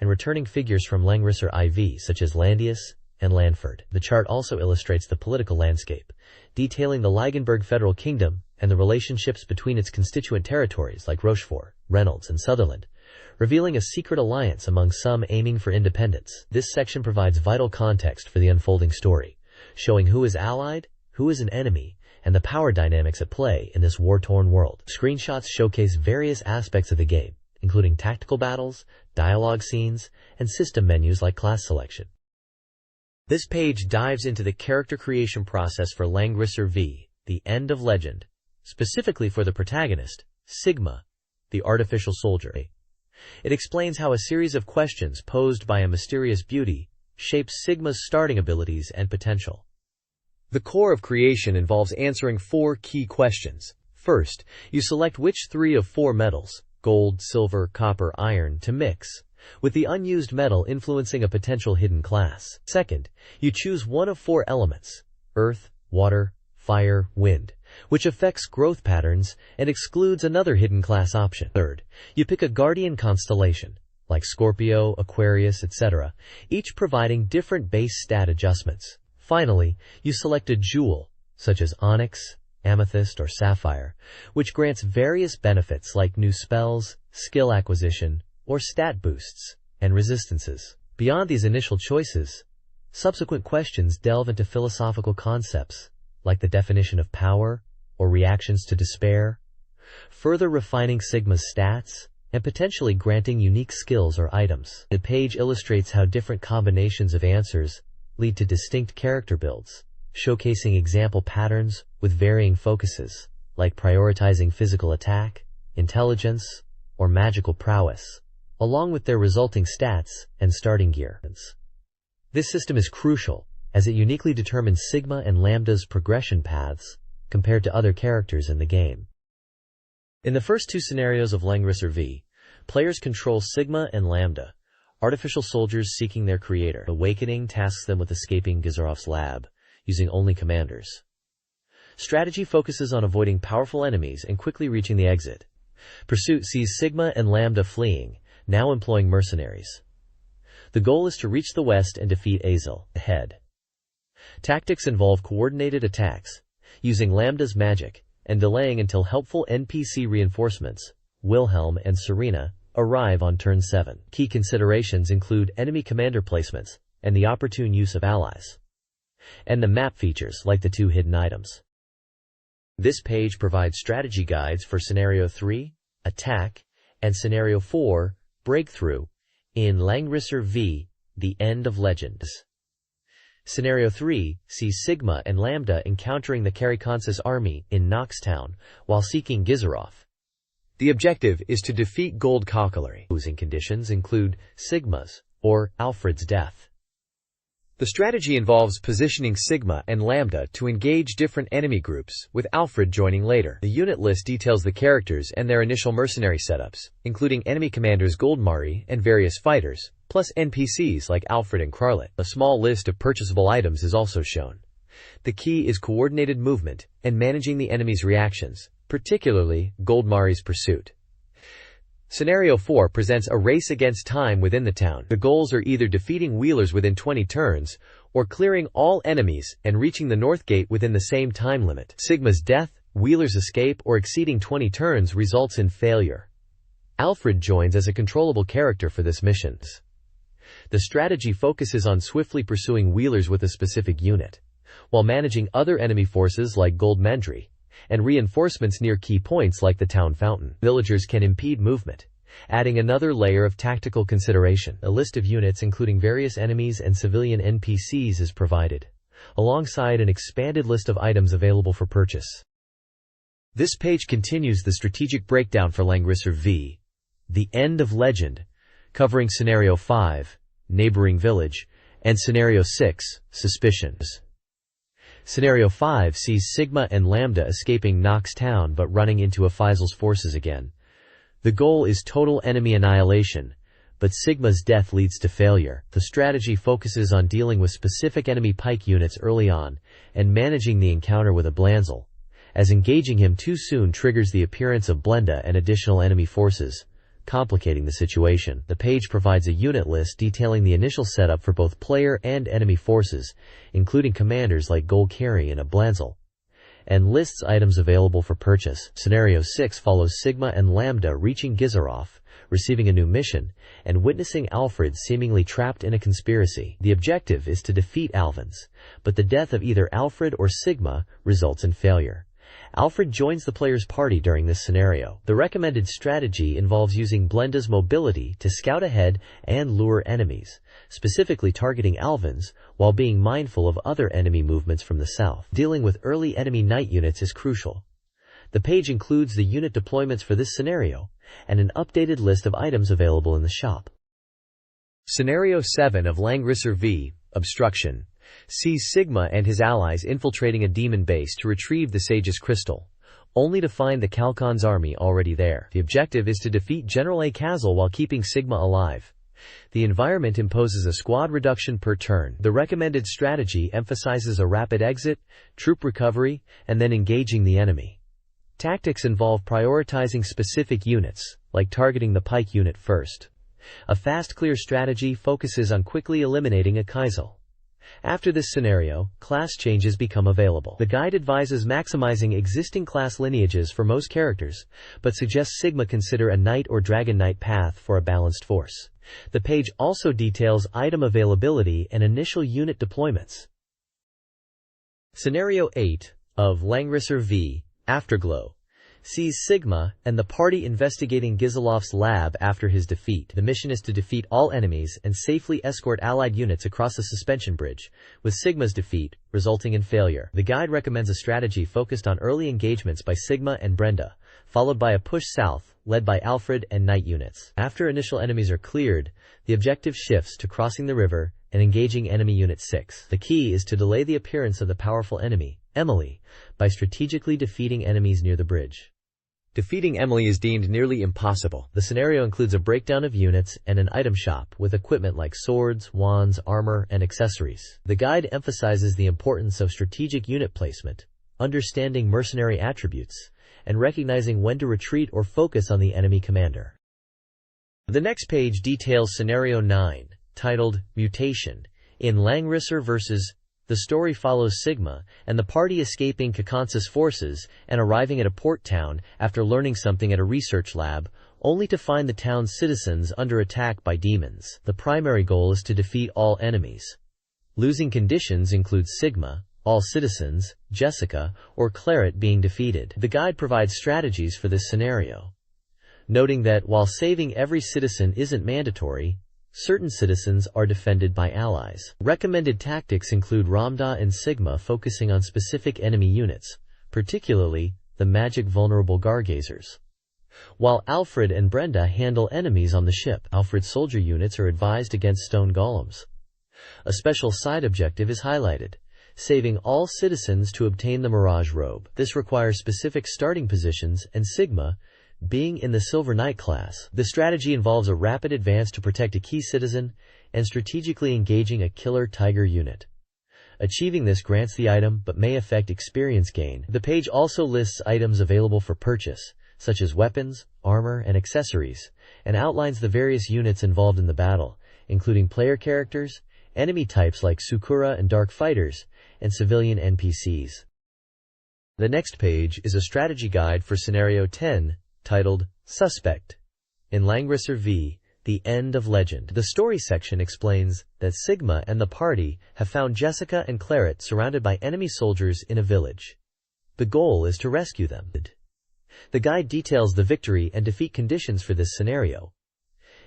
and returning figures from Langrisser IV such as Landius and Lanford. The chart also illustrates the political landscape, detailing the Leigenberg Federal Kingdom and the relationships between its constituent territories like Rochefort, Reynolds, and Sutherland, revealing a secret alliance among some aiming for independence. This section provides vital context for the unfolding story, showing who is allied, who is an enemy, and the power dynamics at play in this war-torn world. Screenshots showcase various aspects of the game, including tactical battles, dialogue scenes, and system menus like class selection. This page dives into the character creation process for Langrisser V, the End of Legend, specifically for the protagonist, Sigma, the artificial soldier. It explains how a series of questions posed by a mysterious beauty shapes Sigma's starting abilities and potential. The core of creation involves answering 4 key questions. First, you select which 3 of 4 metals, gold, silver, copper, iron, to mix, with the unused metal influencing a potential hidden class. Second, you choose one of 4 elements, earth, water, fire, wind, which affects growth patterns and excludes another hidden class option. Third, you pick a guardian constellation, like Scorpio, Aquarius, etc., each providing different base stat adjustments. Finally, you select a jewel, such as onyx, amethyst, or sapphire, which grants various benefits like new spells, skill acquisition, or stat boosts, and resistances. Beyond these initial choices, subsequent questions delve into philosophical concepts, like the definition of power or reactions to despair, further refining Sigma's stats and potentially granting unique skills or items. The page illustrates how different combinations of answers lead to distinct character builds, showcasing example patterns with varying focuses, like prioritizing physical attack, intelligence, or magical prowess, along with their resulting stats and starting gear. This system is crucial, as it uniquely determines Sigma and Lambda's progression paths compared to other characters in the game. In the first 2 scenarios of Langrisser V, players control Sigma and Lambda, artificial soldiers seeking their creator. Awakening tasks them with escaping Gizarov's lab, using only commanders. Strategy focuses on avoiding powerful enemies and quickly reaching the exit. Pursuit sees Sigma and Lambda fleeing, now employing mercenaries. The goal is to reach the west and defeat Azel, ahead. Tactics involve coordinated attacks, using Lambda's magic, and delaying until helpful NPC reinforcements, Wilhelm and Serena, arrive on turn 7. Key considerations include enemy commander placements, and the opportune use of allies, and the map features like the 2 hidden items. This page provides strategy guides for Scenario 3, Attack, and Scenario 4, Breakthrough, in Langrisser V, the End of Legends. Scenario 3 sees Sigma and Lambda encountering the Karikonsis army in Knoxtown while seeking Gizarov. The objective is to defeat Gold Cockalary. Losing conditions include Sigma's or Alfred's death. The strategy involves positioning Sigma and Lambda to engage different enemy groups, with Alfred joining later. The unit list details the characters and their initial mercenary setups, including enemy commanders Goldmari and various fighters, plus NPCs like Alfred and Carlet. A small list of purchasable items is also shown, The key is coordinated movement and managing the enemy's reactions, particularly Goldmari's pursuit. Scenario 4 presents a race against time within the town. The goals are either defeating wheelers within 20 turns, or clearing all enemies and reaching the north gate within the same time limit. Sigma's death, wheelers' escape, or exceeding 20 turns results in failure. Alfred joins as a controllable character for this mission. The strategy focuses on swiftly pursuing wheelers with a specific unit, while managing other enemy forces like Goldmandry, and reinforcements near key points like the town fountain. Villagers can impede movement, adding another layer of tactical consideration. A list of units including various enemies and civilian NPCs is provided, alongside an expanded list of items available for purchase. This page continues the strategic breakdown for Langrisser V, The End of Legend, covering Scenario 5, Neighboring Village, and Scenario 6, Suspicions. Scenario 5 sees Sigma and Lambda escaping Nox Town but running into Aphizel's forces again. The goal is total enemy annihilation, but Sigma's death leads to failure. The strategy focuses on dealing with specific enemy pike units early on and managing the encounter with a Blanzel, as engaging him too soon triggers the appearance of Blenda and additional enemy forces, complicating the situation. The page provides a unit list detailing the initial setup for both player and enemy forces, including commanders like Golkari and a Blanzel, and lists items available for purchase. Scenario 6 follows Sigma and Lambda reaching Gizarov, receiving a new mission, and witnessing Alfred seemingly trapped in a conspiracy. The objective is to defeat Alvins, but the death of either Alfred or Sigma results in failure. Alfred joins the player's party during this scenario. The recommended strategy involves using Blenda's mobility to scout ahead and lure enemies, specifically targeting Alvins, while being mindful of other enemy movements from the south. Dealing with early enemy knight units is crucial. The page includes the unit deployments for this scenario, and an updated list of items available in the shop. Scenario 7 of Langrisser V, Obstruction, sees Sigma and his allies infiltrating a demon base to retrieve the Sage's crystal, only to find the Kalkon's army already there. The objective is to defeat General A. Kazel while keeping Sigma alive. The environment imposes a squad reduction per turn. The recommended strategy emphasizes a rapid exit, troop recovery, and then engaging the enemy. Tactics involve prioritizing specific units, like targeting the pike unit first. A fast clear strategy focuses on quickly eliminating a Kazel. After this scenario, class changes become available. The guide advises maximizing existing class lineages for most characters, but suggests Sigma consider a Knight or Dragon Knight path for a balanced force. The page also details item availability and initial unit deployments. Scenario 8 of Langrisser V, Afterglow, sees Sigma and the party investigating Gizelov's lab after his defeat. The mission is to defeat all enemies and safely escort allied units across the suspension bridge, with Sigma's defeat resulting in failure. The guide recommends a strategy focused on early engagements by Sigma and Brenda, followed by a push south, led by Alfred and Knight units. After initial enemies are cleared, the objective shifts to crossing the river and engaging enemy Unit 6. The key is to delay the appearance of the powerful enemy, Emily, by strategically defeating enemies near the bridge. Defeating Emily is deemed nearly impossible. The scenario includes a breakdown of units and an item shop with equipment like swords, wands, armor, and accessories. The guide emphasizes the importance of strategic unit placement, understanding mercenary attributes, and recognizing when to retreat or focus on the enemy commander. The next page details Scenario 9, titled Mutation, in Langrisser vs. The story follows Sigma and the party escaping Kakonsis forces and arriving at a port town after learning something at a research lab, only to find the town's citizens under attack by demons. The primary goal is to defeat all enemies. Losing conditions include Sigma, all citizens, Jessica, or Claret being defeated. The guide provides strategies for this scenario, noting that while saving every citizen isn't mandatory, certain citizens are defended by allies. Recommended tactics include Ramda and Sigma focusing on specific enemy units, particularly the magic vulnerable Gargazers, while Alfred and Brenda handle enemies on the ship. Alfred's soldier units are advised against stone golems. A special side objective is highlighted, saving all citizens to obtain the Mirage Robe. This requires specific starting positions, and Sigma being in the Silver Knight class. The strategy involves a rapid advance to protect a key citizen and strategically engaging a killer tiger unit. Achieving this grants the item but may affect experience gain. The page also lists items available for purchase, such as weapons, armor, and accessories, and outlines the various units involved in the battle, including player characters, enemy types like Sakura and Dark Fighters, and civilian NPCs. The next page is a strategy guide for Scenario 10, titled Suspect. In Langrisser V, The End of Legend, the story section explains that Sigma and the party have found Jessica and Claret surrounded by enemy soldiers in a village. The goal is to rescue them. The guide details the victory and defeat conditions for this scenario.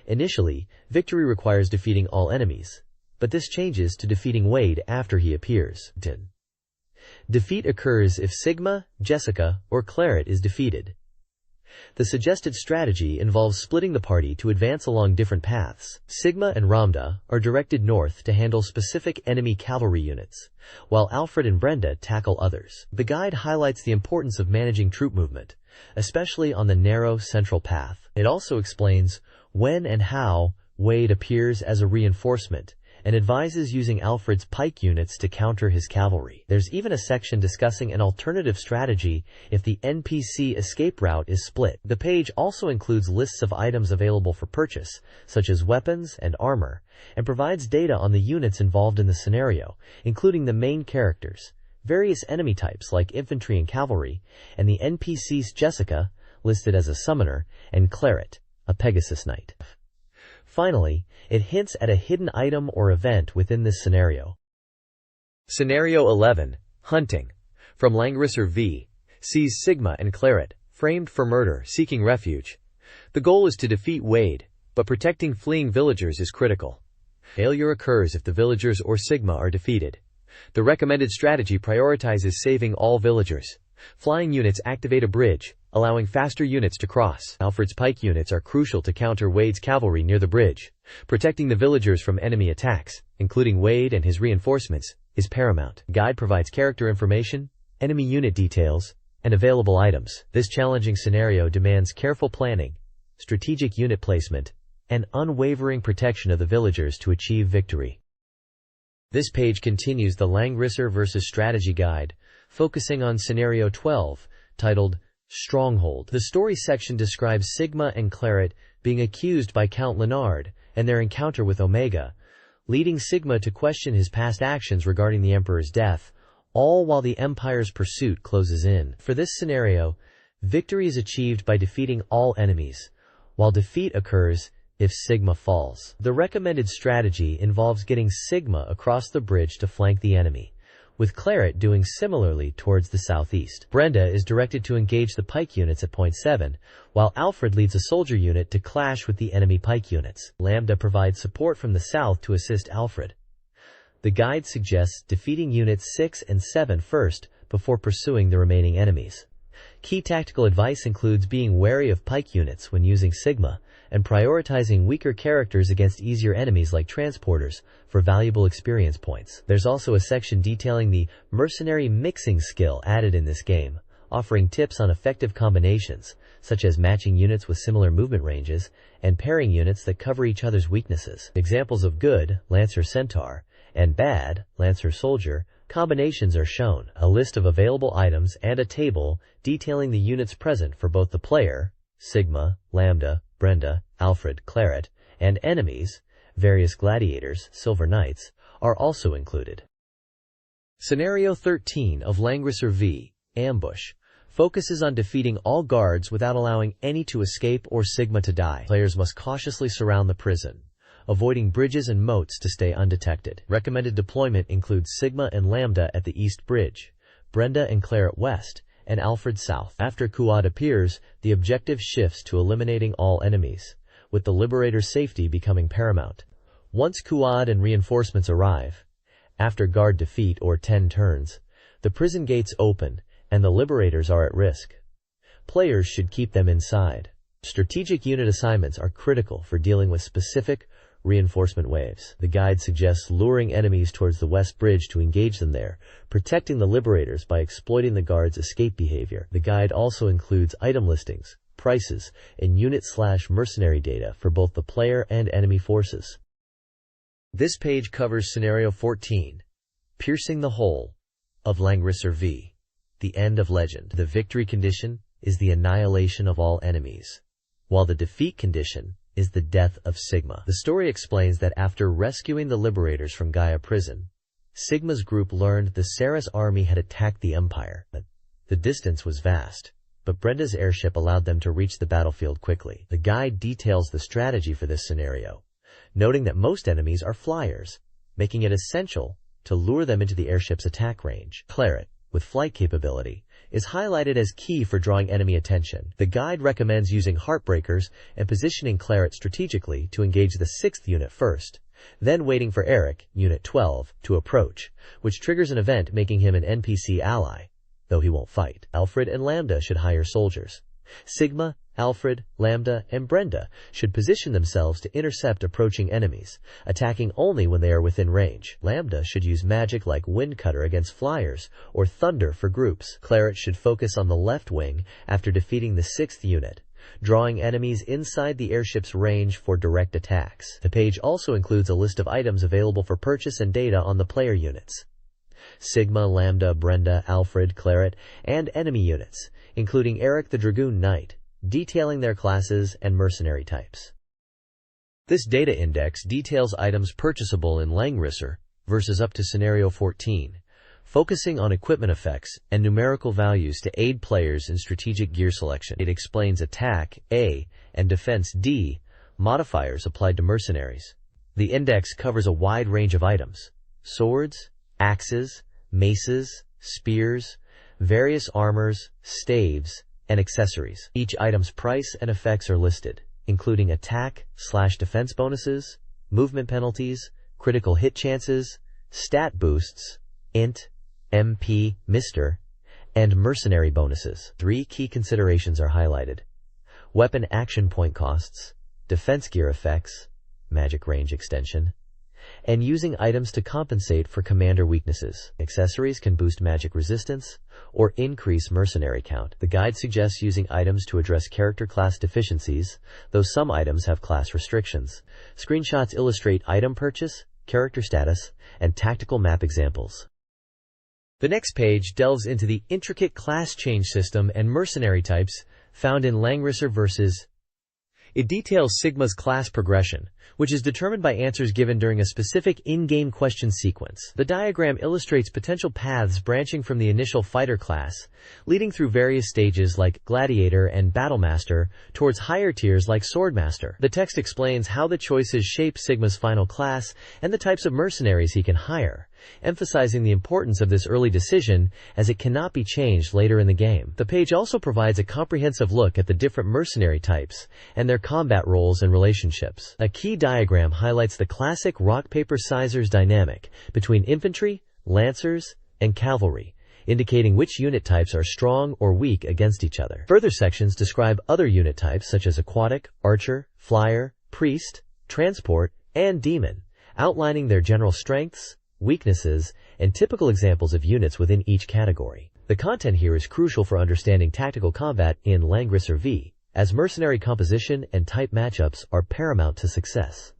Initially, victory requires defeating all enemies, but this changes to defeating Wade after he appears. Defeat occurs if Sigma, Jessica, or Claret is defeated. The suggested strategy involves splitting the party to advance along different paths. Sigma and Ramda are directed north to handle specific enemy cavalry units, while Alfred and Brenda tackle others. The guide highlights the importance of managing troop movement, especially on the narrow central path. It also explains when and how Wade appears as a reinforcement, and advises using Alfred's pike units to counter his cavalry. There's even a section discussing an alternative strategy if the NPC escape route is split. The page also includes lists of items available for purchase, such as weapons and armor, and provides data on the units involved in the scenario, including the main characters, various enemy types like infantry and cavalry, and the NPCs Jessica, listed as a summoner, and Claret, a Pegasus Knight. Finally, it hints at a hidden item or event within this scenario. Scenario 11, Hunting. From Langrisser V, sees Sigma and Claret, framed for murder, seeking refuge. The goal is to defeat Wade, but protecting fleeing villagers is critical. Failure occurs if the villagers or Sigma are defeated. The recommended strategy prioritizes saving all villagers. Flying units activate a bridge, allowing faster units to cross. Alfred's pike units are crucial to counter Wade's cavalry near the bridge. Protecting the villagers from enemy attacks, including Wade and his reinforcements, is paramount. The guide provides character information, enemy unit details, and available items. This challenging scenario demands careful planning, strategic unit placement, and unwavering protection of the villagers to achieve victory. This page continues the Langrisser vs. Strategy Guide, focusing on Scenario 12, titled Stronghold. The story section describes Sigma and Claret being accused by Count Leonard and their encounter with Omega, leading Sigma to question his past actions regarding the Emperor's death, all while the Empire's pursuit closes in. For this scenario, victory is achieved by defeating all enemies, while defeat occurs if Sigma falls. The recommended strategy involves getting Sigma across the bridge to flank the enemy, with Claret doing similarly towards the southeast. Brenda is directed to engage the pike units at point 7, while Alfred leads a soldier unit to clash with the enemy pike units. Lambda provides support from the south to assist Alfred. The guide suggests defeating units 6 and 7 first before pursuing the remaining enemies. Key tactical advice includes being wary of pike units when using Sigma, and prioritizing weaker characters against easier enemies like transporters for valuable experience points. There's also a section detailing the mercenary mixing skill added in this game, offering tips on effective combinations, such as matching units with similar movement ranges, and pairing units that cover each other's weaknesses. Examples of good, Lancer Centaur, and bad, Lancer Soldier, combinations are shown. A list of available items and a table detailing the units present for both the player, Sigma, Lambda, Brenda, Alfred, Claret, and enemies, various gladiators, Silver Knights, are also included. Scenario 13 of Langrisser V, Ambush, focuses on defeating all guards without allowing any to escape or Sigma to die. Players must cautiously surround the prison, avoiding bridges and moats to stay undetected. Recommended deployment includes Sigma and Lambda at the East Bridge, Brenda and Claret West, and Alfred south. After Kuad appears, the objective shifts to eliminating all enemies, with the Liberator's safety becoming paramount. Once Kuad and reinforcements arrive, after guard defeat or 10 turns, the prison gates open and the Liberators are at risk. Players should keep them inside. Strategic unit assignments are critical for dealing with specific reinforcement waves. The guide suggests luring enemies towards the West Bridge to engage them there, protecting the Liberators by exploiting the guards' escape behavior. The guide also includes item listings, prices, and unit/mercenary data for both the player and enemy forces. This page covers Scenario 14, piercing the whole of Langrisser v. The end of legend. The victory condition is the annihilation of all enemies, while the defeat condition is the death of Sigma. The story explains that after rescuing the liberators from Gaia prison, Sigma's group learned the Ceres army had attacked the Empire. The distance was vast, but Brenda's airship allowed them to reach the battlefield quickly. The guide details the strategy for this scenario, noting that most enemies are flyers, making it essential to lure them into the airship's attack range. Claret, with flight capability, is highlighted as key for drawing enemy attention. The guide recommends using heartbreakers and positioning Claret strategically to engage the 6th unit first, then waiting for Eric, Unit 12, to approach, which triggers an event making him an NPC ally, though he won't fight. Alfred and Lambda should hire soldiers. Sigma, Alfred, Lambda, and Brenda should position themselves to intercept approaching enemies, attacking only when they are within range. Lambda should use magic like Wind Cutter against flyers or Thunder for groups. Claret should focus on the left wing after defeating the 6th unit, drawing enemies inside the airship's range for direct attacks. The page also includes a list of items available for purchase and data on the player units: Sigma, Lambda, Brenda, Alfred, Claret, and enemy units, including Eric the Dragoon Knight, detailing their classes and mercenary types. This data index details items purchasable in Langrisser versus up to Scenario 14, focusing on equipment effects and numerical values to aid players in strategic gear selection. It explains attack A and defense D modifiers applied to mercenaries. The index covers a wide range of items: swords, axes, maces, spears, various armors, staves, and accessories. Each item's price and effects are listed, including attack/defense bonuses, movement penalties, critical hit chances, stat boosts, int, MP, Mr., and mercenary bonuses. 3 key considerations are highlighted: weapon action point costs, defense gear effects, magic range extension, and using items to compensate for commander weaknesses. Accessories can boost magic resistance or increase mercenary count. The guide suggests using items to address character class deficiencies, though some items have class restrictions. Screenshots illustrate item purchase, character status, and tactical map examples. The next page delves into the intricate class change system and mercenary types found in Langrisser vs. It details Sigma's class progression, which is determined by answers given during a specific in-game question sequence. The diagram illustrates potential paths branching from the initial fighter class, leading through various stages like Gladiator and Battlemaster, towards higher tiers like Swordmaster. The text explains how the choices shape Sigma's final class and the types of mercenaries he can hire, emphasizing the importance of this early decision as it cannot be changed later in the game. The page also provides a comprehensive look at the different mercenary types and their combat roles and relationships. A key diagram highlights the classic rock-paper-scissors dynamic between infantry, lancers, and cavalry, indicating which unit types are strong or weak against each other. Further sections describe other unit types such as aquatic, archer, flyer, priest, transport, and demon, outlining their general strengths, weaknesses, and typical examples of units within each category. The content here is crucial for understanding tactical combat in Langrisser v, as mercenary composition and type matchups are paramount to success.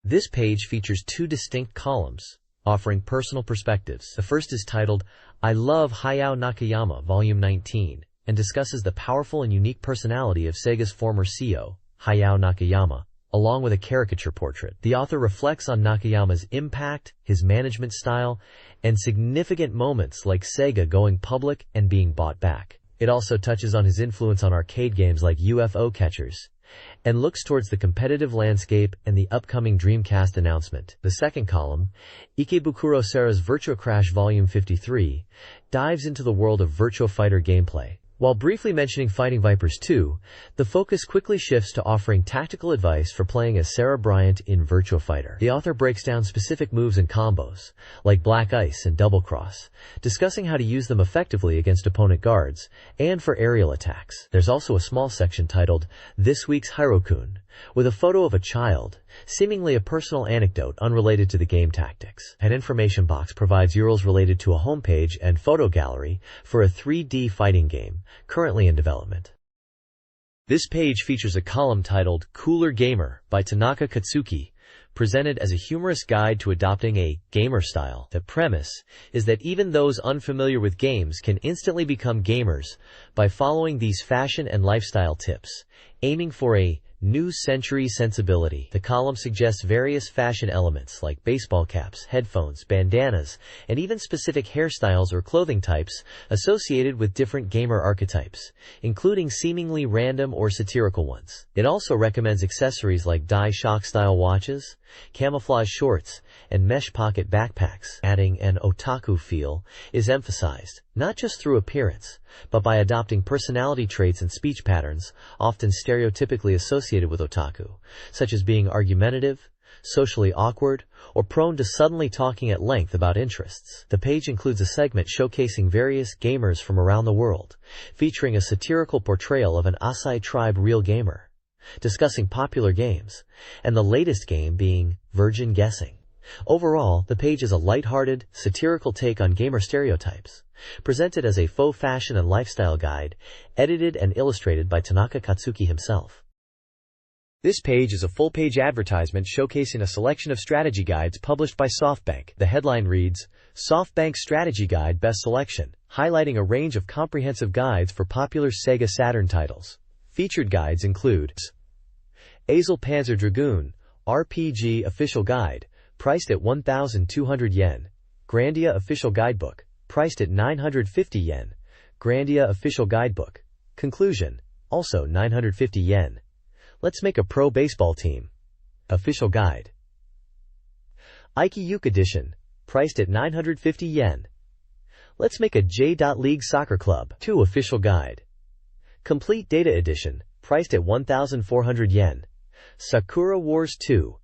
This page features 2 distinct columns, offering personal perspectives. The first is titled, I Love Hayao Nakayama, Volume 19, and discusses the powerful and unique personality of Sega's former CEO, Hayao Nakayama, along with a caricature portrait. The author reflects on Nakayama's impact, his management style, and significant moments like Sega going public and being bought back. It also touches on his influence on arcade games like UFO Catchers, and looks towards the competitive landscape and the upcoming Dreamcast announcement. The second column, Ikebukuro Sara's Virtua Crash Volume 53, dives into the world of Virtua Fighter gameplay. While briefly mentioning Fighting Vipers 2, the focus quickly shifts to offering tactical advice for playing as Sarah Bryant in Virtua Fighter. The author breaks down specific moves and combos, like Black Ice and Double Cross, discussing how to use them effectively against opponent guards, and for aerial attacks. There's also a small section titled, This Week's Hirokun, with a photo of a child, seemingly a personal anecdote unrelated to the game tactics. An information box provides URLs related to a homepage and photo gallery for a 3D fighting game, currently in development. This page features a column titled Cooler Gamer by Tanaka Katsuki, presented as a humorous guide to adopting a gamer style. The premise is that even those unfamiliar with games can instantly become gamers by following these fashion and lifestyle tips, aiming for a new century sensibility. The column suggests various fashion elements like baseball caps, headphones, bandanas, and even specific hairstyles or clothing types associated with different gamer archetypes, including seemingly random or satirical ones. It also recommends accessories like die-shock style watches, camouflage shorts, and mesh pocket backpacks. Adding an otaku feel is emphasized, not just through appearance, but by adopting personality traits and speech patterns often stereotypically associated with otaku, such as being argumentative, socially awkward, or prone to suddenly talking at length about interests. The page includes a segment showcasing various gamers from around the world, featuring a satirical portrayal of an Asai tribe real gamer, discussing popular games, and the latest game being Virgin Guessing. Overall, the page is a lighthearted, satirical take on gamer stereotypes, presented as a faux fashion and lifestyle guide, edited and illustrated by Tanaka Katsuki himself. This page is a full-page advertisement showcasing a selection of strategy guides published by SoftBank. The headline reads, SoftBank Strategy Guide Best Selection, highlighting a range of comprehensive guides for popular SEGA Saturn titles. Featured guides include Azel Panzer Dragoon, RPG Official Guide, priced at 1,200 yen. Grandia Official Guidebook, priced at 950 yen. Grandia Official Guidebook. Conclusion, also 950 yen. Let's make a pro baseball team. Official Guide. Ikeyuke Edition, priced at 950 yen. Let's make a J.League Soccer Club 2 Official Guide. Complete Data Edition, priced at 1,400 yen. Sakura Wars 2.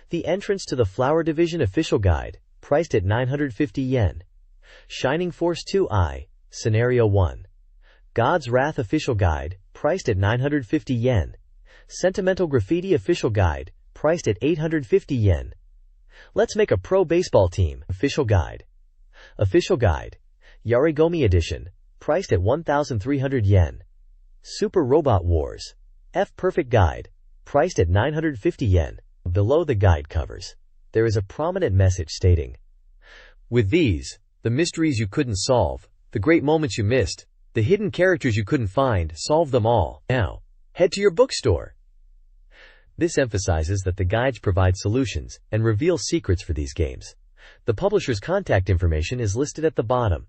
The Entrance to the Flower Division Official Guide, priced at 950 yen. Shining Force 2i, Scenario 1. God's Wrath Official Guide, priced at 950 yen. Sentimental Graffiti Official Guide, priced at 850 yen. Let's make a pro baseball team Official Guide. Official Guide. Yarigomi Edition, priced at 1,300 yen. Super Robot Wars. F Perfect Guide, priced at 950 yen. Below the guide covers, there is a prominent message stating, with these, the mysteries you couldn't solve, the great moments you missed, the hidden characters you couldn't find, solve them all. Now, head to your bookstore. This emphasizes that the guides provide solutions and reveal secrets for these games. The publisher's contact information is listed at the bottom.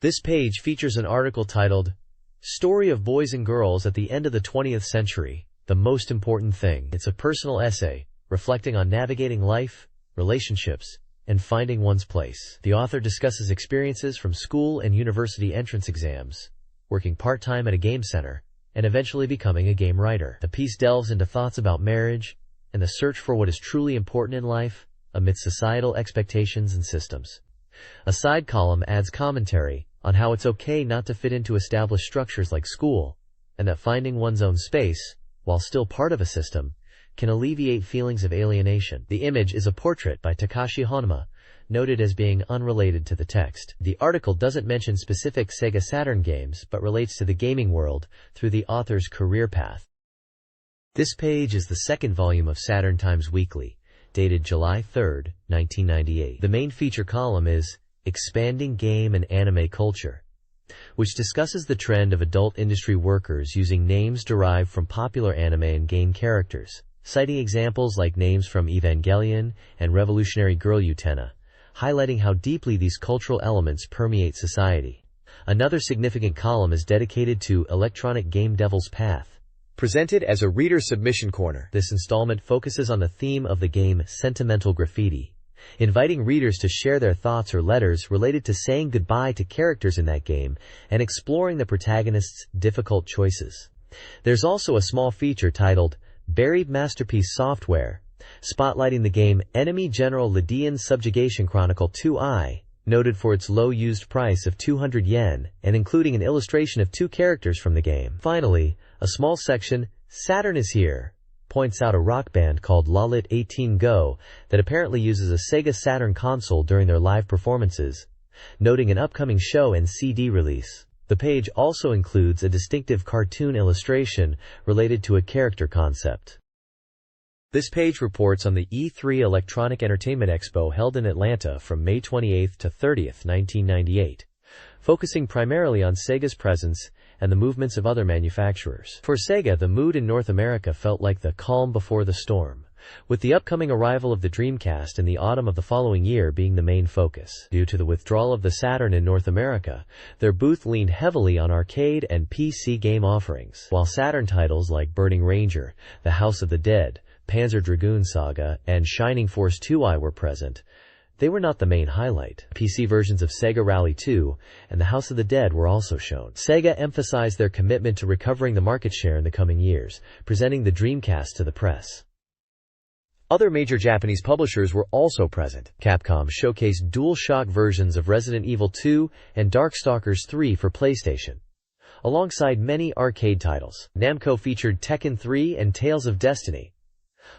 This page features an article titled, Story of Boys and Girls at the End of the 20th Century, the Most Important Thing. It's a personal essay, reflecting on navigating life, relationships, and finding one's place. The author discusses experiences from school and university entrance exams, working part-time at a game center, and eventually becoming a game writer. The piece delves into thoughts about marriage and the search for what is truly important in life amidst societal expectations and systems. A side column adds commentary on how it's okay not to fit into established structures like school, and that finding one's own space, while still part of a system, can alleviate feelings of alienation. The image is a portrait by Takashi Honma, noted as being unrelated to the text. The article doesn't mention specific SEGA Saturn games, but relates to the gaming world through the author's career path. This page is the second volume of Saturn Times Weekly, dated July 3, 1998. The main feature column is Expanding Game and Anime Culture, which discusses the trend of adult industry workers using names derived from popular anime and game characters, citing examples like names from Evangelion and Revolutionary Girl Utena, highlighting how deeply these cultural elements permeate society. Another significant column is dedicated to Electronic Game Devil's Path, presented as a reader submission corner. This installment focuses on the theme of the game Sentimental Graffiti, inviting readers to share their thoughts or letters related to saying goodbye to characters in that game and exploring the protagonist's difficult choices. There's also a small feature titled Buried Masterpiece Software, spotlighting the game Enemy General Lydian's Subjugation Chronicle 2i, noted for its low used price of 200 yen, and including an illustration of two characters from the game. Finally, a small section, Saturn is Here, points out a rock band called Lalit 18 Go that apparently uses a SEGA Saturn console during their live performances, noting an upcoming show and CD release. The page also includes a distinctive cartoon illustration related to a character concept. This page reports on the E3 Electronic Entertainment Expo held in Atlanta from May 28 to 30, 1998, focusing primarily on Sega's presence and the movements of other manufacturers. For Sega, the mood in North America felt like the calm before the storm, with the upcoming arrival of the Dreamcast in the autumn of the following year being the main focus. Due to the withdrawal of the Saturn in North America, their booth leaned heavily on arcade and PC game offerings. While Saturn titles like Burning Ranger, The House of the Dead, Panzer Dragoon Saga, and Shining Force 2i were present, they were not the main highlight. PC versions of Sega Rally 2 and The House of the Dead were also shown. Sega emphasized their commitment to recovering the market share in the coming years, presenting the Dreamcast to the press. Other major Japanese publishers were also present. Capcom showcased DualShock versions of Resident Evil 2 and Darkstalkers 3 for PlayStation, alongside many arcade titles. Namco featured Tekken 3 and Tales of Destiny,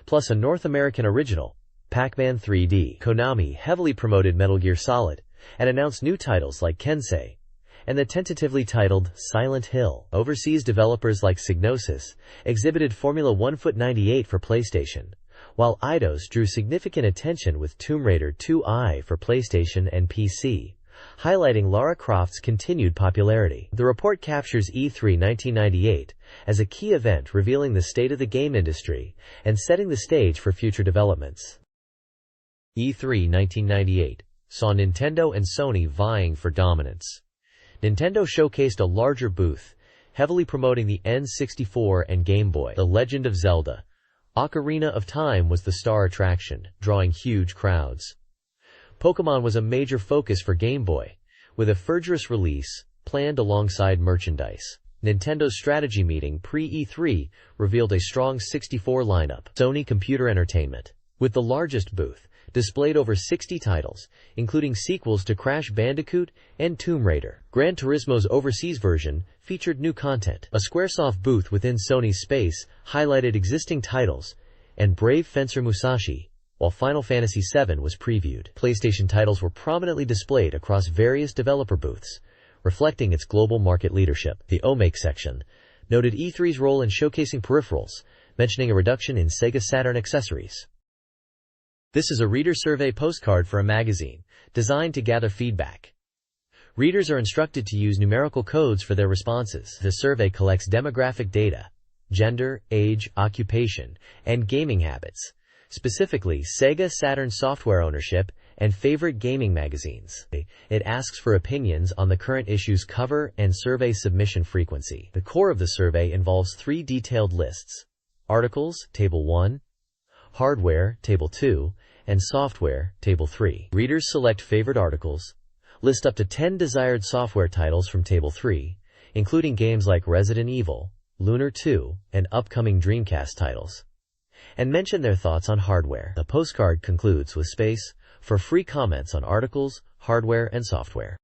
plus a North American original, Pac-Man 3D. Konami heavily promoted Metal Gear Solid and announced new titles like Kensei and the tentatively titled Silent Hill. Overseas developers like Psygnosis exhibited Formula 1 Foot 98 for PlayStation, while Eidos drew significant attention with Tomb Raider 2i for PlayStation and PC, highlighting Lara Croft's continued popularity. The report captures E3 1998 as a key event revealing the state of the game industry and setting the stage for future developments. E3 1998 saw Nintendo and Sony vying for dominance. Nintendo showcased a larger booth, heavily promoting the N64 and Game Boy. The Legend of Zelda: Ocarina of Time was the star attraction, drawing huge crowds. Pokémon was a major focus for Game Boy, with a Furgerous release planned alongside merchandise. Nintendo's strategy meeting pre-E3 revealed a strong 64 lineup. Sony Computer Entertainment, with the largest booth, displayed over 60 titles, including sequels to Crash Bandicoot and Tomb Raider. Gran Turismo's overseas version featured new content. A Squaresoft booth within Sony's space highlighted existing titles and Brave Fencer Musashi, while Final Fantasy VII was previewed. PlayStation titles were prominently displayed across various developer booths, reflecting its global market leadership. The OMake section noted E3's role in showcasing peripherals, mentioning a reduction in SEGA Saturn accessories. This is a reader survey postcard for a magazine, designed to gather feedback. Readers are instructed to use numerical codes for their responses. The survey collects demographic data, gender, age, occupation, and gaming habits, specifically Sega Saturn software ownership and favorite gaming magazines. It asks for opinions on the current issue's cover and survey submission frequency. The core of the survey involves 3 detailed lists: articles, Table 1, hardware, Table 2, and software, Table 3. Readers select favorite articles, list up to 10 desired software titles from Table 3, including games like Resident Evil, Lunar 2, and upcoming Dreamcast titles, and mention their thoughts on hardware. The postcard concludes with space for free comments on articles, hardware, and software.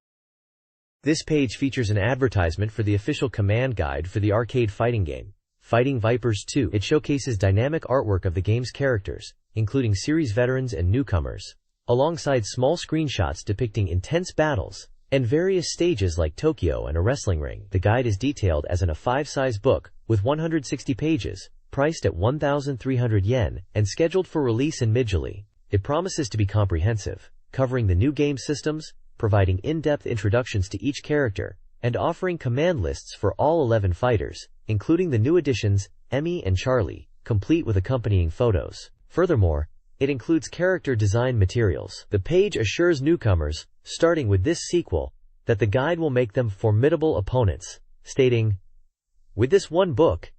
This page features an advertisement for the official command guide for the arcade fighting game, Fighting Vipers 2. It showcases dynamic artwork of the game's characters, including series veterans and newcomers, alongside small screenshots depicting intense battles and various stages like Tokyo and a wrestling ring. The guide is detailed as in a 5-size book with 160 pages, priced at 1,300 yen, and scheduled for release in mid-July. It promises to be comprehensive, covering the new game systems, providing in-depth introductions to each character, and offering command lists for all 11 fighters, including the new additions, Emmy and Charlie, complete with accompanying photos. Furthermore, it includes character design materials. The page assures newcomers, starting with this sequel, that the guide will make them formidable opponents, stating, "With this one book,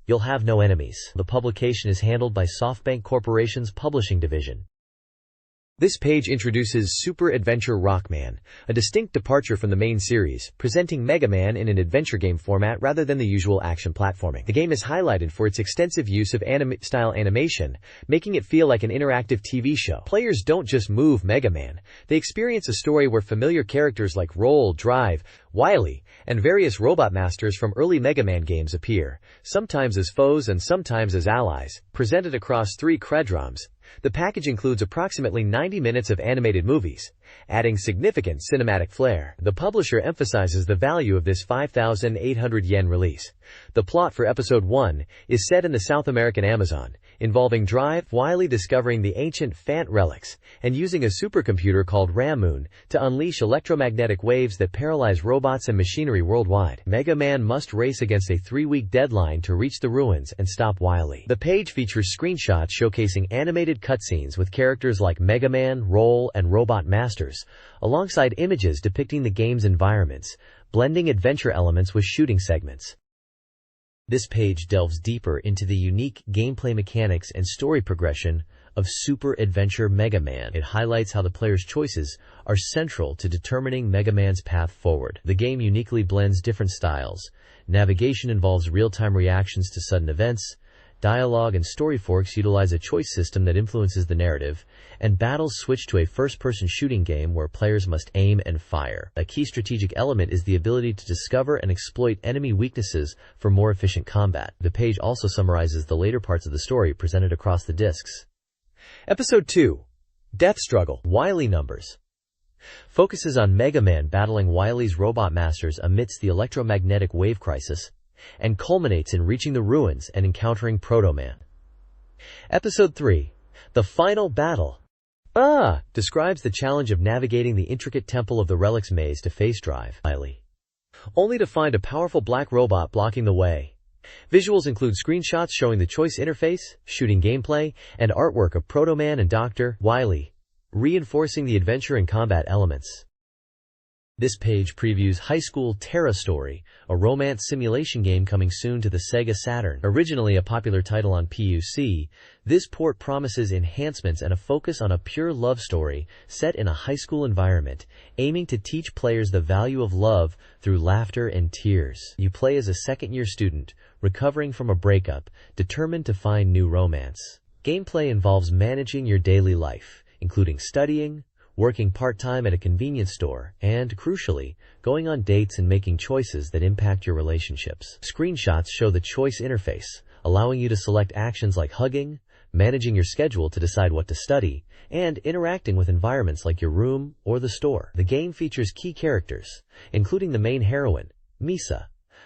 you'll have no enemies." The publication is handled by SoftBank Corporation's publishing division. This page introduces Super Adventure Rockman, a distinct departure from the main series, presenting Mega Man in an adventure game format rather than the usual action platforming. The game is highlighted for its extensive use of anime-style animation, making it feel like an interactive TV show. Players don't just move Mega Man, they experience a story where familiar characters like Roll, Drive, Wily, and various robot masters from early Mega Man games appear, sometimes as foes and sometimes as allies, presented across 3 credrums. The package includes approximately 90 minutes of animated movies, adding significant cinematic flair. The publisher emphasizes the value of this 5,800 yen release. The plot for Episode 1 is set in the South American Amazon, involving Wily discovering the ancient Fant relics and using a supercomputer called Ramoon to unleash electromagnetic waves that paralyze robots and machinery worldwide. Mega Man must race against a 3-week deadline to reach the ruins and stop Wily. The page features screenshots showcasing animated cutscenes with characters like Mega Man, Roll, and Robot Masters, alongside images depicting the game's environments, blending adventure elements with shooting segments. This page delves deeper into the unique gameplay mechanics and story progression of Super Adventure Mega Man. It highlights how the player's choices are central to determining Mega Man's path forward. The game uniquely blends different styles. Navigation involves real-time reactions to sudden events. Dialogue and story forks utilize a choice system that influences the narrative, and battles switch to a first-person shooting game where players must aim and fire. A key strategic element is the ability to discover and exploit enemy weaknesses for more efficient combat. The page also summarizes the later parts of the story presented across the discs. Episode 2, Death Struggle, Wily Numbers, focuses on Mega Man battling Wily's Robot Masters amidst the electromagnetic wave crisis, and culminates in reaching the ruins and encountering Proto Man. Episode 3, The Final Battle, describes the challenge of navigating the intricate Temple of the Relics maze to face Wily, only to find a powerful black robot blocking the way. Visuals include screenshots showing the choice interface, shooting gameplay, and artwork of Proto Man and Dr. Wily, reinforcing the adventure and combat elements. This page previews High School Terra Story, a romance simulation game coming soon to the SEGA Saturn. Originally a popular title on PUC, this port promises enhancements and a focus on a pure love story set in a high school environment, aiming to teach players the value of love through laughter and tears. You play as a second-year student, recovering from a breakup, determined to find new romance. Gameplay involves managing your daily life, including studying, working part-time at a convenience store, and, crucially, going on dates and making choices that impact your relationships. Screenshots show the choice interface, allowing you to select actions like hugging, managing your schedule to decide what to study, and interacting with environments like your room or the store. The game features key characters, including the main heroine, Misa,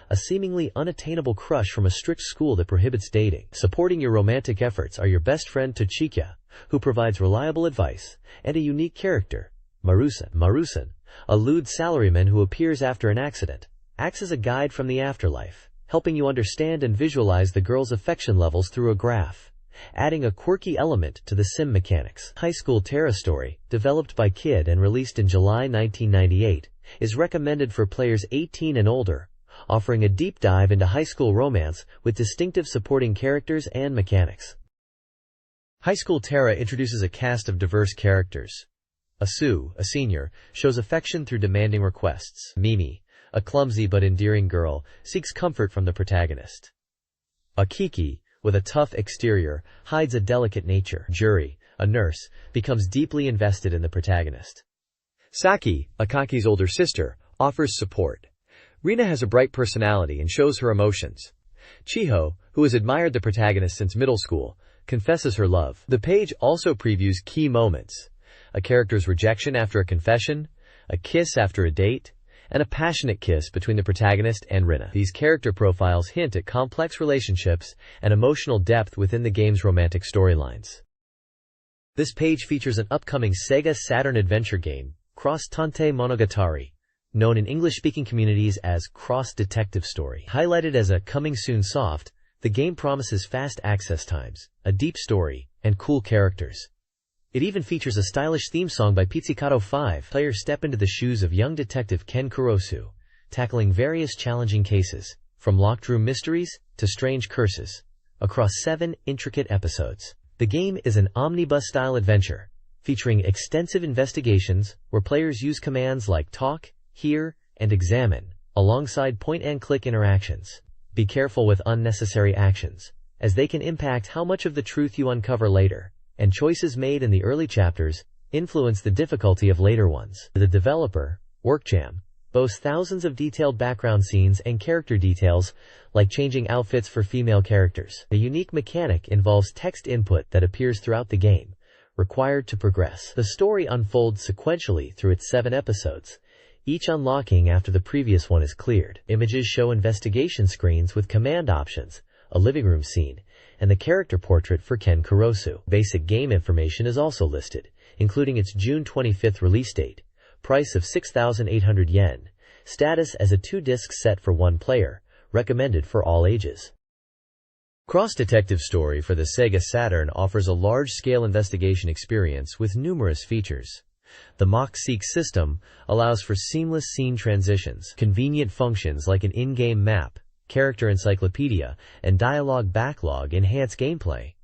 a seemingly unattainable crush from a strict school that prohibits dating. Supporting your romantic efforts are your best friend Tachika, who provides reliable advice, and a unique character, Marusan. Marusan, a lewd salaryman who appears after an accident, acts as a guide from the afterlife, helping you understand and visualize the girl's affection levels through a graph, adding a quirky element to the sim mechanics. High School Terra Story, developed by Kid and released in July 1998, is recommended for players 18 and older, offering a deep dive into high school romance with distinctive supporting characters and mechanics. High School Terra introduces a cast of diverse characters. Asu, a senior, shows affection through demanding requests. Mimi, a clumsy but endearing girl, seeks comfort from the protagonist. Akiki, with a tough exterior, hides a delicate nature. Juri, a nurse, becomes deeply invested in the protagonist. Saki, Akaki's older sister, offers support. Rina has a bright personality and shows her emotions. Chiho, who has admired the protagonist since middle school, confesses her love. The page also previews key moments: a character's rejection after a confession, a kiss after a date, and a passionate kiss between the protagonist and Rina. These character profiles hint at complex relationships and emotional depth within the game's romantic storylines. This page features an upcoming SEGA Saturn adventure game, Cross Tante Monogatari, known in English-speaking communities as Cross Detective Story. Highlighted as a coming soon soft, the game promises fast access times, a deep story, and cool characters. It even features a stylish theme song by Pizzicato 5. Players step into the shoes of young detective Ken Kurosu, tackling various challenging cases, from locked room mysteries to strange curses, across 7 intricate episodes. The game is an omnibus-style adventure, featuring extensive investigations where players use commands like talk, hear, and examine, alongside point-and-click interactions. Be careful with unnecessary actions, as they can impact how much of the truth you uncover later, and choices made in the early chapters influence the difficulty of later ones. The developer, WorkJam, boasts thousands of detailed background scenes and character details, like changing outfits for female characters. A unique mechanic involves text input that appears throughout the game, required to progress. The story unfolds sequentially through its 7 episodes, each unlocking after the previous one is cleared. Images show investigation screens with command options, a living room scene, and the character portrait for Ken Kurosu. Basic game information is also listed, including its June 25th release date, price of 6,800 yen, status as a 2-disc set for 1 player, recommended for all ages. Cross-detective story for the Sega Saturn offers a large-scale investigation experience with numerous features. The Mock-Seek system allows for seamless scene transitions, convenient functions like an in-game map, character encyclopedia, and dialogue backlog enhance gameplay.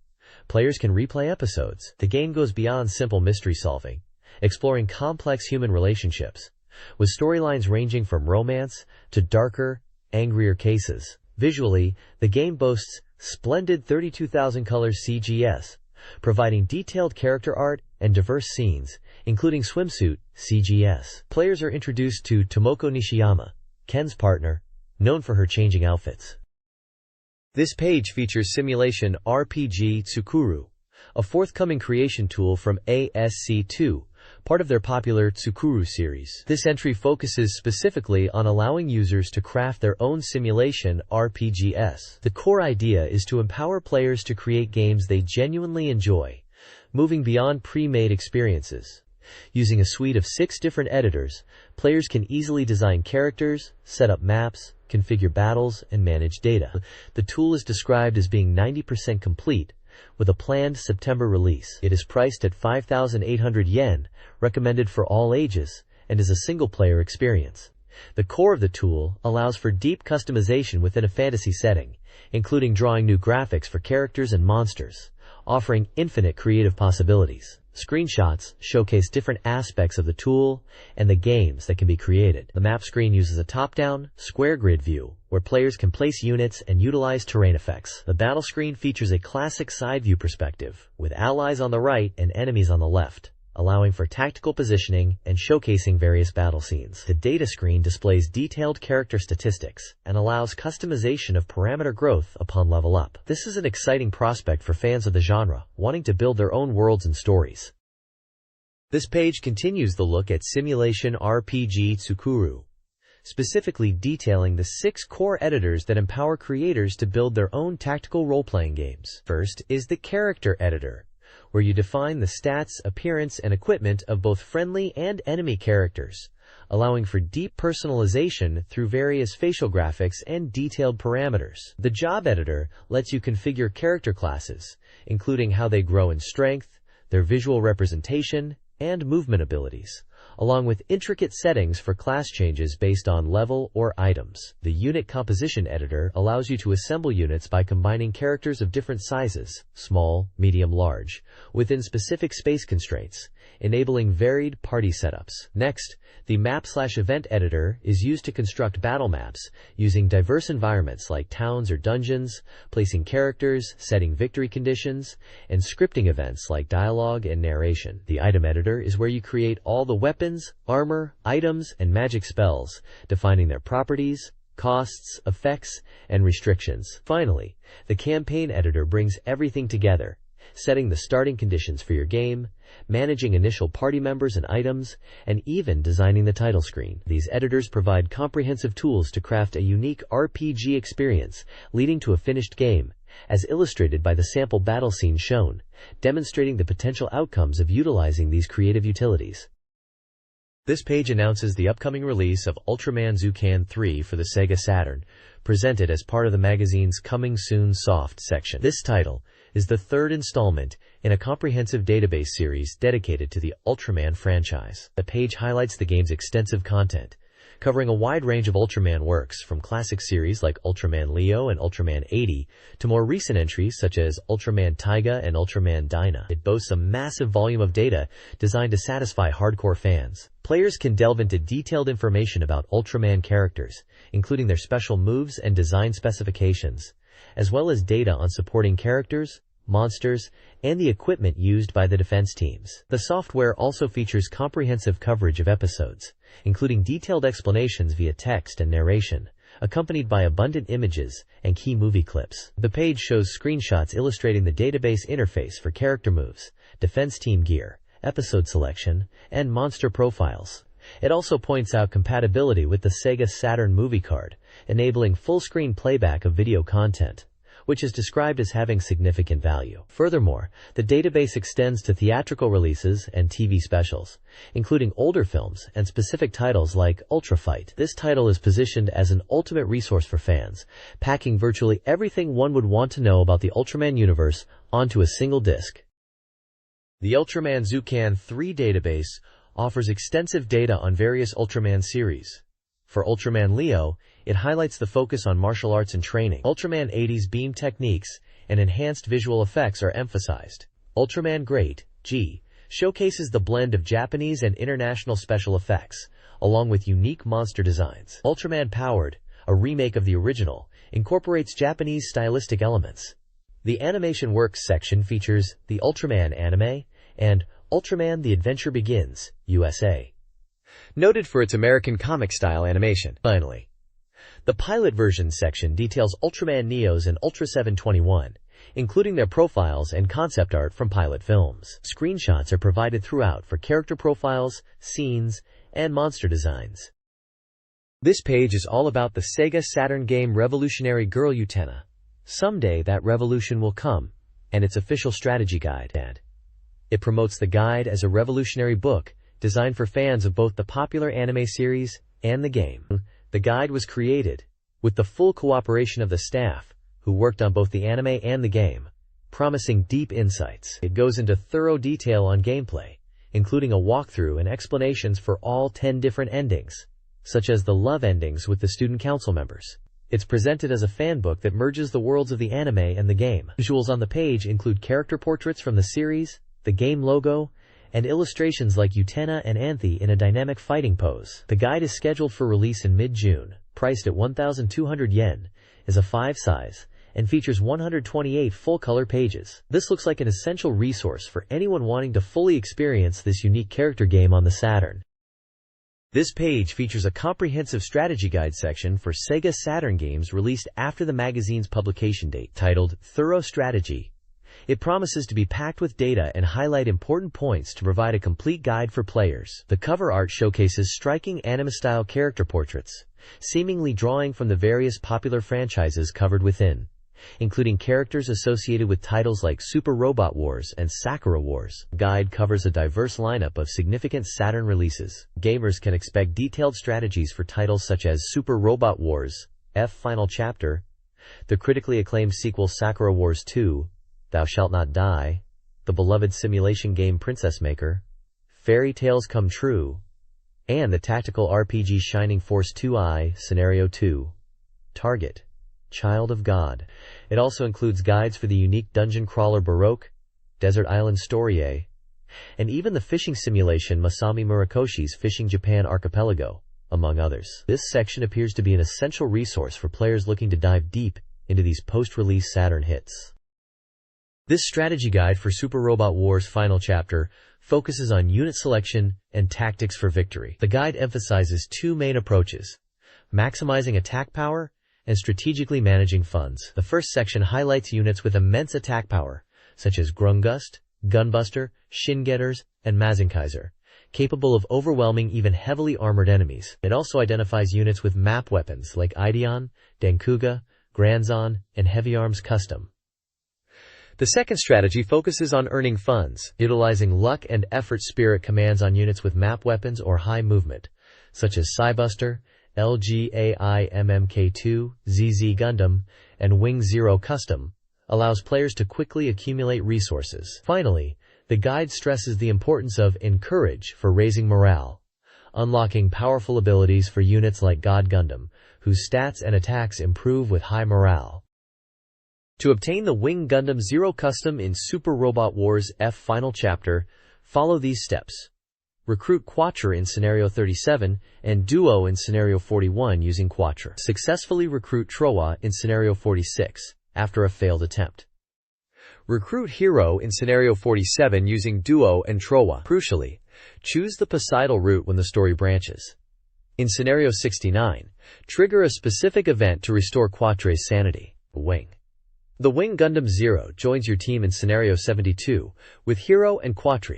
Players can replay episodes. The game goes beyond simple mystery solving, exploring complex human relationships, with storylines ranging from romance to darker, angrier cases. Visually, the game boasts splendid 32,000 colors CGS, providing detailed character art and diverse scenes, including swimsuit CGS. Players are introduced to Tomoko Nishiyama, Ken's partner, known for her changing outfits. This page features Simulation RPG Tsukuru, a forthcoming creation tool from ASC2, part of their popular Tsukuru series. This entry focuses specifically on allowing users to craft their own simulation RPGs. The core idea is to empower players to create games they genuinely enjoy, moving beyond pre-made experiences. Using a suite of 6 different editors, players can easily design characters, set up maps, configure battles, and manage data. The tool is described as being 90% complete, with a planned September release. It is priced at 5,800 yen, recommended for all ages, and is a single-player experience. The core of the tool allows for deep customization within a fantasy setting, including drawing new graphics for characters and monsters, offering infinite creative possibilities. Screenshots showcase different aspects of the tool and the games that can be created. The map screen uses a top-down, square grid view, where players can place units and utilize terrain effects. The battle screen features a classic side view perspective, with allies on the right and enemies on the left, allowing for tactical positioning and showcasing various battle scenes. The data screen displays detailed character statistics and allows customization of parameter growth upon level up. This is an exciting prospect for fans of the genre, wanting to build their own worlds and stories. This page continues the look at Simulation RPG Tsukuru, specifically detailing the 6 core editors that empower creators to build their own tactical role-playing games. First is the Character Editor, where you define the stats, appearance, and equipment of both friendly and enemy characters, allowing for deep personalization through various facial graphics and detailed parameters. The Job Editor lets you configure character classes, including how they grow in strength, their visual representation, and movement abilities, along with intricate settings for class changes based on level or items. The Unit Composition Editor allows you to assemble units by combining characters of different sizes, small, medium, large, within specific space constraints, enabling varied party setups. Next, the Map/Event Editor is used to construct battle maps using diverse environments like towns or dungeons, placing characters, setting victory conditions, and scripting events like dialogue and narration. The Item Editor is where you create all the weapons, armor, items, and magic spells, defining their properties, costs, effects, and restrictions. Finally, the Campaign Editor brings everything together, setting the starting conditions for your game, managing initial party members and items, and even designing the title screen. These editors provide comprehensive tools to craft a unique RPG experience, leading to a finished game, as illustrated by the sample battle scene shown, demonstrating the potential outcomes of utilizing these creative utilities. This page announces the upcoming release of Ultraman Zukan 3 for the Sega Saturn, presented as part of the magazine's Coming Soon Soft section. This title is the 3rd installment in a comprehensive database series dedicated to the Ultraman franchise. The page highlights the game's extensive content, covering a wide range of Ultraman works, from classic series like Ultraman Leo and Ultraman 80 to more recent entries such as Ultraman Taiga and Ultraman Dyna. It boasts a massive volume of data designed to satisfy hardcore fans. Players can delve into detailed information about Ultraman characters, including their special moves and design specifications, as well as data on supporting characters, monsters, and the equipment used by the defense teams. The software also features comprehensive coverage of episodes, including detailed explanations via text and narration, accompanied by abundant images and key movie clips. The page shows screenshots illustrating the database interface for character moves, defense team gear, episode selection, and monster profiles. It also points out compatibility with the Sega Saturn movie card, enabling full-screen playback of video content, which is described as having significant value. Furthermore, the database extends to theatrical releases and TV specials, including older films and specific titles like Ultra Fight. This title is positioned as an ultimate resource for fans, packing virtually everything one would want to know about the Ultraman universe onto a single disc. The Ultraman Zukan 3 database offers extensive data on various Ultraman series. For Ultraman Leo, it highlights the focus on martial arts and training. Ultraman 80's beam techniques and enhanced visual effects are emphasized. Ultraman Great, G, showcases the blend of Japanese and international special effects, along with unique monster designs. Ultraman Powered, a remake of the original, incorporates Japanese stylistic elements. The Animation Works section features the Ultraman anime and Ultraman The Adventure Begins, USA, noted for its American comic-style animation. Finally, the Pilot Version section details Ultraman Neos and Ultra 721, including their profiles and concept art from pilot films. Screenshots are provided throughout for character profiles, scenes, and monster designs. This page is all about the SEGA Saturn game Revolutionary Girl Utena. Someday that revolution will come, and its official strategy guide. It promotes the guide as a revolutionary book designed for fans of both the popular anime series and the game. The guide was created with the full cooperation of the staff, who worked on both the anime and the game, promising deep insights. It goes into thorough detail on gameplay, including a walkthrough and explanations for all 10 different endings, such as the love endings with the student council members. It's presented as a fan book that merges the worlds of the anime and the game. Visuals on the page include character portraits from the series, the game logo, and illustrations like Utena and Anthy in a dynamic fighting pose. The guide is scheduled for release in mid-June, priced at 1,200 yen, is a 5 size, and features 128 full-color pages. This looks like an essential resource for anyone wanting to fully experience this unique character game on the Saturn. This page features a comprehensive strategy guide section for SEGA Saturn games released after the magazine's publication date, titled Thorough Strategy. It promises to be packed with data and highlight important points to provide a complete guide for players. The cover art showcases striking anime-style character portraits, seemingly drawing from the various popular franchises covered within, including characters associated with titles like Super Robot Wars and Sakura Wars. The guide covers a diverse lineup of significant Saturn releases. Gamers can expect detailed strategies for titles such as Super Robot Wars, F Final Chapter, the critically acclaimed sequel Sakura Wars 2, Thou Shalt Not Die, the beloved simulation game Princess Maker, Fairy Tales Come True, and the tactical RPG Shining Force 2i, Scenario 2, Target, Child of God. It also includes guides for the unique dungeon crawler Baroque, Desert Island Story, and even the fishing simulation Masami Murakoshi's Fishing Japan Archipelago, among others. This section appears to be an essential resource for players looking to dive deep into these post-release Saturn hits. This strategy guide for Super Robot Wars Final Chapter focuses on unit selection and tactics for victory. The guide emphasizes two main approaches: maximizing attack power and strategically managing funds. The first section highlights units with immense attack power, such as Grungust, Gunbuster, Shingetters, and Mazinkaiser, capable of overwhelming even heavily armored enemies. It also identifies units with map weapons like Ideon, Denkuga, Granzon, and Heavy Arms Custom. The second strategy focuses on earning funds, utilizing luck and effort spirit commands on units with map weapons or high movement, such as Cybuster, LGAI-MMK2, ZZ Gundam, and Wing Zero Custom, allows players to quickly accumulate resources. Finally, the guide stresses the importance of Encourage for raising morale, unlocking powerful abilities for units like God Gundam, whose stats and attacks improve with high morale. To obtain the Wing Gundam Zero Custom in Super Robot Wars F Final Chapter, follow these steps. Recruit Quattro in Scenario 37 and Duo in Scenario 41 using Quattro. Successfully recruit Trowa in Scenario 46 after a failed attempt. Recruit Hero in Scenario 47 using Duo and Trowa. Crucially, choose the Poseidal route when the story branches. In Scenario 69, trigger a specific event to restore Quattro's sanity. Wing. The Wing Gundam Zero joins your team in Scenario 72 with Hero and Quattro.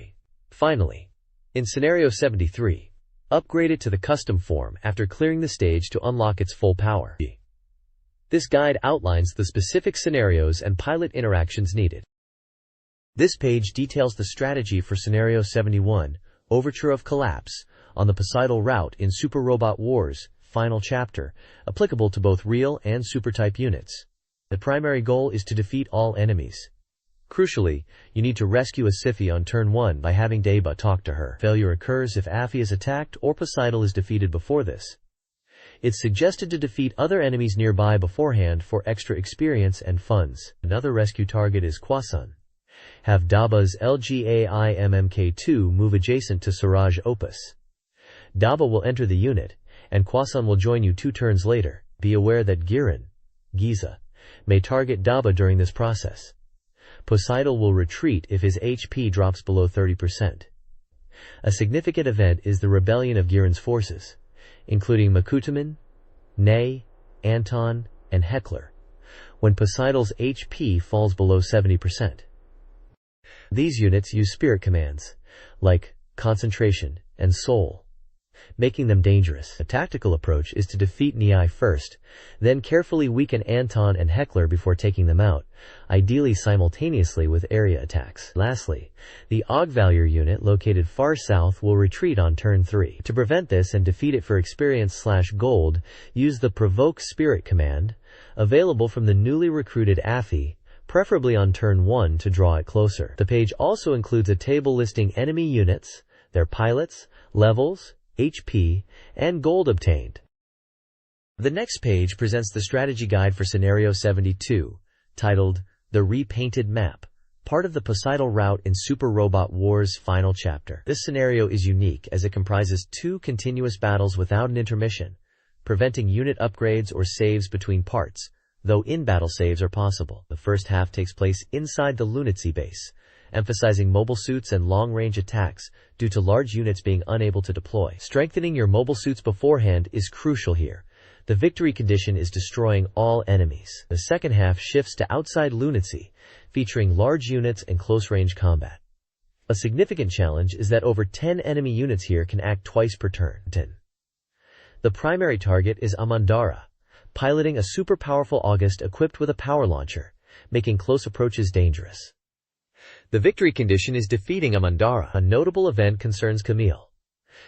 Finally, in Scenario 73, upgrade it to the custom form after clearing the stage to unlock its full power. This guide outlines the specific scenarios and pilot interactions needed. This page details the strategy for Scenario 71, Overture of Collapse, on the Poseidal route in Super Robot Wars, Final Chapter, applicable to both real and super-type units. The primary goal is to defeat all enemies. Crucially, you need to rescue a Siphi on turn 1 by having Deba talk to her. Failure occurs if Afi is attacked or Poseidal is defeated before this. It's suggested to defeat other enemies nearby beforehand for extra experience and funds. Another rescue target is Kwasun. Have Daba's LGAIMMK2 move adjacent to Suraj Opus. Daba will enter the unit, and Kwasun will join you 2 turns later. Be aware that Giza, may target Daba during this process. Poseidal will retreat if his HP drops below 30%. A significant event is the rebellion of Giran's forces, including Makutaman, Ney, Anton, and Heckler, when Poseidal's HP falls below 70%. These units use spirit commands, like Concentration and Soul, making them dangerous. A tactical approach is to defeat Ney first, then carefully weaken Anton and Heckler before taking them out, ideally simultaneously with area attacks. Lastly, the Ogvalure unit located far south will retreat on turn 3. To prevent this and defeat it for experience/gold, use the Provoke Spirit command, available from the newly recruited Afi, preferably on turn 1 to draw it closer. The page also includes a table listing enemy units, their pilots, levels, HP, and gold obtained. The next page presents the strategy guide for Scenario 72, titled The Repainted Map, part of the Poseidal route in Super Robot Wars Final Chapter. This scenario is unique as it comprises 2 continuous battles without an intermission, preventing unit upgrades or saves between parts, though in-battle saves are possible. The first half takes place inside the Lunacy base, emphasizing mobile suits and long-range attacks due to large units being unable to deploy. Strengthening your mobile suits beforehand is crucial here. The victory condition is destroying all enemies. The second half shifts to outside Lunacy, featuring large units and close-range combat. A significant challenge is that over 10 enemy units here can act twice per turn. The primary target is Amandara, piloting a super-powerful August equipped with a power launcher, making close approaches dangerous. The victory condition is defeating Amandara. A notable event concerns Camille.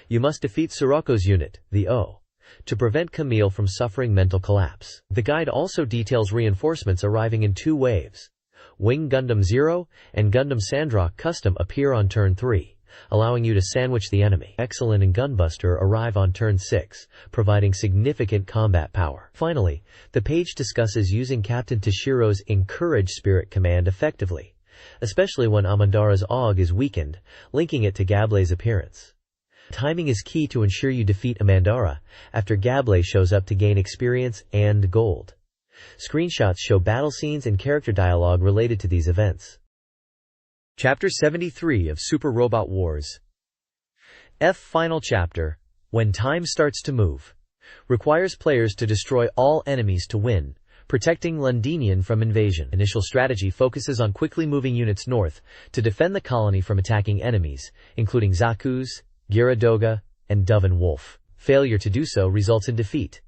You must defeat Siroko's unit, the O, to prevent Camille from suffering mental collapse. The guide also details reinforcements arriving in 2 waves. Wing Gundam 0 and Gundam Sandrock Custom appear on turn 3, allowing you to sandwich the enemy. Excellent and Gunbuster arrive on turn 6, providing significant combat power. Finally, the page discusses using Captain Tashiro's Encourage Spirit command effectively, especially when Amandara's AUG is weakened, linking it to Gable's appearance. Timing is key to ensure you defeat Amandara after Gable shows up to gain experience and gold. Screenshots show battle scenes and character dialogue related to these events. Chapter 73 of Super Robot Wars. Final Chapter, When Time Starts to Move, requires players to destroy all enemies to win, protecting Londinian from invasion. Initial strategy focuses on quickly moving units north to defend the colony from attacking enemies, including Zaku's, Gyaradoga, and Dove and Wolf. Failure to do so results in defeat.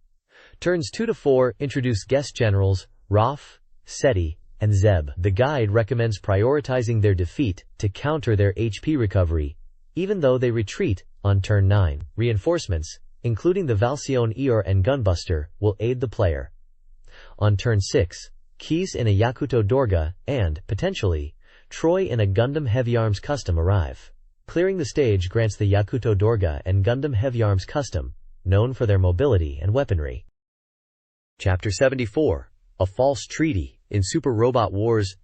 Turns 2 to 4 introduce guest generals, Raph, Seti, and Zeb. The guide recommends prioritizing their defeat to counter their HP recovery, even though they retreat on turn 9. Reinforcements, including the Valcione Eeyore and Gunbuster, will aid the player. On turn 6, Keys in a Yakuto Dorga and, potentially, Troy in a Gundam Heavy Arms Custom arrive. Clearing the stage grants the Yakuto Dorga and Gundam Heavy Arms Custom, known for their mobility and weaponry. Chapter 74, A False Treaty, in Super Robot Wars.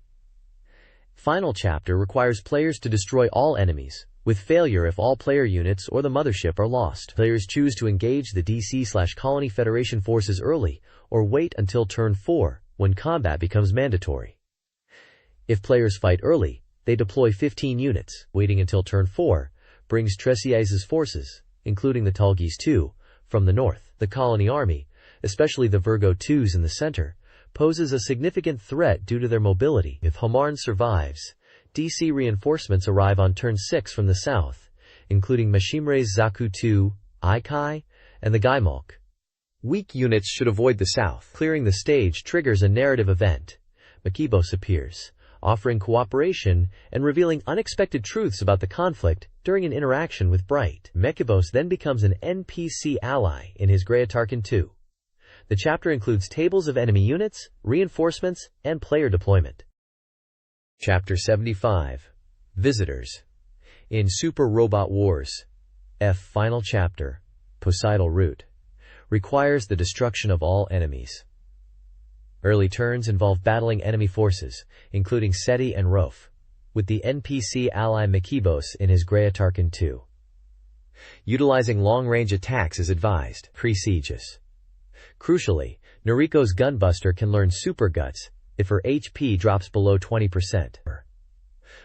Final Chapter requires players to destroy all enemies, with failure if all player units or the mothership are lost. Players choose to engage the DC/Colony Federation forces early, or wait until turn 4, when combat becomes mandatory. If players fight early, they deploy 15 units. Waiting until turn 4 brings Tresiae's forces, including the Talgis II, from the north. The colony army, especially the Virgo IIs in the center, poses a significant threat due to their mobility. If Homarn survives, DC reinforcements arrive on turn 6 from the south, including Mashimre's Zaku II, Aikai, and the Gaimulk. Weak units should avoid the south. Clearing the stage triggers a narrative event. Makibos appears, offering cooperation and revealing unexpected truths about the conflict during an interaction with Bright. Makibos then becomes an NPC ally in his Grayatarkin 2. The chapter includes tables of enemy units, reinforcements, and player deployment. Chapter 75. Visitors. In Super Robot Wars, F final chapter, Poseidal Route, requires the destruction of all enemies. Early turns involve battling enemy forces, including SETI and Rof, with the NPC ally Makibos in his Grayatarkin 2. Utilizing long-range attacks is advised. Pre-sieges. Crucially, Noriko's Gunbuster can learn Super Guts if her HP drops below 20%.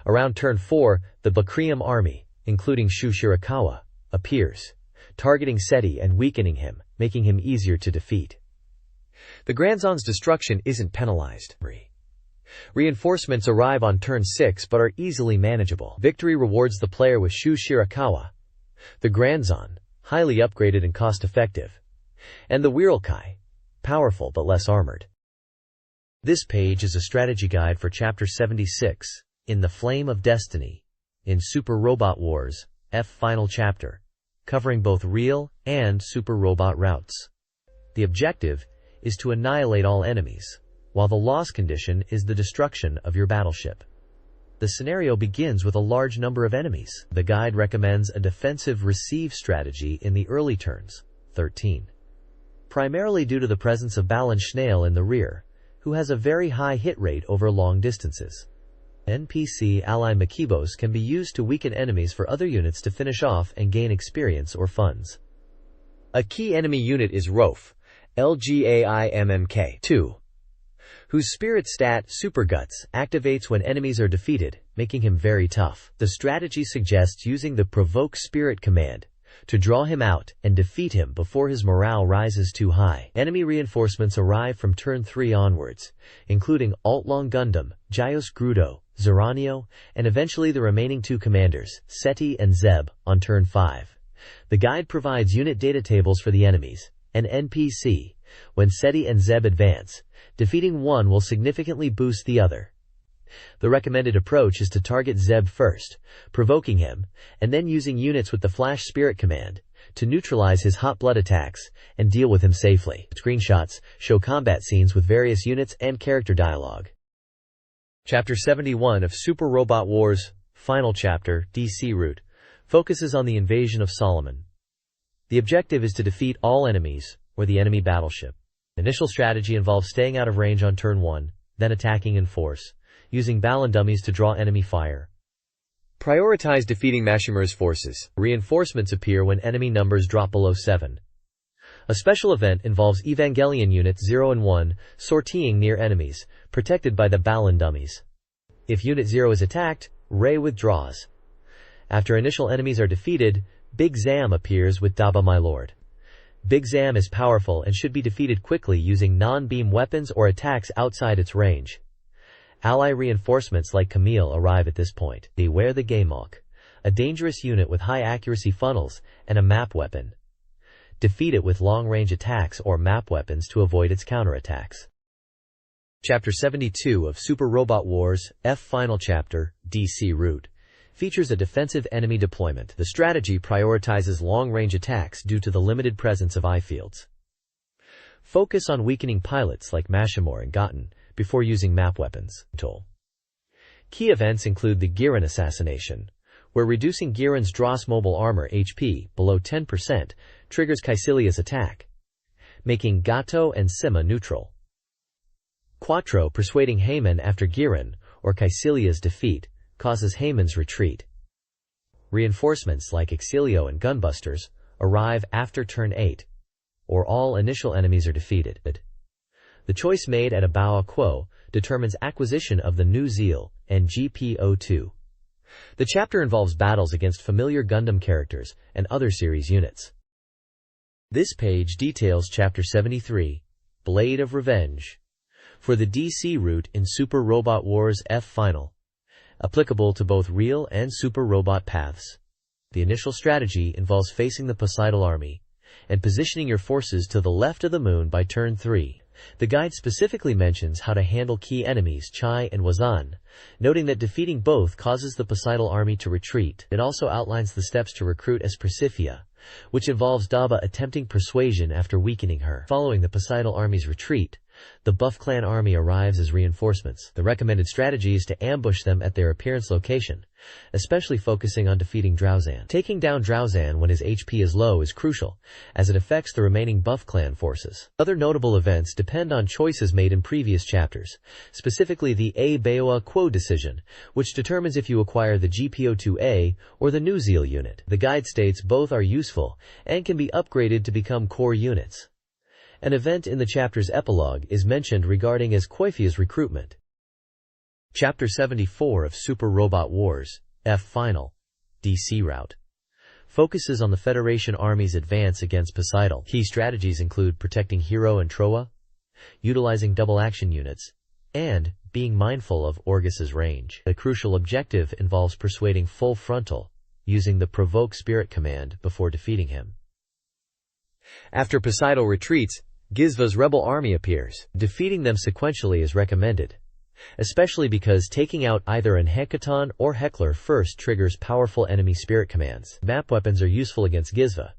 Around turn 4, the Bakrium army, including Shu Shirakawa, appears, targeting SETI and weakening him, making him easier to defeat. The Granzon's destruction isn't penalized. Reinforcements arrive on turn 6 but are easily manageable. Victory rewards the player with Shu Shirakawa, the Granzon, highly upgraded and cost-effective, and the Wiralkai, powerful but less armored. This page is a strategy guide for Chapter 76, In the Flame of Destiny, in Super Robot Wars, F final chapter, covering both real and super robot routes. The objective is to annihilate all enemies, while the loss condition is the destruction of your battleship. The scenario begins with a large number of enemies. The guide recommends a defensive receive strategy in the early turns, 13. Primarily due to the presence of Balan Schnail in the rear, who has a very high hit rate over long distances. NPC ally Makibos can be used to weaken enemies for other units to finish off and gain experience or funds. A key enemy unit is Rof, LGAIMMK 2, whose spirit stat, Super Guts, activates when enemies are defeated, making him very tough. The strategy suggests using the Provoke Spirit command to draw him out and defeat him before his morale rises too high. Enemy reinforcements arrive from turn 3 onwards, including Altlong Gundam, Gios Grudo, Zeranio, and eventually the remaining 2 commanders, Seti and Zeb, on turn 5. The guide provides unit data tables for the enemies and NPC. When Seti and Zeb advance, defeating one will significantly boost the other. The recommended approach is to target Zeb first, provoking him, and then using units with the Flash Spirit command to neutralize his hot blood attacks and deal with him safely. Screenshots show combat scenes with various units and character dialogue. Chapter 71 of Super Robot Wars, final chapter, DC Route, focuses on the invasion of Solomon. The objective is to defeat all enemies or the enemy battleship. Initial strategy involves staying out of range on turn 1, then attacking in force, using Balan dummies to draw enemy fire. Prioritize defeating Mashimure's forces. Reinforcements appear when enemy numbers drop below 7. A special event involves Evangelion Units 0 and 1 sortying near enemies, protected by the Balan dummies. If Unit 0 is attacked, Rei withdraws. After initial enemies are defeated, Big Zam appears with Daba My Lord. Big Zam is powerful and should be defeated quickly using non-beam weapons or attacks outside its range. Ally reinforcements like Camille arrive at this point. Beware the Gaimok, a dangerous unit with high accuracy funnels and a map weapon. Defeat it with long-range attacks or map weapons to avoid its counterattacks. Chapter 72 of Super Robot Wars, F final chapter, DC Route, features a defensive enemy deployment. The strategy prioritizes long-range attacks due to the limited presence of I-fields. Focus on weakening pilots like Mashimore and Gotten before using map weapons. Key events include the Giran assassination, where reducing Giran's Dross mobile armor HP below 10% triggers Caecilia's attack, making Gato and Sima neutral. Quattro persuading Heyman after Giran or Caecilia's defeat causes Heyman's retreat. Reinforcements like Exilio and Gunbusters arrive after turn 8, or all initial enemies are defeated. The choice made at Abawa Quo determines acquisition of the new Zeal and GPO2. The chapter involves battles against familiar Gundam characters and other series units. This page details Chapter 73, Blade of Revenge, for the DC route in Super Robot Wars F Final, applicable to both real and super robot paths. The initial strategy involves facing the Poseidal army and positioning your forces to the left of the moon by turn 3. The guide specifically mentions how to handle key enemies Chai and Wazan, noting that defeating both causes the Poseidal army to retreat. It also outlines the steps to recruit as Persifia, which involves Daba attempting persuasion after weakening her. Following the Poseidal army's retreat, the Buff clan army arrives as reinforcements. The recommended strategy is to ambush them at their appearance location, especially focusing on defeating Drowzan. Taking down Drowzan when his HP is low is crucial, as it affects the remaining Buff clan forces. Other notable events depend on choices made in previous chapters, specifically the A Beoa Quo decision, which determines if you acquire the GPO2A or the New Zeal unit. The guide states both are useful and can be upgraded to become core units. An event in the chapter's epilogue is mentioned regarding Koifia's recruitment. Chapter 74 of Super Robot Wars, F Final, DC Route, focuses on the Federation Army's advance against Poseidal. Key strategies include protecting Hero and Troa, utilizing double-action units, and being mindful of Orgus's range. A crucial objective involves persuading Full Frontal, using the Provoke Spirit command before defeating him. After Poseidal retreats, Gizva's rebel army appears. Defeating them sequentially is recommended, especially because taking out either an Hecaton or Heckler first triggers powerful enemy spirit commands. Map weapons are useful against Gizva.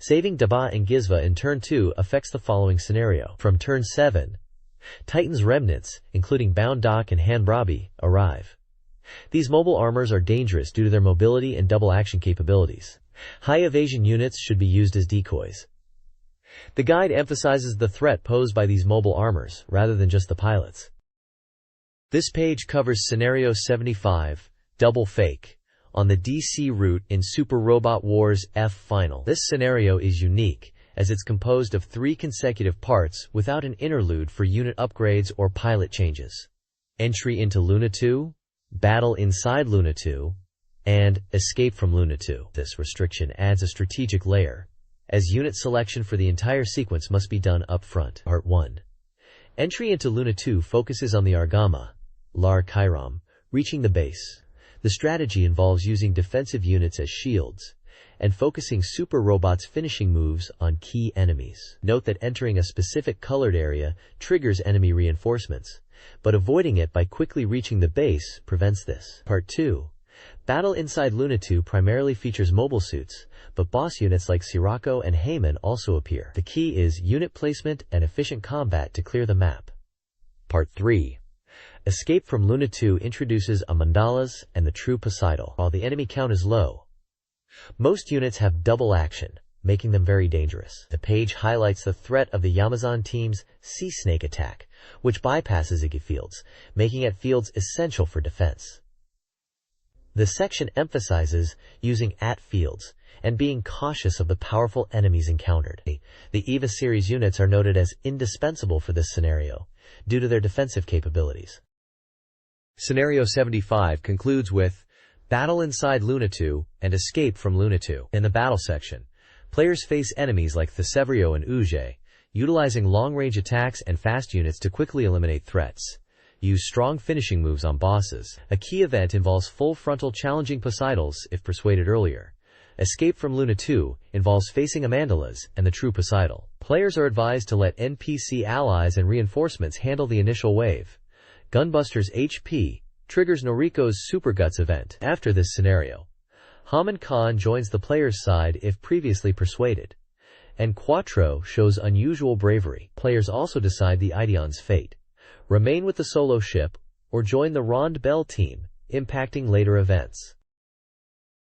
Saving Daba and Gizva in turn 2 affects the following scenario. From turn 7, Titan's remnants, including Bound Dock and Hanbrabi, arrive. These mobile armors are dangerous due to their mobility and double action capabilities. High evasion units should be used as decoys. The guide emphasizes the threat posed by these mobile armors, rather than just the pilots. This page covers Scenario 75, Double Fake, on the DC route in Super Robot Wars F Final. This scenario is unique, as it's composed of 3 consecutive parts without an interlude for unit upgrades or pilot changes. Entry into Luna 2, Battle inside Luna 2, and Escape from Luna 2. This restriction adds a strategic layer, as unit selection for the entire sequence must be done up front. Part 1. Entry into Luna 2 focuses on the Argama, Lar Chiram, reaching the base. The strategy involves using defensive units as shields, and focusing Super Robot's finishing moves on key enemies. Note that entering a specific colored area triggers enemy reinforcements, but avoiding it by quickly reaching the base prevents this. Part 2. Battle inside Luna 2 primarily features mobile suits, but boss units like Sirocco and Heyman also appear. The key is unit placement and efficient combat to clear the map. Part 3. Escape from Luna 2 introduces a Mandalas and the true Poseidal. While the enemy count is low, most units have double action, making them very dangerous. The page highlights the threat of the Yamazon team's Sea Snake attack, which bypasses Iggy fields, making it fields essential for defense. This section emphasizes using fields and being cautious of the powerful enemies encountered. The EVA series units are noted as indispensable for this scenario, due to their defensive capabilities. Scenario 75 concludes with Battle inside Luna 2 and Escape from Luna 2. In the battle section, players face enemies like Thesevrio and Uge, utilizing long-range attacks and fast units to quickly eliminate threats. Use strong finishing moves on bosses. A key event involves Full Frontal challenging Poseidals if persuaded earlier. Escape from Luna 2 involves facing Amandalas and the true Poseidal. Players are advised to let NPC allies and reinforcements handle the initial wave. Gunbuster's HP triggers Noriko's Super Guts event. After this scenario, Haman Khan joins the player's side if previously persuaded, and Quattro shows unusual bravery. Players also decide the Ideon's fate: remain with the solo ship, or join the Rond Bell team, impacting later events.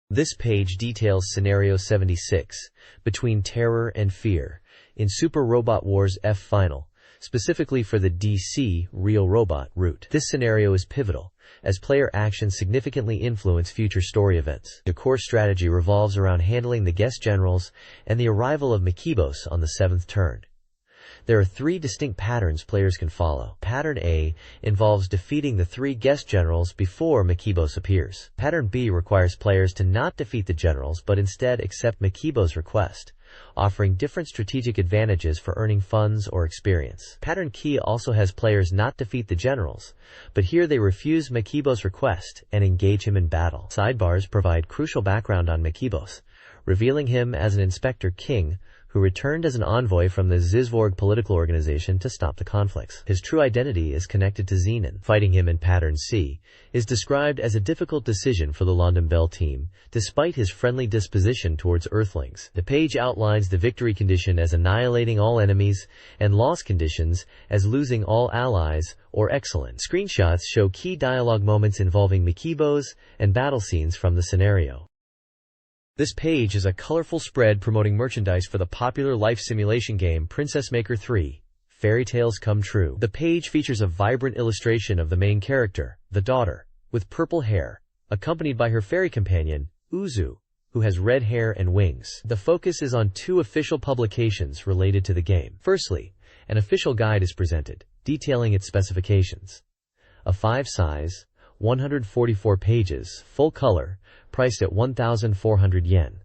This page details Scenario 76, Between Terror and Fear, in Super Robot Wars F Final, specifically for the DC Real Robot route. This scenario is pivotal, as player actions significantly influence future story events. The core strategy revolves around handling the guest generals and the arrival of Makibos on the 7th turn. There are 3 distinct patterns players can follow. Pattern A involves defeating the 3 guest generals before Makibos appears. Pattern B requires players to not defeat the generals but instead accept Makibos' request, offering different strategic advantages for earning funds or experience. Pattern Key also has players not defeat the generals, but here they refuse Makibos' request and engage him in battle. Sidebars provide crucial background on Makibos, revealing him as an Inspector King who who returned as an envoy from the Zizvorg political organization to stop the conflicts. His true identity is connected to Xenon. Fighting him in Pattern C is described as a difficult decision for the London Bell team, despite his friendly disposition towards Earthlings. The page outlines the victory condition as annihilating all enemies, and loss conditions as losing all allies, or excellent. Screenshots show key dialogue moments involving Mikibos and battle scenes from the scenario. This page is a colorful spread promoting merchandise for the popular life simulation game Princess Maker 3: Fairy Tales Come True. The page features a vibrant illustration of the main character, the daughter, with purple hair, accompanied by her fairy companion, Uzu, who has red hair and wings. The focus is on two official publications related to the game. Firstly, an official guide is presented, detailing its specifications. A 5-size, 144 pages, full color, priced at 1,400 yen.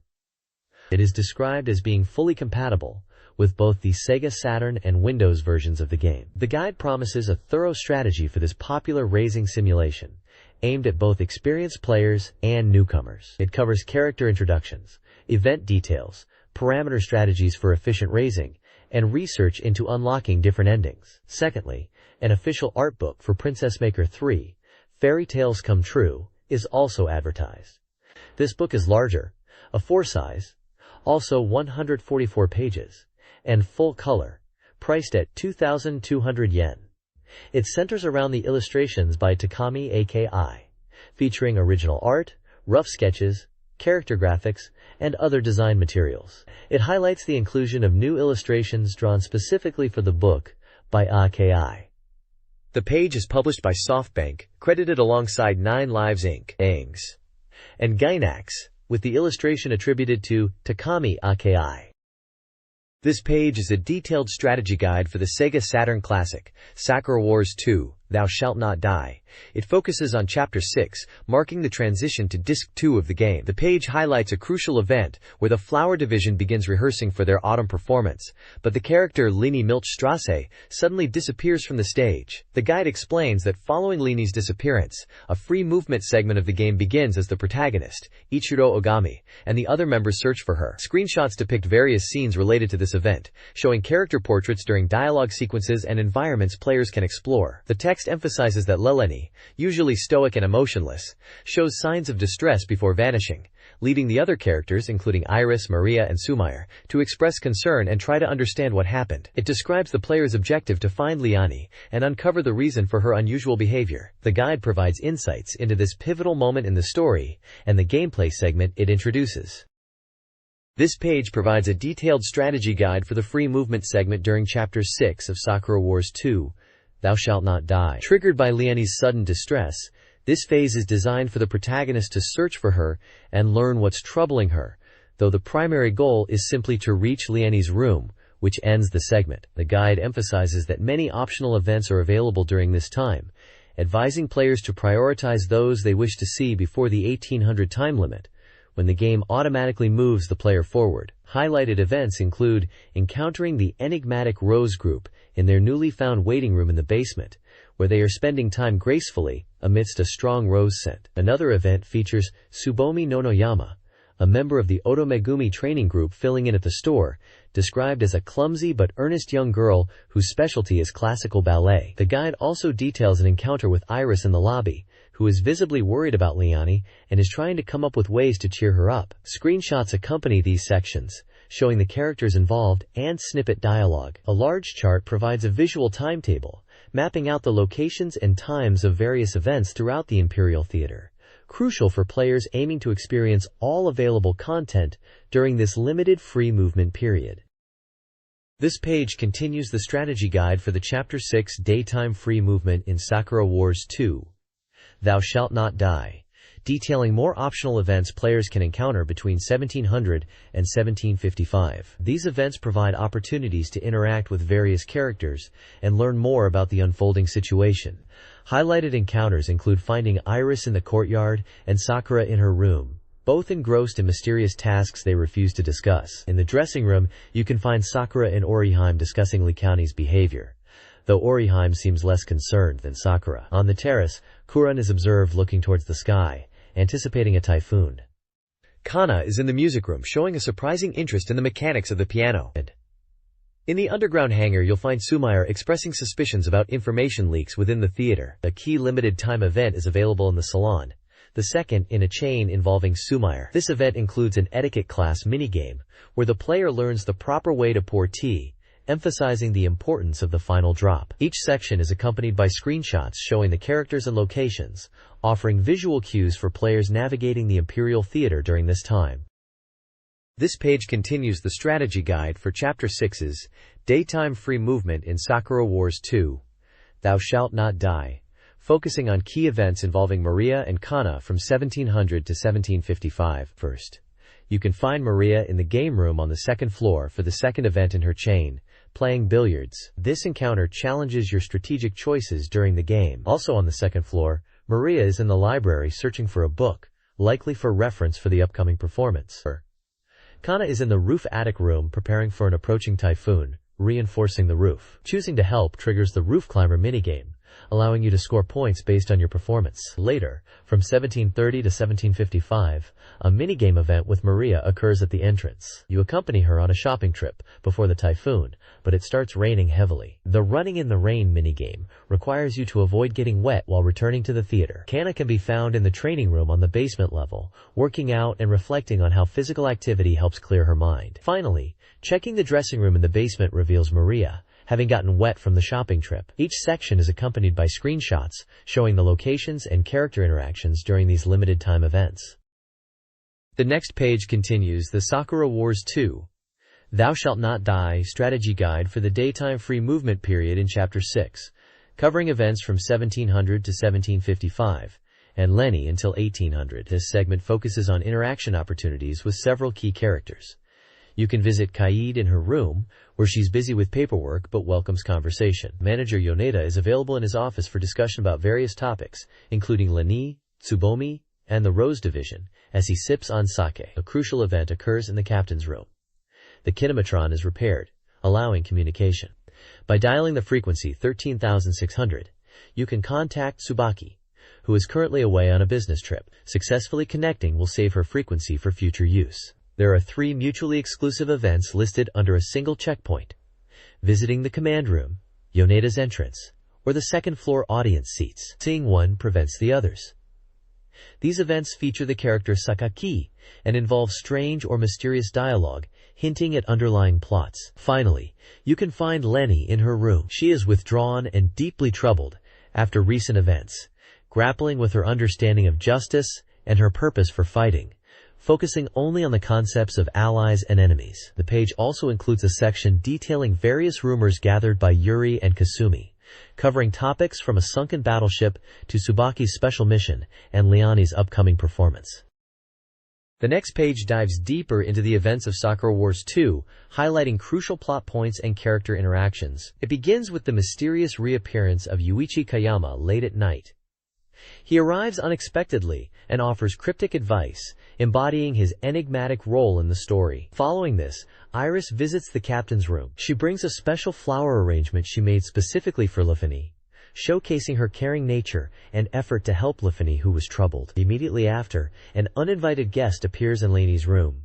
It is described as being fully compatible with both the SEGA Saturn and Windows versions of the game. The guide promises a thorough strategy for this popular racing simulation, aimed at both experienced players and newcomers. It covers character introductions, event details, parameter strategies for efficient racing, and research into unlocking different endings. Secondly, an official art book for Princess Maker 3: Fairy Tales Come True is also advertised. This book is larger, a 4-size, also 144 pages, and full color, priced at 2,200 yen. It centers around the illustrations by Takami Aki, featuring original art, rough sketches, character graphics, and other design materials. It highlights the inclusion of new illustrations drawn specifically for the book by Aki. The page is published by SoftBank, credited alongside 9 Lives Inc. and Gainax, with the illustration attributed to Takami Aki. This page is a detailed strategy guide for the Sega Saturn classic, Sakura Wars 2: Thou Shalt Not Die. It focuses on Chapter 6, marking the transition to Disc 2 of the game. The page highlights a crucial event where the Flower Division begins rehearsing for their autumn performance, but the character Leni Milchstrasse suddenly disappears from the stage. The guide explains that following Leni's disappearance, a free movement segment of the game begins as the protagonist, Ichiro Ogami, and the other members search for her. Screenshots depict various scenes related to this event, showing character portraits during dialogue sequences and environments players can explore. The text emphasizes that Leleni, usually stoic and emotionless, shows signs of distress before vanishing, leading the other characters, including Iris, Maria, and Sumire, to express concern and try to understand what happened. It describes the player's objective to find Liani and uncover the reason for her unusual behavior. The guide provides insights into this pivotal moment in the story and the gameplay segment it introduces. This page provides a detailed strategy guide for the free movement segment during Chapter 6 of Sakura Wars 2: Thou Shalt Not Die. Triggered by Liani's sudden distress, this phase is designed for the protagonist to search for her and learn what's troubling her, though the primary goal is simply to reach Liani's room, which ends the segment. The guide emphasizes that many optional events are available during this time, advising players to prioritize those they wish to see before the 1800 time limit, when the game automatically moves the player forward. Highlighted events include encountering the enigmatic Rose group in their newly found waiting room in the basement, where they are spending time gracefully amidst a strong rose scent. Another event features Tsubomi Nonoyama, a member of the Otomegumi training group filling in at the store, described as a clumsy but earnest young girl whose specialty is classical ballet. The guide also details an encounter with Iris in the lobby, who is visibly worried about Liani and is trying to come up with ways to cheer her up. Screenshots accompany these sections, showing the characters involved and snippet dialogue. A large chart provides a visual timetable, mapping out the locations and times of various events throughout the Imperial Theater, crucial for players aiming to experience all available content during this limited free movement period. This page continues the strategy guide for the Chapter 6 daytime free movement in Sakura Wars 2: Thou Shalt Not Die, detailing more optional events players can encounter between 1700 and 1755. These events provide opportunities to interact with various characters and learn more about the unfolding situation. Highlighted encounters include finding Iris in the courtyard and Sakura in her room, both engrossed in mysterious tasks they refuse to discuss. In the dressing room, you can find Sakura and Oriheim discussing Liani's behavior, though Oriheim seems less concerned than Sakura. On the terrace, Kuran is observed looking towards the sky, anticipating a typhoon. Kana is in the music room showing a surprising interest in the mechanics of the piano. In the underground hangar you'll find Sumair expressing suspicions about information leaks within the theater. A key limited time event is available in the salon, the second in a chain involving Sumair. This event includes an etiquette class minigame, where the player learns the proper way to pour tea, emphasizing the importance of the final drop. Each section is accompanied by screenshots showing the characters and locations, offering visual cues for players navigating the Imperial Theater during this time. This page continues the strategy guide for Chapter 6's Daytime Free Movement in Sakura Wars 2, Thou Shalt Not Die, focusing on key events involving Maria and Kana from 1700 to 1755. First, you can find Maria in the game room on the second floor for the second event in her chain, playing billiards. This encounter challenges your strategic choices during the game. Also on the second floor, Maria is in the library searching for a book, likely for reference for the upcoming performance. Kana is in the roof attic room preparing for an approaching typhoon, reinforcing the roof. Choosing to help triggers the roof climber minigame, allowing you to score points based on your performance. Later, from 1730 to 1755, a minigame event with Maria occurs at the entrance. You accompany her on a shopping trip before the typhoon, but it starts raining heavily. The Running in the Rain minigame requires you to avoid getting wet while returning to the theater. Kana can be found in the training room on the basement level, working out and reflecting on how physical activity helps clear her mind. Finally, checking the dressing room in the basement reveals Maria, having gotten wet from the shopping trip. Each section is accompanied by screenshots showing the locations and character interactions during these limited time events. The next page continues the Sakura Wars 2, Thou Shalt Not Die strategy guide for the daytime free movement period in Chapter 6, covering events from 1700 to 1755, and Lenny until 1800. This segment focuses on interaction opportunities with several key characters. You can visit Kaede in her room, where she's busy with paperwork but welcomes conversation. Manager Yoneda is available in his office for discussion about various topics, including Lenny, Tsubomi, and the Rose Division, as he sips on sake. A crucial event occurs in the captain's room. The kinematron is repaired, allowing communication. By dialing the frequency 13,600, you can contact Tsubaki, who is currently away on a business trip. Successfully connecting will save her frequency for future use. There are 3 mutually exclusive events listed under a single checkpoint: visiting the command room, Yoneda's entrance, or the second floor audience seats. Seeing one prevents the others. These events feature the character Sakaki and involve strange or mysterious dialogue, hinting at underlying plots. Finally, you can find Lenny in her room. She is withdrawn and deeply troubled after recent events, grappling with her understanding of justice and her purpose for fighting, focusing only on the concepts of allies and enemies. The page also includes a section detailing various rumors gathered by Yuri and Kasumi, covering topics from a sunken battleship to Tsubaki's special mission and Liani's upcoming performance. The next page dives deeper into the events of Sakura Wars 2, highlighting crucial plot points and character interactions. It begins with the mysterious reappearance of Yuichi Kayama late at night. He arrives unexpectedly and offers cryptic advice, embodying his enigmatic role in the story. Following this, Iris visits the captain's room. She brings a special flower arrangement she made specifically for Lefany, showcasing her caring nature and effort to help Lefany, who was troubled. Immediately after, an uninvited guest appears in Lainey's room.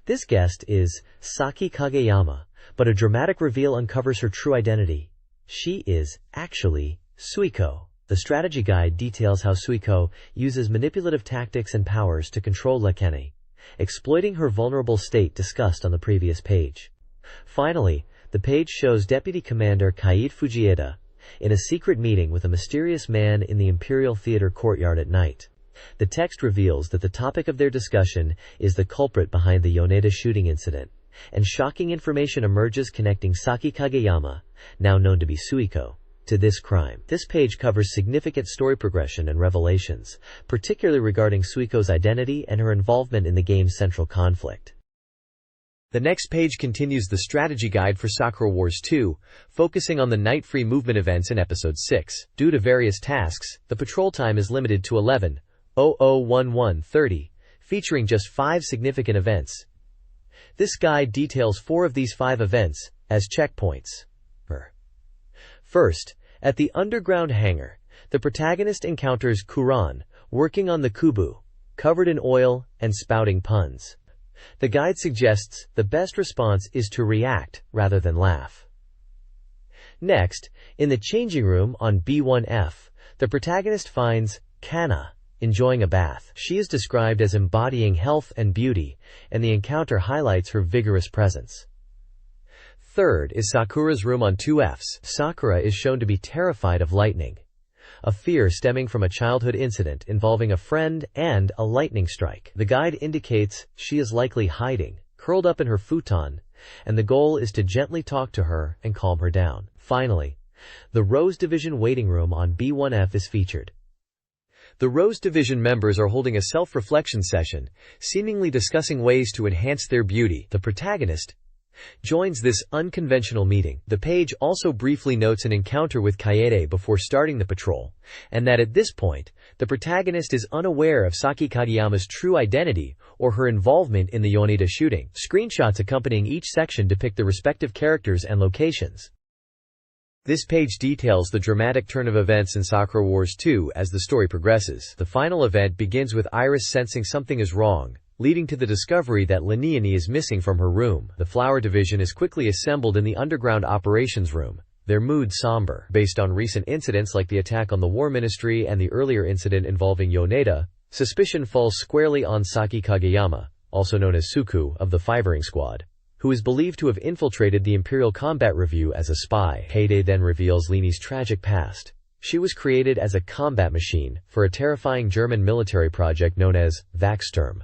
This guest is Saki Kageyama, but a dramatic reveal uncovers her true identity. She is actually Suiko. The strategy guide details how Suiko uses manipulative tactics and powers to control Lekene, exploiting her vulnerable state discussed on the previous page. Finally, the page shows Deputy Commander Kaede Fujieda in a secret meeting with a mysterious man in the Imperial Theater courtyard at night. The text reveals that the topic of their discussion is the culprit behind the Yoneda shooting incident, and shocking information emerges connecting Saki Kageyama, now known to be Suiko, to this crime. This page covers significant story progression and revelations, particularly regarding Suiko's identity and her involvement in the game's central conflict. The next page continues the strategy guide for Sakura Wars 2, focusing on the night free movement events in Episode 6. Due to various tasks, the patrol time is limited to 11:0011:30, featuring just 5 significant events. This guide details 4 of these 5 events as checkpoints. First, at the underground hangar, the protagonist encounters Kuran, working on the Kubu, covered in oil and spouting puns. The guide suggests the best response is to react rather than laugh. Next, in the changing room on B1F, the protagonist finds Kana enjoying a bath. She is described as embodying health and beauty, and the encounter highlights her vigorous presence. Third is Sakura's room on 2Fs. Sakura is shown to be terrified of lightning, a fear stemming from a childhood incident involving a friend and a lightning strike. The guide indicates she is likely hiding, curled up in her futon, and the goal is to gently talk to her and calm her down. Finally, the Rose Division waiting room on B1F is featured. The Rose Division members are holding a self-reflection session, seemingly discussing ways to enhance their beauty. The protagonist joins this unconventional meeting. The page also briefly notes an encounter with Kaede before starting the patrol, and that at this point, the protagonist is unaware of Saki Kageyama's true identity or her involvement in the Yoneda shooting. Screenshots accompanying each section depict the respective characters and locations. This page details the dramatic turn of events in Sakura Wars 2 as the story progresses. The final event begins with Iris sensing something is wrong, leading to the discovery that Lenione is missing from her room. The Flower Division is quickly assembled in the underground operations room, their mood somber. Based on recent incidents like the attack on the War Ministry and the earlier incident involving Yoneda, suspicion falls squarely on Saki Kageyama, also known as Suku, of the Fivering Squad, who is believed to have infiltrated the Imperial Combat Review as a spy. Payday then reveals Lenie's tragic past. She was created as a combat machine for a terrifying German military project known as Vaxsturm.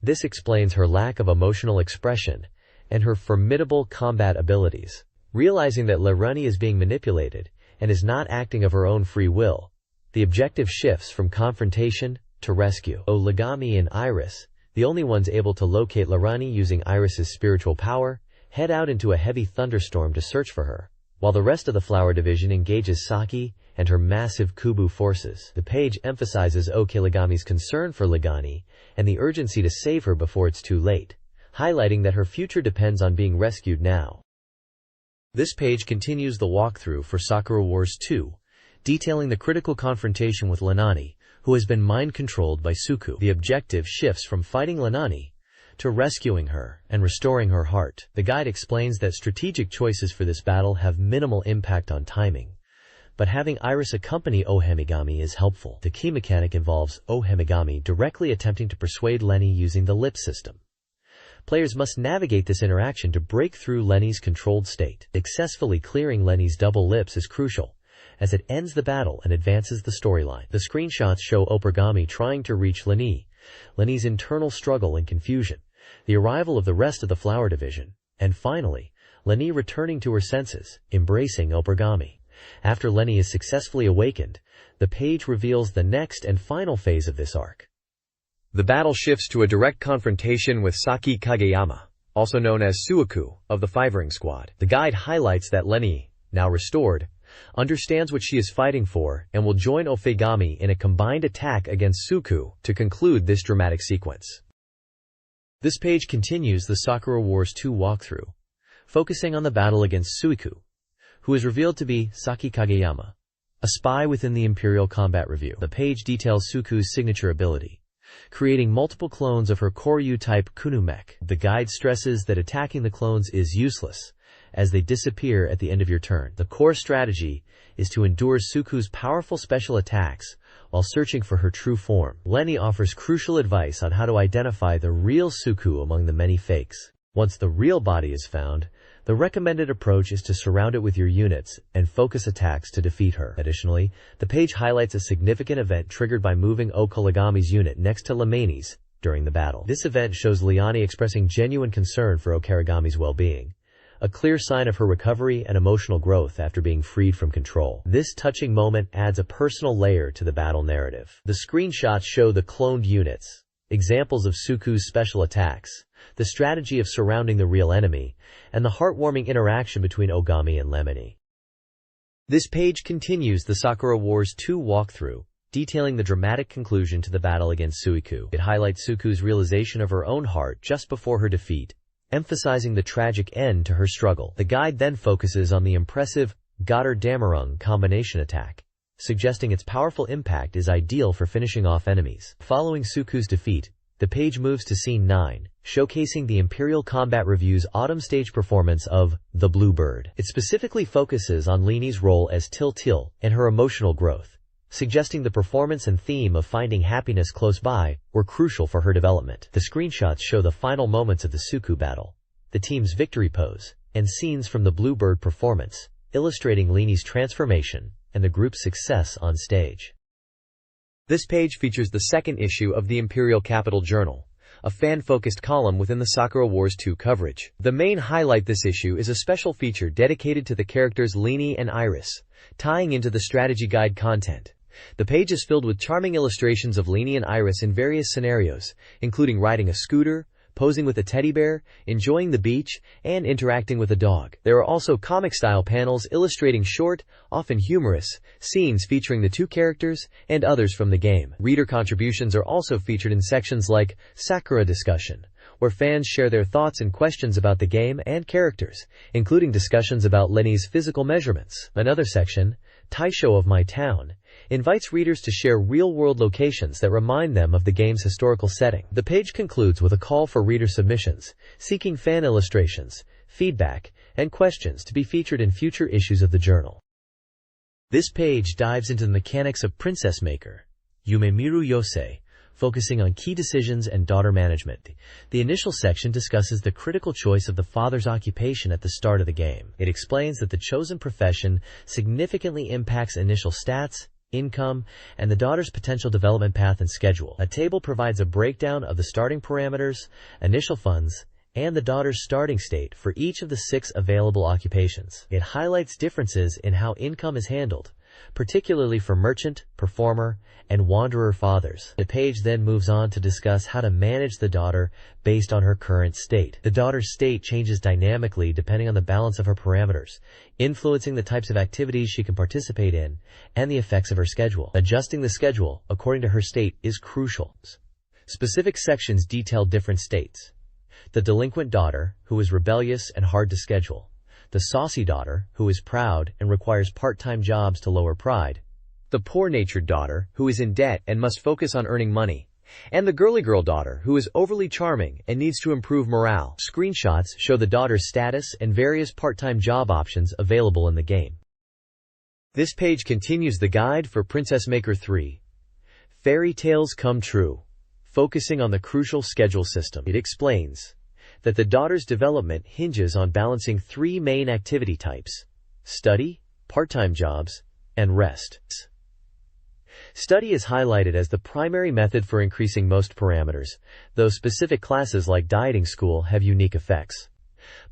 This explains her lack of emotional expression and her formidable combat abilities. Realizing that Leruni is being manipulated and is not acting of her own free will, the objective shifts from confrontation to rescue. Legami and Iris, the only ones able to locate Leruni using Iris's spiritual power, head out into a heavy thunderstorm to search for her, while the rest of the Flower Division engages Saki and her massive Kubu forces. The page emphasizes Legami's concern for Legani and the urgency to save her before it's too late, highlighting that her future depends on being rescued now. This page continues the walkthrough for Sakura Wars 2, detailing the critical confrontation with Lenani, who has been mind-controlled by Suku. The objective shifts from fighting Lenani to rescuing her and restoring her heart. The guide explains that strategic choices for this battle have minimal impact on timing, but having Iris accompany Ohemigami is helpful. The key mechanic involves Ohemigami directly attempting to persuade Lenny using the lip system. Players must navigate this interaction to break through Lenny's controlled state. Successfully clearing Lenny's double lips is crucial, as it ends the battle and advances the storyline. The screenshots show Opergami trying to reach Lenny's internal struggle and confusion, the arrival of the rest of the Flower Division, and finally, Lenny returning to her senses, embracing Opergami. After Lenny is successfully awakened, the page reveals the next and final phase of this arc. The battle shifts to a direct confrontation with Saki Kageyama, also known as Suiku, of the Fivering Squad. The guide highlights that Lenny, now restored, understands what she is fighting for and will join Ofegami in a combined attack against Suku to conclude this dramatic sequence. This page continues the Sakura Wars 2 walkthrough, focusing on the battle against Suiku, who is revealed to be Saki Kageyama, a spy within the Imperial Combat Review. The page details Suku's signature ability, creating multiple clones of her Koryu-type Kunu mech. The guide stresses that attacking the clones is useless, as they disappear at the end of your turn. The core strategy is to endure Suku's powerful special attacks while searching for her true form. Lenny offers crucial advice on how to identify the real Suku among the many fakes. Once the real body is found, the recommended approach is to surround it with your units and focus attacks to defeat her. Additionally, the page highlights a significant event triggered by moving Okarigami's unit next to Lemani's during the battle. This event shows Liani expressing genuine concern for Okarigami's well-being, a clear sign of her recovery and emotional growth after being freed from control. This touching moment adds a personal layer to the battle narrative. The screenshots show the cloned units, examples of Suku's special attacks, the strategy of surrounding the real enemy, and the heartwarming interaction between Ogami and Lemony. This page continues the Sakura Wars 2 walkthrough, detailing the dramatic conclusion to the battle against Suiku. It highlights Suku's realization of her own heart just before her defeat, emphasizing the tragic end to her struggle. The guide then focuses on the impressive Goddard-Damarung combination attack, suggesting its powerful impact is ideal for finishing off enemies. Following Suku's defeat, the page moves to Scene 9, showcasing the Imperial Combat Review's autumn stage performance of The Blue Bird. It specifically focuses on Lini's role as Til and her emotional growth, suggesting the performance and theme of finding happiness close by were crucial for her development. The screenshots show the final moments of the Suku battle, the team's victory pose, and scenes from the Blue Bird performance, illustrating Lini's transformation and the group's success on stage. This page features the second issue of the Imperial Capital Journal, a fan-focused column within the Sakura Wars 2 coverage. The main highlight this issue is a special feature dedicated to the characters Lini and Iris, tying into the strategy guide content. The page is filled with charming illustrations of Lini and Iris in various scenarios, including riding a scooter, posing with a teddy bear, enjoying the beach, and interacting with a dog. There are also comic-style panels illustrating short, often humorous, scenes featuring the two characters and others from the game. Reader contributions are also featured in sections like Sakura Discussion, where fans share their thoughts and questions about the game and characters, including discussions about Lini's physical measurements. Another section, Taisho of My Town, invites readers to share real-world locations that remind them of the game's historical setting. The page concludes with a call for reader submissions, seeking fan illustrations, feedback, and questions to be featured in future issues of the journal. This page dives into the mechanics of Princess Maker, Yume Miru Yosei, focusing on key decisions and daughter management. The initial section discusses the critical choice of the father's occupation at the start of the game. It explains that the chosen profession significantly impacts initial stats, income, and the daughter's potential development path and schedule. A table provides a breakdown of the starting parameters, initial funds, and the daughter's starting state for each of the 6 available occupations. It highlights differences in how income is handled, particularly for merchant, performer, and wanderer fathers. The page then moves on to discuss how to manage the daughter based on her current state. The daughter's state changes dynamically depending on the balance of her parameters, influencing the types of activities she can participate in and the effects of her schedule. Adjusting the schedule according to her state is crucial. Specific sections detail different states. The delinquent daughter, who is rebellious and hard to schedule. The saucy daughter, who is proud and requires part-time jobs to lower pride. The poor-natured daughter, who is in debt and must focus on earning money. And the girly girl daughter, who is overly charming and needs to improve morale. Screenshots show the daughter's status and various part-time job options available in the game. This page continues the guide for Princess Maker 3, Fairy Tales Come True, focusing on the crucial schedule system. It explains that the daughter's development hinges on balancing 3 main activity types: study, part-time jobs, and rest. Study is highlighted as the primary method for increasing most parameters, though specific classes like dieting school have unique effects.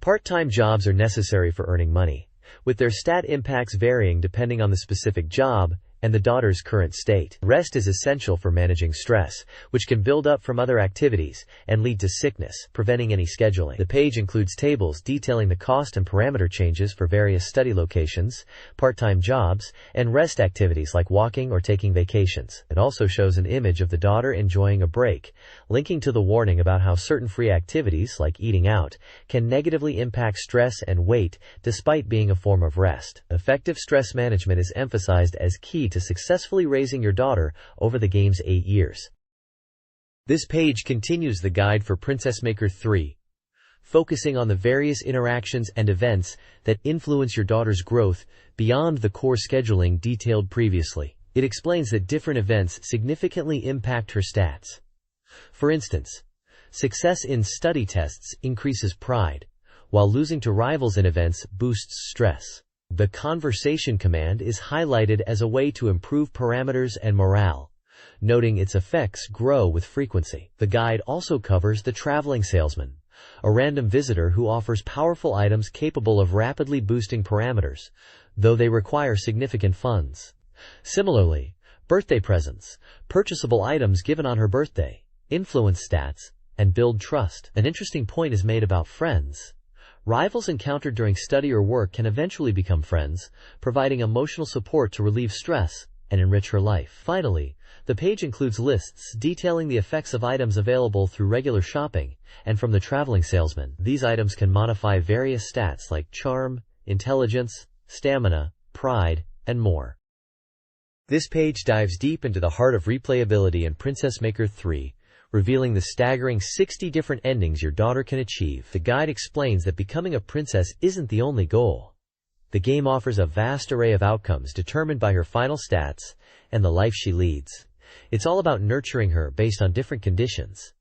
Part-time jobs are necessary for earning money, with their stat impacts varying depending on the specific job and the daughter's current state. Rest is essential for managing stress, which can build up from other activities and lead to sickness, preventing any scheduling. The page includes tables detailing the cost and parameter changes for various study locations, part-time jobs, and rest activities like walking or taking vacations. It also shows an image of the daughter enjoying a break, linking to the warning about how certain free activities, like eating out, can negatively impact stress and weight despite being a form of rest. Effective stress management is emphasized as key to successfully raising your daughter over the game's 8 years. This page continues the guide for Princess Maker 3, focusing on the various interactions and events that influence your daughter's growth beyond the core scheduling detailed previously. It explains that different events significantly impact her stats. For instance, success in study tests increases pride, while losing to rivals in events boosts stress. The conversation command is highlighted as a way to improve parameters and morale, noting its effects grow with frequency. The guide also covers the traveling salesman, a random visitor who offers powerful items capable of rapidly boosting parameters, though they require significant funds. Similarly, birthday presents, purchasable items given on her birthday, influence stats, and build trust. An interesting point is made about friends. Rivals encountered during study or work can eventually become friends, providing emotional support to relieve stress and enrich her life. Finally, the page includes lists detailing the effects of items available through regular shopping and from the traveling salesman. These items can modify various stats like charm, intelligence, stamina, pride, and more. This page dives deep into the heart of replayability in Princess Maker 3, revealing the staggering 60 different endings your daughter can achieve. The guide explains that becoming a princess isn't the only goal. The game offers a vast array of outcomes determined by her final stats and the life she leads. It's all about nurturing her based on different conditions.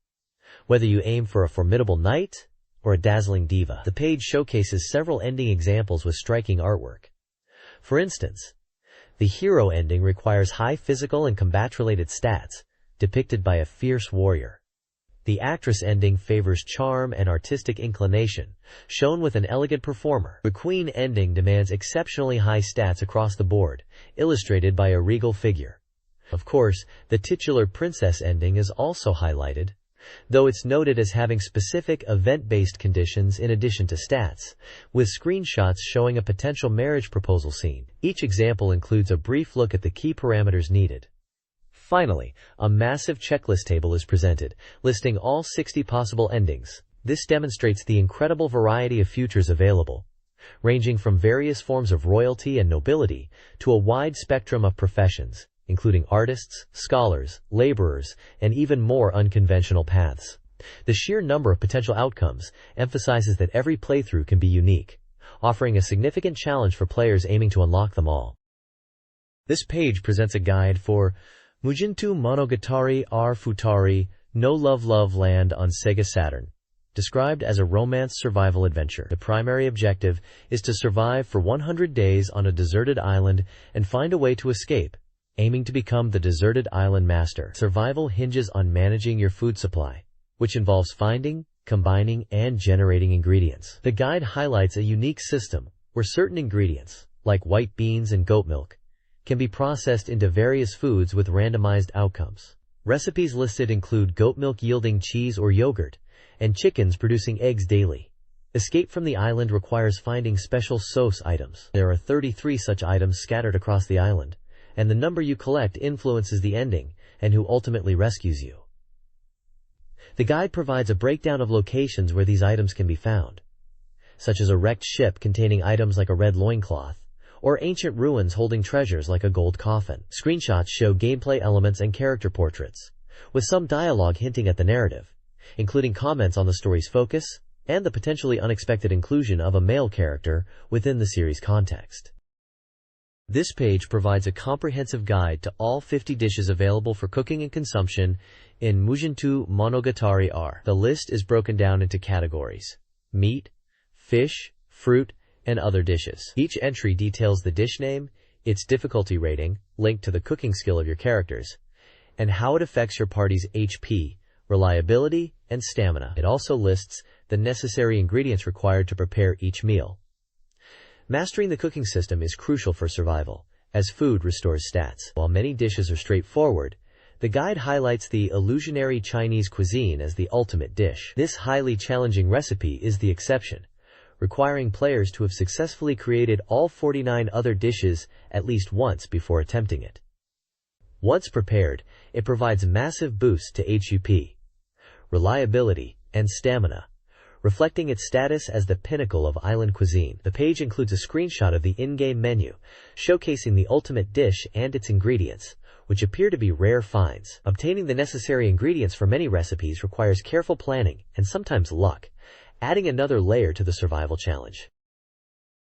Whether you aim for a formidable knight or a dazzling diva, the page showcases several ending examples with striking artwork. For instance, the hero ending requires high physical and combat-related stats, depicted by a fierce warrior. The actress ending favors charm and artistic inclination, shown with an elegant performer. The queen ending demands exceptionally high stats across the board, illustrated by a regal figure. Of course, the titular princess ending is also highlighted, though it's noted as having specific event-based conditions in addition to stats, with screenshots showing a potential marriage proposal scene. Each example includes a brief look at the key parameters needed. Finally, a massive checklist table is presented, listing all 60 possible endings. This demonstrates the incredible variety of futures available, ranging from various forms of royalty and nobility to a wide spectrum of professions, including artists, scholars, laborers, and even more unconventional paths. The sheer number of potential outcomes emphasizes that every playthrough can be unique, offering a significant challenge for players aiming to unlock them all. This page presents a guide for Mujintu Monogatari R Futari No Love Land on SEGA Saturn. Described as a romance survival adventure, the primary objective is to survive for 100 days on a deserted island and find a way to escape, aiming to become the deserted island master. Survival hinges on managing your food supply, which involves finding, combining, and generating ingredients. The guide highlights a unique system where certain ingredients, like white beans and goat milk, can be processed into various foods with randomized outcomes. Recipes listed include goat milk yielding cheese or yogurt, and chickens producing eggs daily. Escape from the island requires finding special sauce items. There are 33 such items scattered across the island, and the number you collect influences the ending and who ultimately rescues you. The guide provides a breakdown of locations where these items can be found, such as a wrecked ship containing items like a red loincloth, or ancient ruins holding treasures like a gold coffin. Screenshots show gameplay elements and character portraits, with some dialogue hinting at the narrative, including comments on the story's focus and the potentially unexpected inclusion of a male character within the series context. This page provides a comprehensive guide to all 50 dishes available for cooking and consumption in Mujintu Monogatari R. The list is broken down into categories: meat, fish, fruit, and other dishes. Each entry details the dish name, its difficulty rating, linked to the cooking skill of your characters, and how it affects your party's HP, reliability, and stamina. It also lists the necessary ingredients required to prepare each meal. Mastering the cooking system is crucial for survival, as food restores stats. While many dishes are straightforward, the guide highlights the illusionary Chinese cuisine as the ultimate dish. This highly challenging recipe is the exception, requiring players to have successfully created all 49 other dishes at least once before attempting it. Once prepared, it provides massive boosts to HUP, reliability, and stamina, reflecting its status as the pinnacle of island cuisine. The page includes a screenshot of the in-game menu, showcasing the ultimate dish and its ingredients, which appear to be rare finds. Obtaining the necessary ingredients for many recipes requires careful planning and sometimes luck, adding another layer to the survival challenge.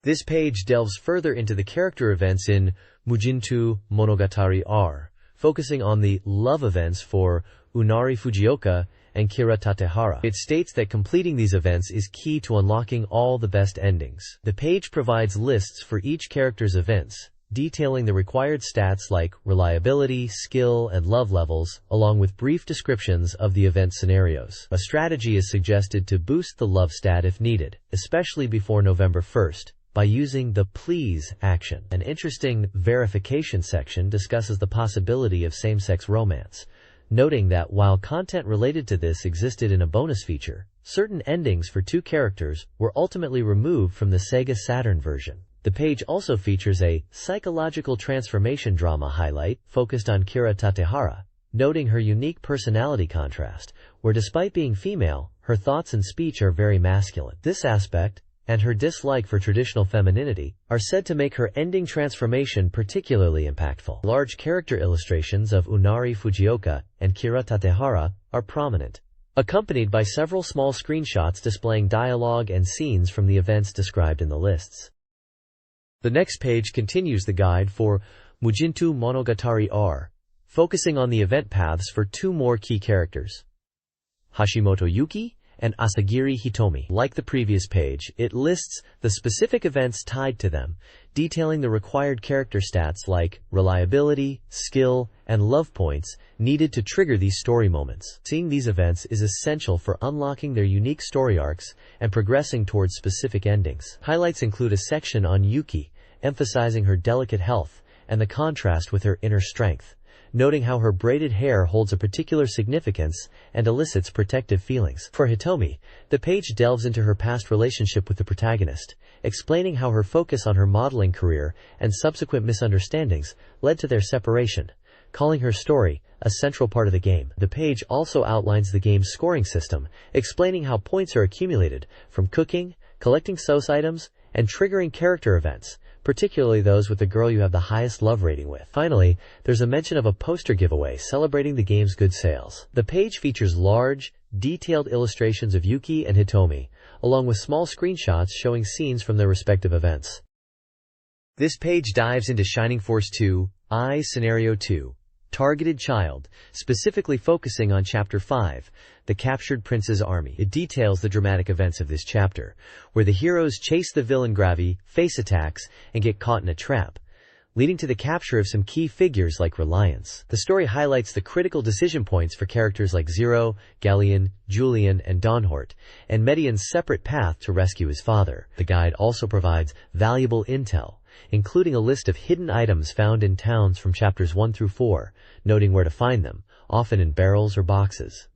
This page delves further into the character events in Mujintu Monogatari R, focusing on the love events for Unari Fujioka and Kira Tatehara. It states that completing these events is key to unlocking all the best endings. The page provides lists for each character's events, detailing the required stats like reliability, skill, and love levels, along with brief descriptions of the event scenarios. A strategy is suggested to boost the love stat if needed, especially before November 1st, by using the Please action. An interesting verification section discusses the possibility of same-sex romance, noting that while content related to this existed in a bonus feature, certain endings for two characters were ultimately removed from the SEGA Saturn version. The page also features a psychological transformation drama highlight focused on Kira Tatehara, noting her unique personality contrast, where despite being female, her thoughts and speech are very masculine. This aspect, and her dislike for traditional femininity are said to make her ending transformation particularly impactful. Large character illustrations of Unari Fujioka and Kira Tatehara are prominent, accompanied by several small screenshots displaying dialogue and scenes from the events described in the lists. The next page continues the guide for Mujintu Monogatari R, focusing on the event paths for two more key characters, Hashimoto Yuki and Asagiri Hitomi. Like the previous page, it lists the specific events tied to them, detailing the required character stats like reliability, skill, and love points needed to trigger these story moments. Seeing these events is essential for unlocking their unique story arcs and progressing towards specific endings. Highlights include a section on Yuki, emphasizing her delicate health and the contrast with her inner strength, noting how her braided hair holds a particular significance and elicits protective feelings. For Hitomi, the page delves into her past relationship with the protagonist, explaining how her focus on her modeling career and subsequent misunderstandings led to their separation, calling her story a central part of the game. The page also outlines the game's scoring system, explaining how points are accumulated from cooking, collecting source items, and triggering character events, particularly those with the girl you have the highest love rating with. Finally, there's a mention of a poster giveaway celebrating the game's good sales. The page features large, detailed illustrations of Yuki and Hitomi, along with small screenshots showing scenes from their respective events. This page dives into Shining Force 2, Scenario 2, Targeted Child, specifically focusing on Chapter 5, The Captured Prince's Army. It details the dramatic events of this chapter, where the heroes chase the villain Gravi, face attacks, and get caught in a trap, leading to the capture of some key figures like Reliance. The story highlights the critical decision points for characters like Zero, Galleon, Julian, and Dawnhort, and Medion's separate path to rescue his father. The guide also provides valuable intel, including a list of hidden items found in towns from chapters 1 through 4, noting where to find them, often in barrels or boxes.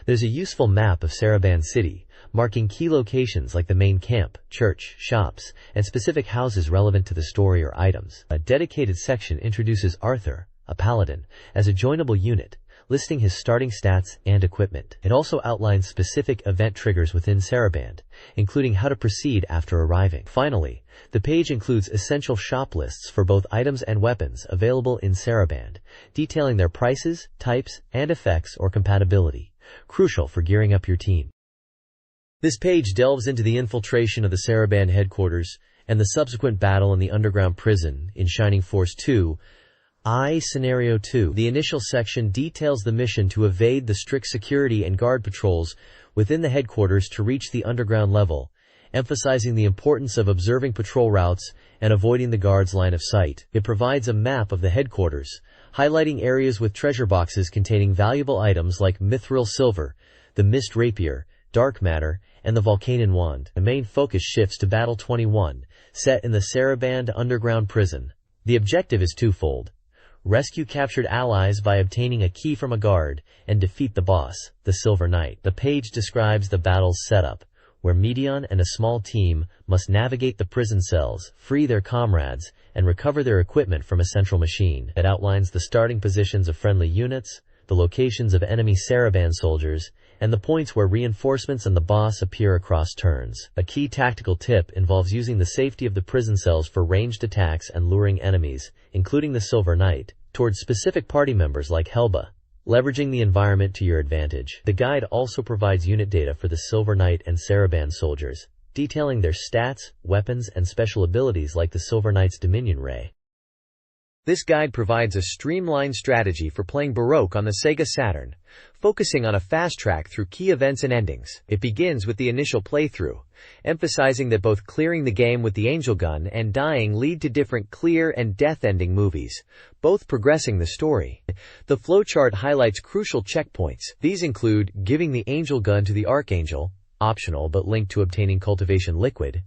There's a useful map of Saraban City, marking key locations like the main camp, church, shops, and specific houses relevant to the story or items. A dedicated section introduces Arthur, a paladin, as a joinable unit, listing his starting stats and equipment. It also outlines specific event triggers within Saraband, including how to proceed after arriving. Finally, the page includes essential shop lists for both items and weapons available in Saraband, detailing their prices, types, and effects or compatibility, crucial for gearing up your team. This page delves into the infiltration of the Saraband headquarters and the subsequent battle in the underground prison in Shining Force 2, Scenario 2. The initial section details the mission to evade the strict security and guard patrols within the headquarters to reach the underground level, emphasizing the importance of observing patrol routes and avoiding the guards' line of sight. It provides a map of the headquarters, highlighting areas with treasure boxes containing valuable items like mithril silver, the mist rapier, dark matter, and the Volcanon wand. The main focus shifts to Battle 21, set in the Saraband underground prison. The objective is twofold: rescue captured allies by obtaining a key from a guard, and defeat the boss, the Silver Knight. The page describes the battle's setup, where Medion and a small team must navigate the prison cells, free their comrades, and recover their equipment from a central machine. It outlines the starting positions of friendly units, the locations of enemy Saraband soldiers, and the points where reinforcements and the boss appear across turns. A key tactical tip involves using the safety of the prison cells for ranged attacks and luring enemies, including the Silver Knight, towards specific party members like Helba, leveraging the environment to your advantage. The guide also provides unit data for the Silver Knight and Saraband soldiers, detailing their stats, weapons, and special abilities like the Silver Knight's Dominion Ray. This guide provides a streamlined strategy for playing Baroque on the SEGA Saturn, focusing on a fast track through key events and endings. It begins with the initial playthrough, emphasizing that both clearing the game with the Angel Gun and dying lead to different clear and death ending movies, both progressing the story. The flowchart highlights crucial checkpoints. These include giving the Angel Gun to the Archangel, optional but linked to obtaining cultivation liquid;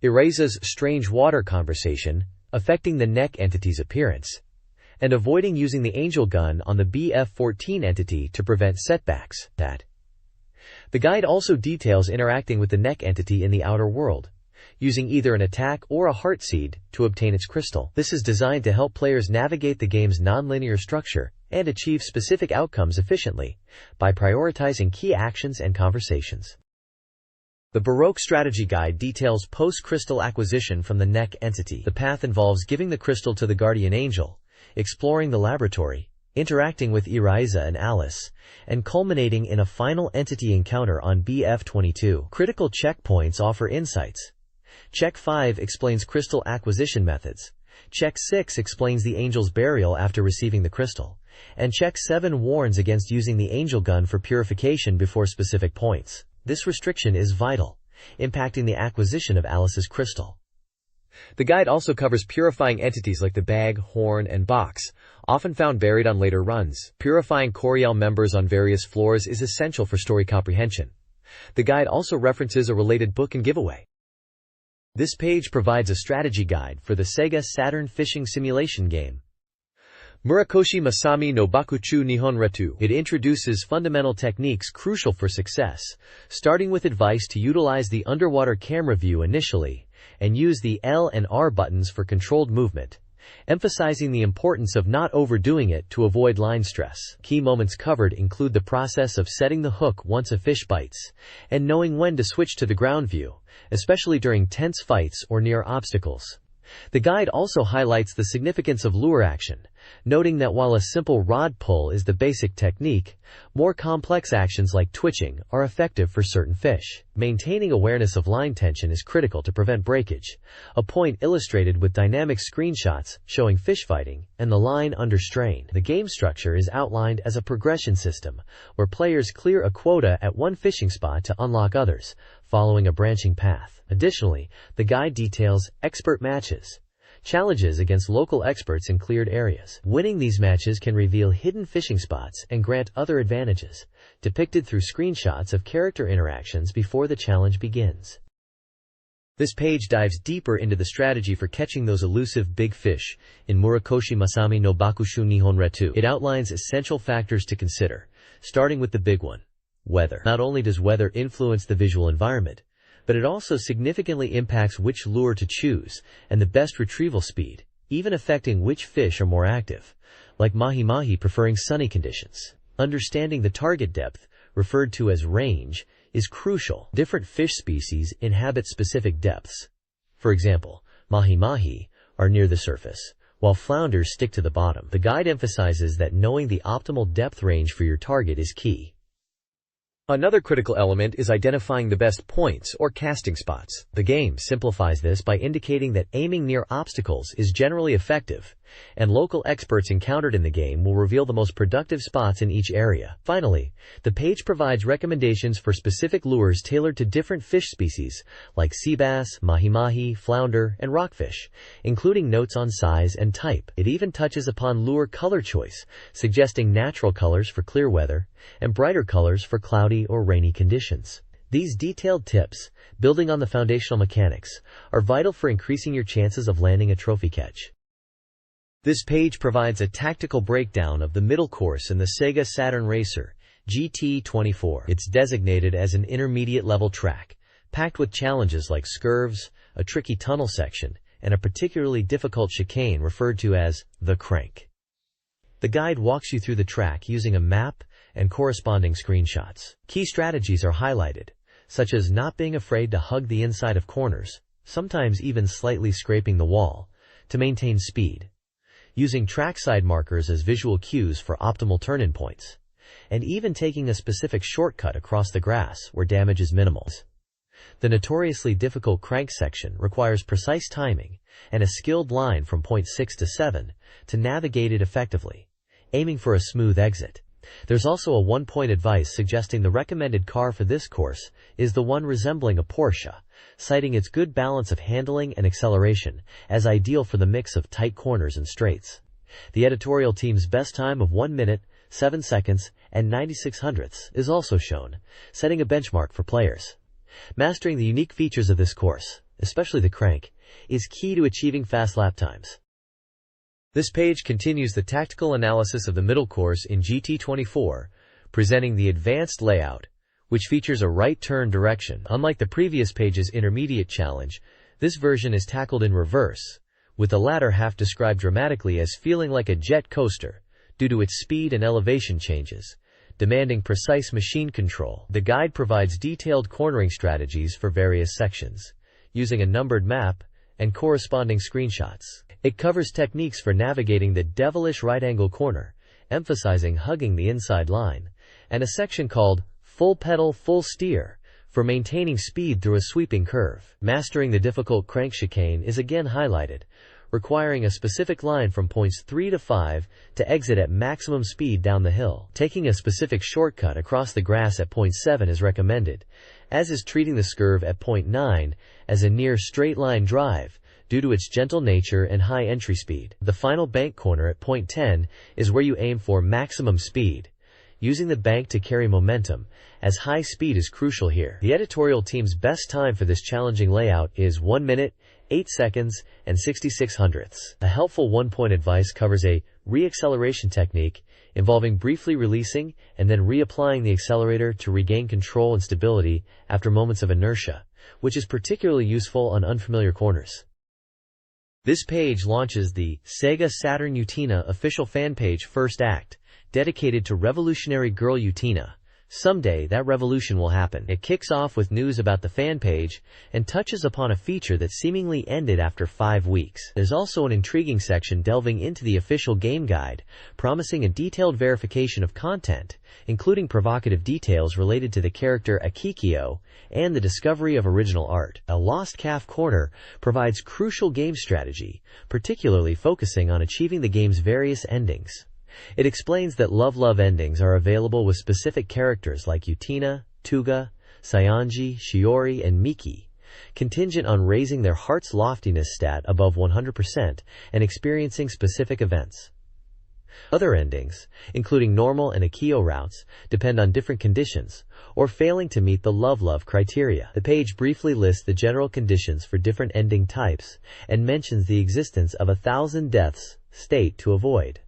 Eraza's strange water conversation, affecting the neck entity's appearance; and avoiding using the Angel Gun on the BF-14 entity to prevent setbacks. The guide also details interacting with the neck entity in the outer world, using either an attack or a heart seed to obtain its crystal. This is designed to help players navigate the game's non-linear structure and achieve specific outcomes efficiently by prioritizing key actions and conversations. The Baroque Strategy Guide details post-crystal acquisition from the NEC entity. The path involves giving the crystal to the guardian angel, exploring the laboratory, interacting with Eliza and Alice, and culminating in a final entity encounter on BF-22. Critical checkpoints offer insights. Check 5 explains crystal acquisition methods. Check 6 explains the angel's burial after receiving the crystal. And Check 7 warns against using the angel gun for purification before specific points. This restriction is vital, impacting the acquisition of Alice's crystal. The guide also covers purifying entities like the bag, horn, and box, often found buried on later runs. Purifying Coriel members on various floors is essential for story comprehension. The guide also references a related book and giveaway. This page provides a strategy guide for the SEGA Saturn fishing simulation game. Murakoshi Masami no Bakuchu Nihon Retu. It introduces fundamental techniques crucial for success, starting with advice to utilize the underwater camera view initially, and use the L and R buttons for controlled movement, emphasizing the importance of not overdoing it to avoid line stress. Key moments covered include the process of setting the hook once a fish bites, and knowing when to switch to the ground view, especially during tense fights or near obstacles. The guide also highlights the significance of lure action, noting that while a simple rod pull is the basic technique, more complex actions like twitching are effective for certain fish. Maintaining awareness of line tension is critical to prevent breakage, a point illustrated with dynamic screenshots showing fish fighting and the line under strain. The game structure is outlined as a progression system, where players clear a quota at one fishing spot to unlock others, following a branching path. Additionally, the guide details expert matches, challenges against local experts in cleared areas. Winning these matches can reveal hidden fishing spots and grant other advantages, depicted through screenshots of character interactions before the challenge begins. This page dives deeper into the strategy for catching those elusive big fish in Murakoshi Masami no Bakushu Nihon Retu. It outlines essential factors to consider, starting with the big one: weather. Not only does weather influence the visual environment, but it also significantly impacts which lure to choose and the best retrieval speed, even affecting which fish are more active, like mahi-mahi preferring sunny conditions. Understanding the target depth, referred to as range, is crucial. Different fish species inhabit specific depths. For example, mahi-mahi are near the surface, while flounders stick to the bottom. The guide emphasizes that knowing the optimal depth range for your target is key. Another critical element is identifying the best points or casting spots. The game simplifies this by indicating that aiming near obstacles is generally effective, and local experts encountered in the game will reveal the most productive spots in each area. Finally, the page provides recommendations for specific lures tailored to different fish species like sea bass, mahi-mahi, flounder, and rockfish, including notes on size and type. It even touches upon lure color choice, suggesting natural colors for clear weather and brighter colors for cloudy or rainy conditions. These detailed tips, building on the foundational mechanics, are vital for increasing your chances of landing a trophy catch. This page provides a tactical breakdown of the middle course in the SEGA Saturn Racer GT24. It's designated as an intermediate level track, packed with challenges like scurves, a tricky tunnel section, and a particularly difficult chicane referred to as the crank. The guide walks you through the track using a map and corresponding screenshots. Key strategies are highlighted, such as not being afraid to hug the inside of corners, sometimes even slightly scraping the wall, to maintain speed, using trackside markers as visual cues for optimal turn-in points, and even taking a specific shortcut across the grass where damage is minimal. The notoriously difficult crank section requires precise timing and a skilled line from point 6 to 7 to navigate it effectively, aiming for a smooth exit. There's also a one-point advice suggesting the recommended car for this course is the one resembling a Porsche, citing its good balance of handling and acceleration as ideal for the mix of tight corners and straights. The editorial team's best time of 1 minute, 7 seconds, and 96 is also shown, setting a benchmark for players. Mastering the unique features of this course, especially the crank, is key to achieving fast lap times. This page continues the tactical analysis of the middle course in GT24, presenting the advanced layout, which features a right turn direction. Unlike the previous page's intermediate challenge, this version is tackled in reverse, with the latter half described dramatically as feeling like a jet coaster due to its speed and elevation changes, demanding precise machine control. The guide provides detailed cornering strategies for various sections, using a numbered map and corresponding screenshots. It covers techniques for navigating the devilish right-angle corner, emphasizing hugging the inside line, and a section called Full Pedal, Full Steer for maintaining speed through a sweeping curve. Mastering the difficult crank chicane is again highlighted, requiring a specific line from points 3 to 5 to exit at maximum speed down the hill. Taking a specific shortcut across the grass at point 7 is recommended, as is treating the scurve at point 9 as a near straight-line drive due to its gentle nature and high entry speed. The final bank corner at point 10 is where you aim for maximum speed, using the bank to carry momentum, as high speed is crucial here. The editorial team's best time for this challenging layout is 1 minute, 8 seconds, and 66 hundredths. A helpful one-point advice covers a re-acceleration technique involving briefly releasing and then reapplying the accelerator to regain control and stability after moments of inertia, which is particularly useful on unfamiliar corners. This page launches the SEGA Saturn Utena official fan page first act, dedicated to revolutionary girl Utena. Someday that revolution will happen. It kicks off with news about the fan page and touches upon a feature that seemingly ended after 5 weeks. There's also an intriguing section delving into the official game guide, promising a detailed verification of content, including provocative details related to the character Akikio and the discovery of original art. A Lost Calf corner provides crucial game strategy, particularly focusing on achieving the game's various endings. It explains that love endings are available with specific characters like Utena, Tuga, Saionji, Shiori, and Miki, contingent on raising their heart's loftiness stat above 100% and experiencing specific events. Other endings, including normal and Akio routes, depend on different conditions, or failing to meet the love criteria. The page briefly lists the general conditions for different ending types and mentions the existence of 1,000 deaths state to avoid.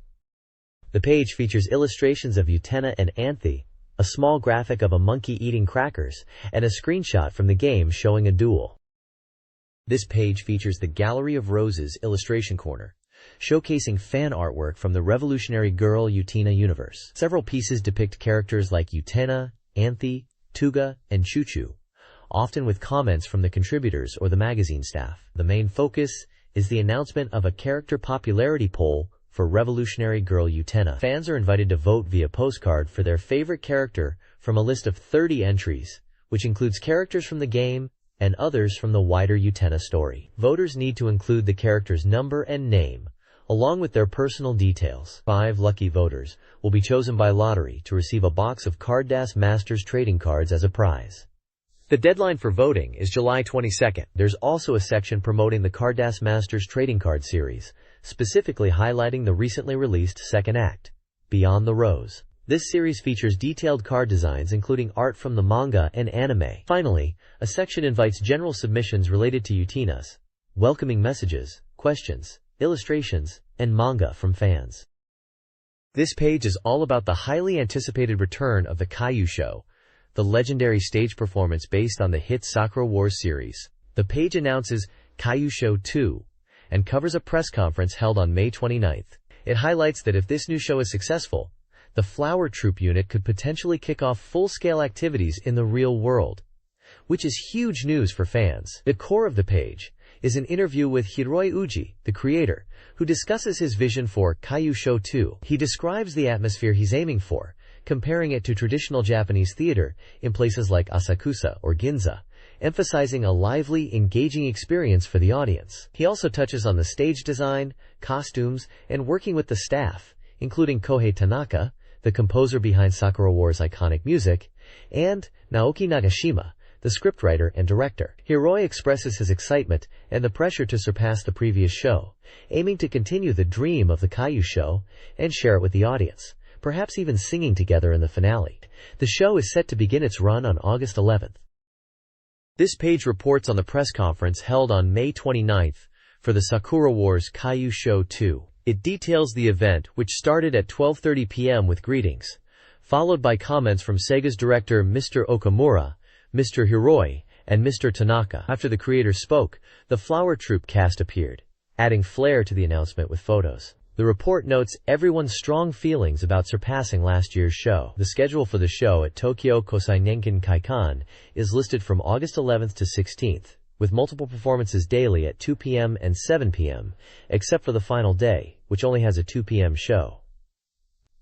The page features illustrations of Utena and Anthe, a small graphic of a monkey eating crackers, and a screenshot from the game showing a duel. This page features the Gallery of Roses illustration corner, showcasing fan artwork from the revolutionary girl Utena universe. Several pieces depict characters like Utena, Anthe, Tuga, and Chuchu, often with comments from the contributors or the magazine staff. The main focus is the announcement of a character popularity poll for revolutionary girl Utena. Fans are invited to vote via postcard for their favorite character from a list of 30 entries, which includes characters from the game and others from the wider Utena story. Voters need to include the character's number and name, along with their personal details. 5 lucky voters will be chosen by lottery to receive a box of Carddass Masters trading cards as a prize. The deadline for voting is July 22nd. There's also a section promoting the Carddass Masters trading card series, specifically highlighting the recently released second act, Beyond the Rose. This series features detailed card designs including art from the manga and anime. Finally, a section invites general submissions related to Utenas, welcoming messages, questions, illustrations, and manga from fans. This page is all about the highly anticipated return of the Caillou Show, the legendary stage performance based on the hit Sakura Wars series. The page announces Caillou Show 2 and covers a press conference held on May 29th. It highlights that if this new show is successful, the Flower Troupe unit could potentially kick off full-scale activities in the real world, which is huge news for fans. The core of the page is an interview with Hiroi Uji, the creator, who discusses his vision for Caillou Show 2. He describes the atmosphere he's aiming for, comparing it to traditional Japanese theater in places like Asakusa or Ginza, emphasizing a lively, engaging experience for the audience. He also touches on the stage design, costumes, and working with the staff, including Kohei Tanaka, the composer behind Sakura Wars' iconic music, and Naoki Nagashima, the scriptwriter and director. Hiroi expresses his excitement and the pressure to surpass the previous show, aiming to continue the dream of the Caillou Show and share it with the audience, perhaps even singing together in the finale. The show is set to begin its run on August 11th. This page reports on the press conference held on May 29th for the Sakura Wars Caillou Show 2. It details the event, which started at 12:30 p.m. with greetings, followed by comments from Sega's director Mr. Okamura, Mr. Hiroi, and Mr. Tanaka. After the creators spoke, the Flower Troupe cast appeared, adding flair to the announcement with photos. The report notes everyone's strong feelings about surpassing last year's show. The schedule for the show at Tokyo Kosei Nenkin Kaikan is listed from August 11th to 16th, with multiple performances daily at 2 p.m. and 7 p.m., except for the final day, which only has a 2 p.m. show.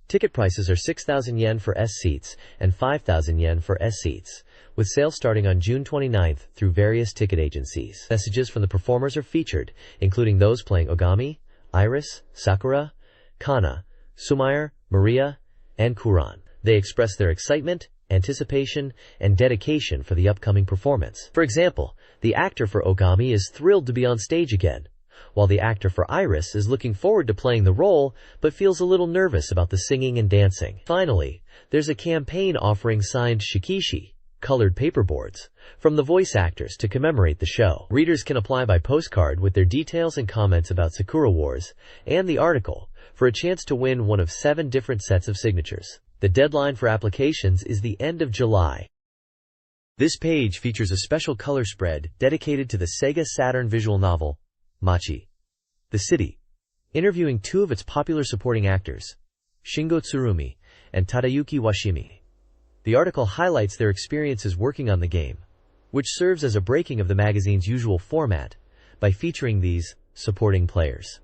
Ticket prices are 6,000 yen for S seats and 5,000 yen for S seats, with sales starting on June 29th through various ticket agencies. Messages from the performers are featured, including those playing Ogami, Iris, Sakura, Kana, Sumire, Maria, and Kuran. They express their excitement, anticipation, and dedication for the upcoming performance. For example, the actor for Ogami is thrilled to be on stage again, while the actor for Iris is looking forward to playing the role but feels a little nervous about the singing and dancing. Finally, there's a campaign offering signed shikishi, colored paperboards, from the voice actors to commemorate the show. Readers can apply by postcard with their details and comments about Sakura Wars and the article for a chance to win one of 7 different sets of signatures. The deadline for applications is the end of July. This page features a special color spread dedicated to the SEGA Saturn visual novel, Machi, the City, interviewing 2 of its popular supporting actors, Shingo Tsurumi and Tadayuki Washimi. The article highlights their experiences working on the game, which serves as a breaking of the magazine's usual format by featuring these supporting players.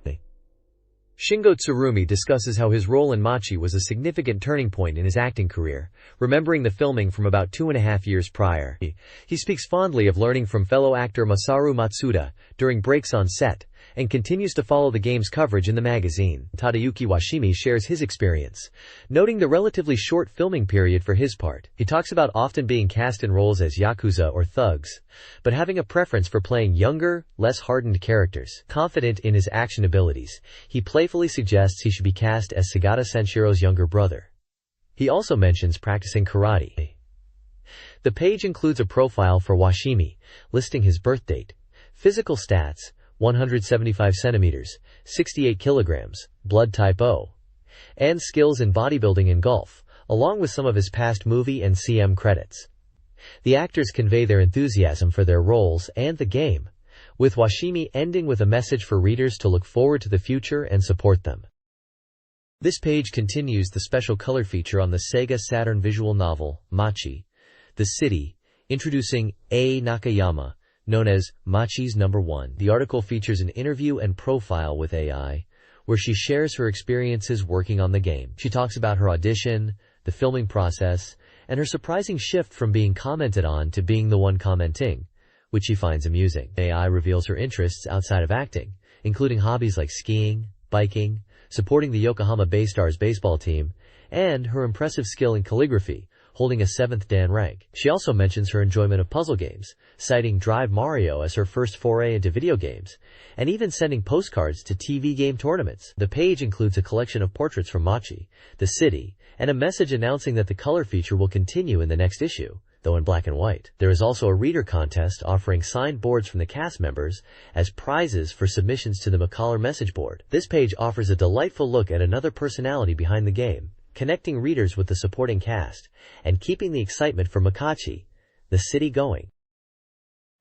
Shingo Tsurumi discusses how his role in Machi was a significant turning point in his acting career, remembering the filming from about 2.5 years prior. He speaks fondly of learning from fellow actor Masaru Matsuda during breaks on set, and continues to follow the game's coverage in the magazine. Tadayuki Washimi shares his experience, noting the relatively short filming period for his part. He talks about often being cast in roles as yakuza or thugs, but having a preference for playing younger, less hardened characters. Confident in his action abilities, he playfully suggests he should be cast as Sagata Senshiro's younger brother. He also mentions practicing karate. The page includes a profile for Washimi, listing his birth date, physical stats, 175 centimeters, 68 kilograms, blood type O, and skills in bodybuilding and golf, along with some of his past movie and CM credits. The actors convey their enthusiasm for their roles and the game, with Washimi ending with a message for readers to look forward to the future and support them. This page continues the special color feature on the SEGA Saturn visual novel, Machi, the City, introducing A. Nakayama, known as Machi's Number 1. The article features an interview and profile with AI, where she shares her experiences working on the game. She talks about her audition, the filming process, and her surprising shift from being commented on to being the one commenting, which she finds amusing. AI reveals her interests outside of acting, including hobbies like skiing, biking, supporting the Yokohama Baystars baseball team, and her impressive skill in calligraphy, holding a 7th Dan rank. She also mentions her enjoyment of puzzle games, citing Drive Mario as her first foray into video games, and even sending postcards to TV game tournaments. The page includes a collection of portraits from Machi, the City, and a message announcing that the color feature will continue in the next issue, though in black and white. There is also a reader contest offering signed boards from the cast members as prizes for submissions to the McCollar message board. This page offers a delightful look at another personality behind the game, connecting readers with the supporting cast, and keeping the excitement for Makachi, the City going.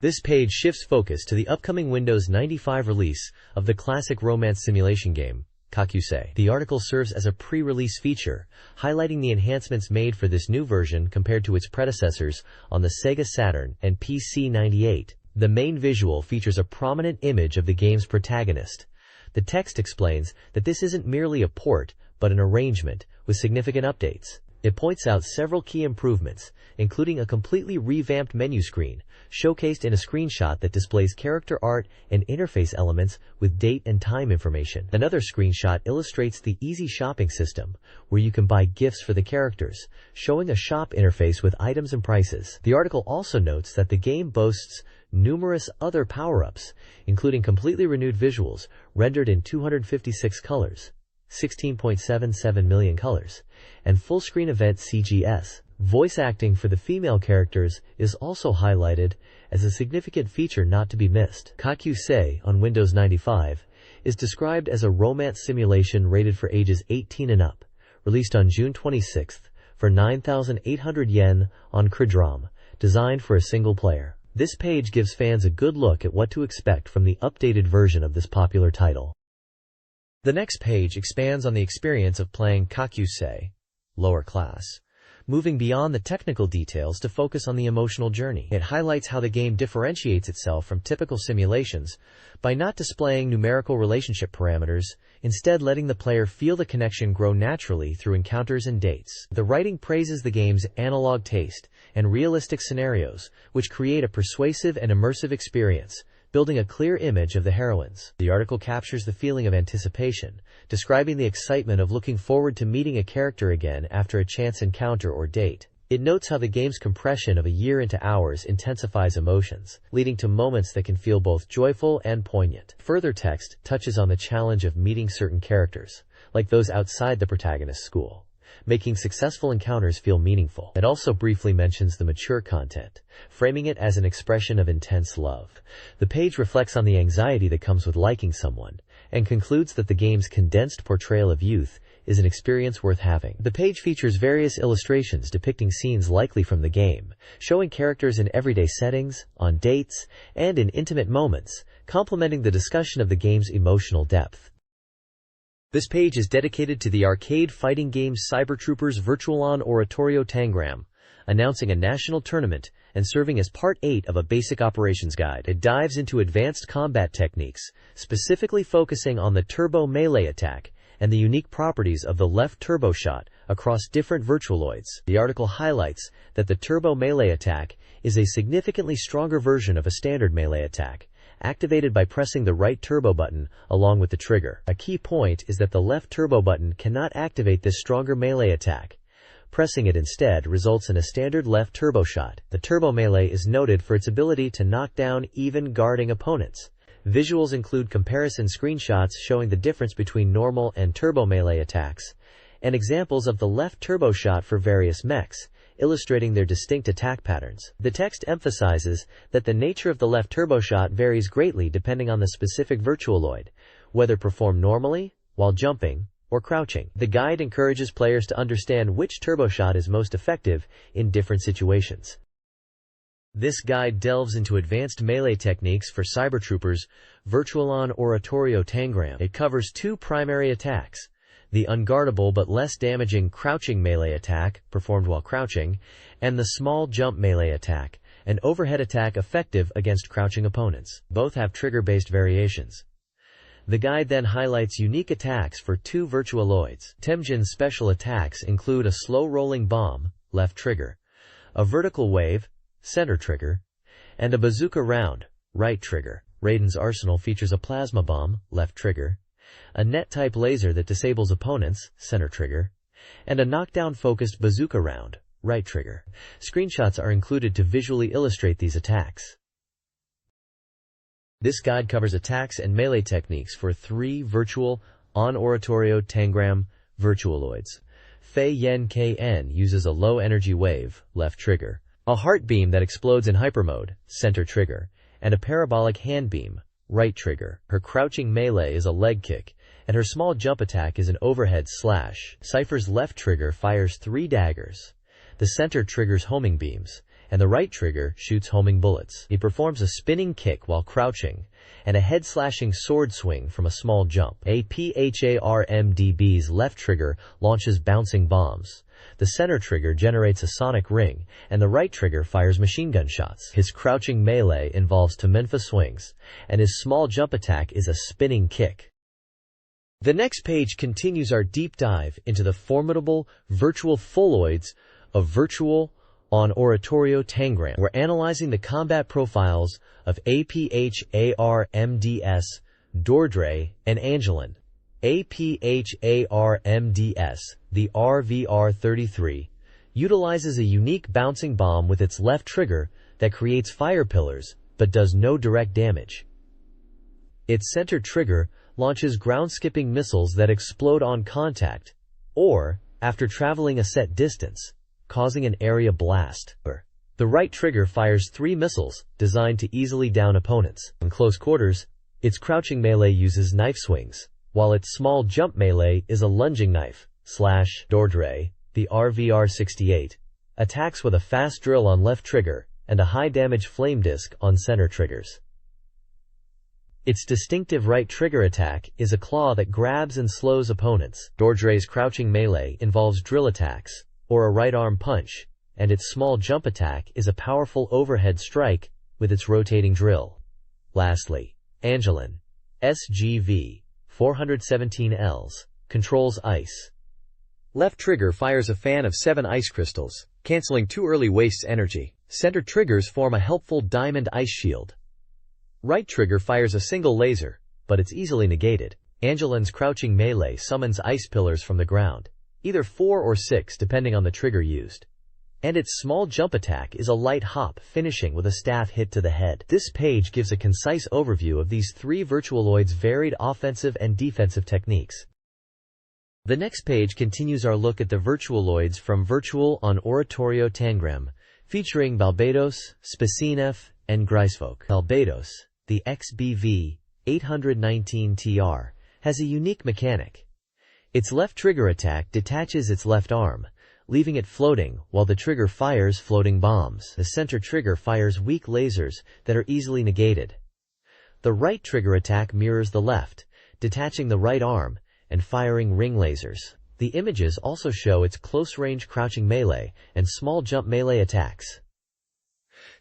This page shifts focus to the upcoming Windows 95 release of the classic romance simulation game, Kakusei. The article serves as a pre-release feature, highlighting the enhancements made for this new version compared to its predecessors on the Sega Saturn and PC-98. The main visual features a prominent image of the game's protagonist. The text explains that this isn't merely a port, but an arrangement with significant updates. It points out several key improvements, including a completely revamped menu screen, showcased in a screenshot that displays character art and interface elements with date and time information. Another screenshot illustrates the easy shopping system, where you can buy gifts for the characters, showing a shop interface with items and prices. The article also notes that the game boasts numerous other power-ups, including completely renewed visuals, rendered in 256 colors, 16.77 million colors, and full-screen event CGS. Voice acting for the female characters is also highlighted as a significant feature not to be missed. Kakusei on Windows 95 is described as a romance simulation rated for ages 18 and up, released on June 26th for 9,800 yen on Cridrom, designed for a single player. This page gives fans a good look at what to expect from the updated version of this popular title. The next page expands on the experience of playing Kakusei, lower class, moving beyond the technical details to focus on the emotional journey. It highlights how the game differentiates itself from typical simulations by not displaying numerical relationship parameters, instead letting the player feel the connection grow naturally through encounters and dates. The writing praises the game's analog taste and realistic scenarios, which create a persuasive and immersive experience, building a clear image of the heroines. The article captures the feeling of anticipation, describing the excitement of looking forward to meeting a character again after a chance encounter or date. It notes how the game's compression of a year into hours intensifies emotions, leading to moments that can feel both joyful and poignant. Further text touches on the challenge of meeting certain characters, like those outside the protagonist's school, making successful encounters feel meaningful. It also briefly mentions the mature content, framing it as an expression of intense love. The page reflects on the anxiety that comes with liking someone, and concludes that the game's condensed portrayal of youth is an experience worth having. The page features various illustrations depicting scenes likely from the game, showing characters in everyday settings, on dates, and in intimate moments, complementing the discussion of the game's emotional depth. This page is dedicated to the arcade fighting game Cybertroopers Virtual-On Oratorio Tangram, announcing a national tournament and serving as Part 8 of a basic operations guide. It dives into advanced combat techniques, specifically focusing on the turbo melee attack and the unique properties of the left turbo shot across different virtualoids. The article highlights that the turbo melee attack is a significantly stronger version of a standard melee attack, activated by pressing the right turbo button along with the trigger. A key point is that the left turbo button cannot activate this stronger melee attack. Pressing it instead results in a standard left turbo shot. The turbo melee is noted for its ability to knock down even guarding opponents. Visuals include comparison screenshots showing the difference between normal and turbo melee attacks, and examples of the left turbo shot for various mechs, illustrating their distinct attack patterns. The text emphasizes that the nature of the left turbo shot varies greatly depending on the specific virtualoid, whether performed normally, while jumping, or crouching. The guide encourages players to understand which turbo shot is most effective in different situations. This guide delves into advanced melee techniques for Cybertroopers Virtual-On Oratorio Tangram. It covers two primary attacks: the unguardable but less damaging crouching melee attack, performed while crouching, and the small jump melee attack, an overhead attack effective against crouching opponents. Both have trigger-based variations. The guide then highlights unique attacks for two virtualoids. Temjin's special attacks include a slow-rolling bomb, left trigger, a vertical wave, center trigger, and a bazooka round, right trigger. Raiden's arsenal features a plasma bomb, left trigger, a net-type laser that disables opponents, center trigger, and a knockdown-focused bazooka round, right trigger. Screenshots are included to visually illustrate these attacks. This guide covers attacks and melee techniques for three Virtual-On Oratorio Tangram virtualoids. Fei Yen Kn uses a low-energy wave, left trigger, a heart beam that explodes in hypermode, center trigger, and a parabolic hand beam, right trigger. Her crouching melee is a leg kick, and her small jump attack is an overhead slash. Cypher's left trigger fires 3 daggers. The center triggers homing beams, and the right trigger shoots homing bullets. He performs a spinning kick while crouching, and a head-slashing sword swing from a small jump. APHARMDB's left trigger launches bouncing bombs. The center trigger generates a sonic ring, and the right trigger fires machine gun shots. His crouching melee involves Temenfa swings, and his small jump attack is a spinning kick. The next page continues our deep dive into the formidable virtual fulloids of Virtual-On Oratorio Tangram. We're analyzing the combat profiles of APHARMDS, Dordre, and Angelin. APHARMDS, the RVR-33, utilizes a unique bouncing bomb with its left trigger that creates fire pillars but does no direct damage. Its center trigger launches ground-skipping missiles that explode on contact, or after traveling a set distance, causing an area blast. The right trigger fires 3 missiles designed to easily down opponents. In close quarters, its crouching melee uses knife swings, while its small jump melee is a lunging knife. Dordre, the RVR-68, attacks with a fast drill on left trigger and a high-damage flame disc on center triggers. Its distinctive right trigger attack is a claw that grabs and slows opponents. Dordre's crouching melee involves drill attacks, or a right arm punch, and its small jump attack is a powerful overhead strike with its rotating drill. Lastly, Angelin, SGV 417Ls, controls ice. Left trigger fires a fan of 7 ice crystals, canceling too early wastes energy. Center triggers form a helpful diamond ice shield. Right trigger fires a single laser, but it's easily negated. Angelin's crouching melee summons ice pillars from the ground, either 4 or 6 depending on the trigger used. And its small jump attack is a light hop, finishing with a staff hit to the head. This page gives a concise overview of these 3 Virtualoid's varied offensive and defensive techniques. The next page continues our look at the Virtualoids from Virtual on Oratorio Tangram, featuring Balbados, Spasinev, and Greisvok. Balbados, the XBV 819TR, has a unique mechanic. Its left trigger attack detaches its left arm, leaving it floating while the trigger fires floating bombs. The center trigger fires weak lasers that are easily negated. The right trigger attack mirrors the left, detaching the right arm and firing ring lasers. The images also show its close-range crouching melee and small jump melee attacks.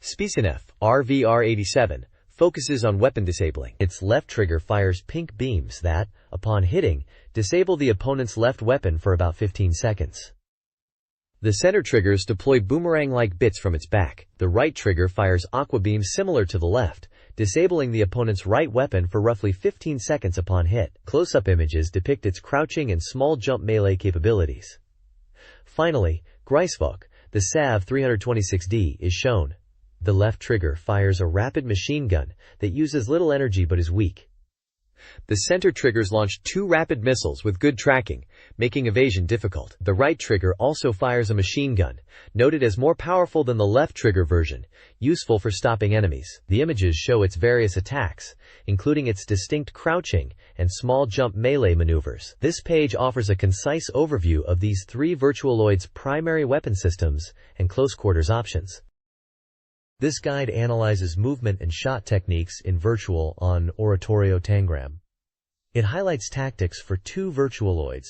Spasinev, RVR87, focuses on weapon disabling. Its left trigger fires pink beams that, upon hitting, disable the opponent's left weapon for about 15 seconds. The center triggers deploy boomerang-like bits from its back. The right trigger fires aqua beams similar to the left, disabling the opponent's right weapon for roughly 15 seconds upon hit. Close-up images depict its crouching and small jump melee capabilities. Finally, Greisvok, the SAV 326D, is shown. The left trigger fires a rapid machine gun that uses little energy but is weak. The center triggers launch 2 rapid missiles with good tracking, making evasion difficult. The right trigger also fires a machine gun, noted as more powerful than the left trigger version, useful for stopping enemies. The images show its various attacks, including its distinct crouching and small jump melee maneuvers. This page offers a concise overview of these 3 Virtualoids' primary weapon systems and close-quarters options. This guide analyzes movement and shot techniques in Virtual on Oratorio Tangram. It highlights tactics for 2 Virtualoids,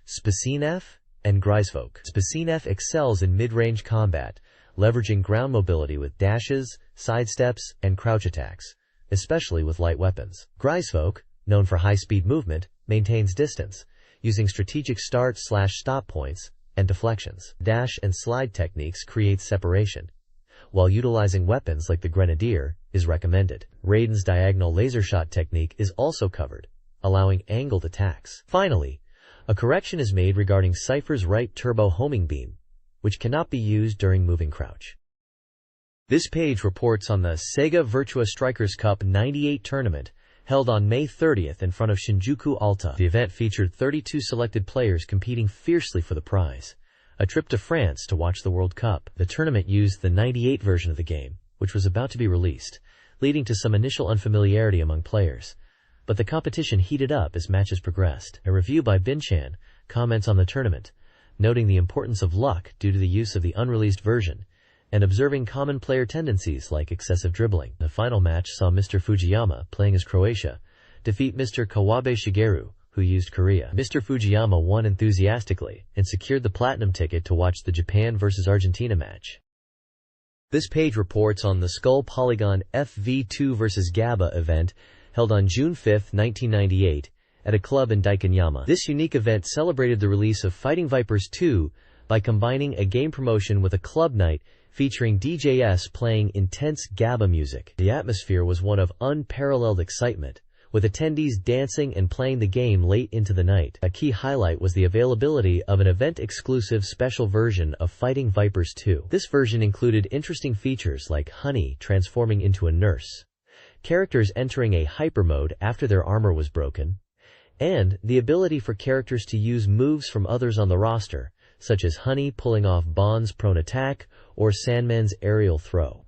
Spasinev and Greisvok. Spasinev excels in mid-range combat, leveraging ground mobility with dashes, sidesteps, and crouch attacks, especially with light weapons. Greisvok, known for high-speed movement, maintains distance, using strategic start/stop points and deflections. Dash and slide techniques create separation, while utilizing weapons like the Grenadier is recommended. Raiden's diagonal laser shot technique is also covered, allowing angled attacks. Finally, a correction is made regarding Cypher's right turbo homing beam, which cannot be used during moving crouch. This page reports on the SEGA Virtua Strikers Cup 98 tournament, held on May 30th in front of Shinjuku Alta. The event featured 32 selected players competing fiercely for the prize, a trip to France to watch the World Cup. The tournament used the 98 version of the game, which was about to be released, leading to some initial unfamiliarity among players. But the competition heated up as matches progressed. A review by Binchan comments on the tournament, noting the importance of luck due to the use of the unreleased version, and observing common player tendencies like excessive dribbling. The final match saw Mr. Fujiyama, playing as Croatia, defeat Mr. Kawabe Shigeru, who used Korea. Mr. Fujiyama won enthusiastically and secured the platinum ticket to watch the Japan vs. Argentina match. This page reports on the Skull Polygon FV2 vs. GABA event held on June 5, 1998, at a club in Daikanyama. This unique event celebrated the release of Fighting Vipers 2 by combining a game promotion with a club night featuring DJs playing intense GABA music. The atmosphere was one of unparalleled excitement, with attendees dancing and playing the game late into the night. A key highlight was the availability of an event-exclusive special version of Fighting Vipers 2. This version included interesting features like Honey transforming into a nurse, characters entering a hyper mode after their armor was broken, and the ability for characters to use moves from others on the roster, such as Honey pulling off Bond's prone attack or Sandman's aerial throw.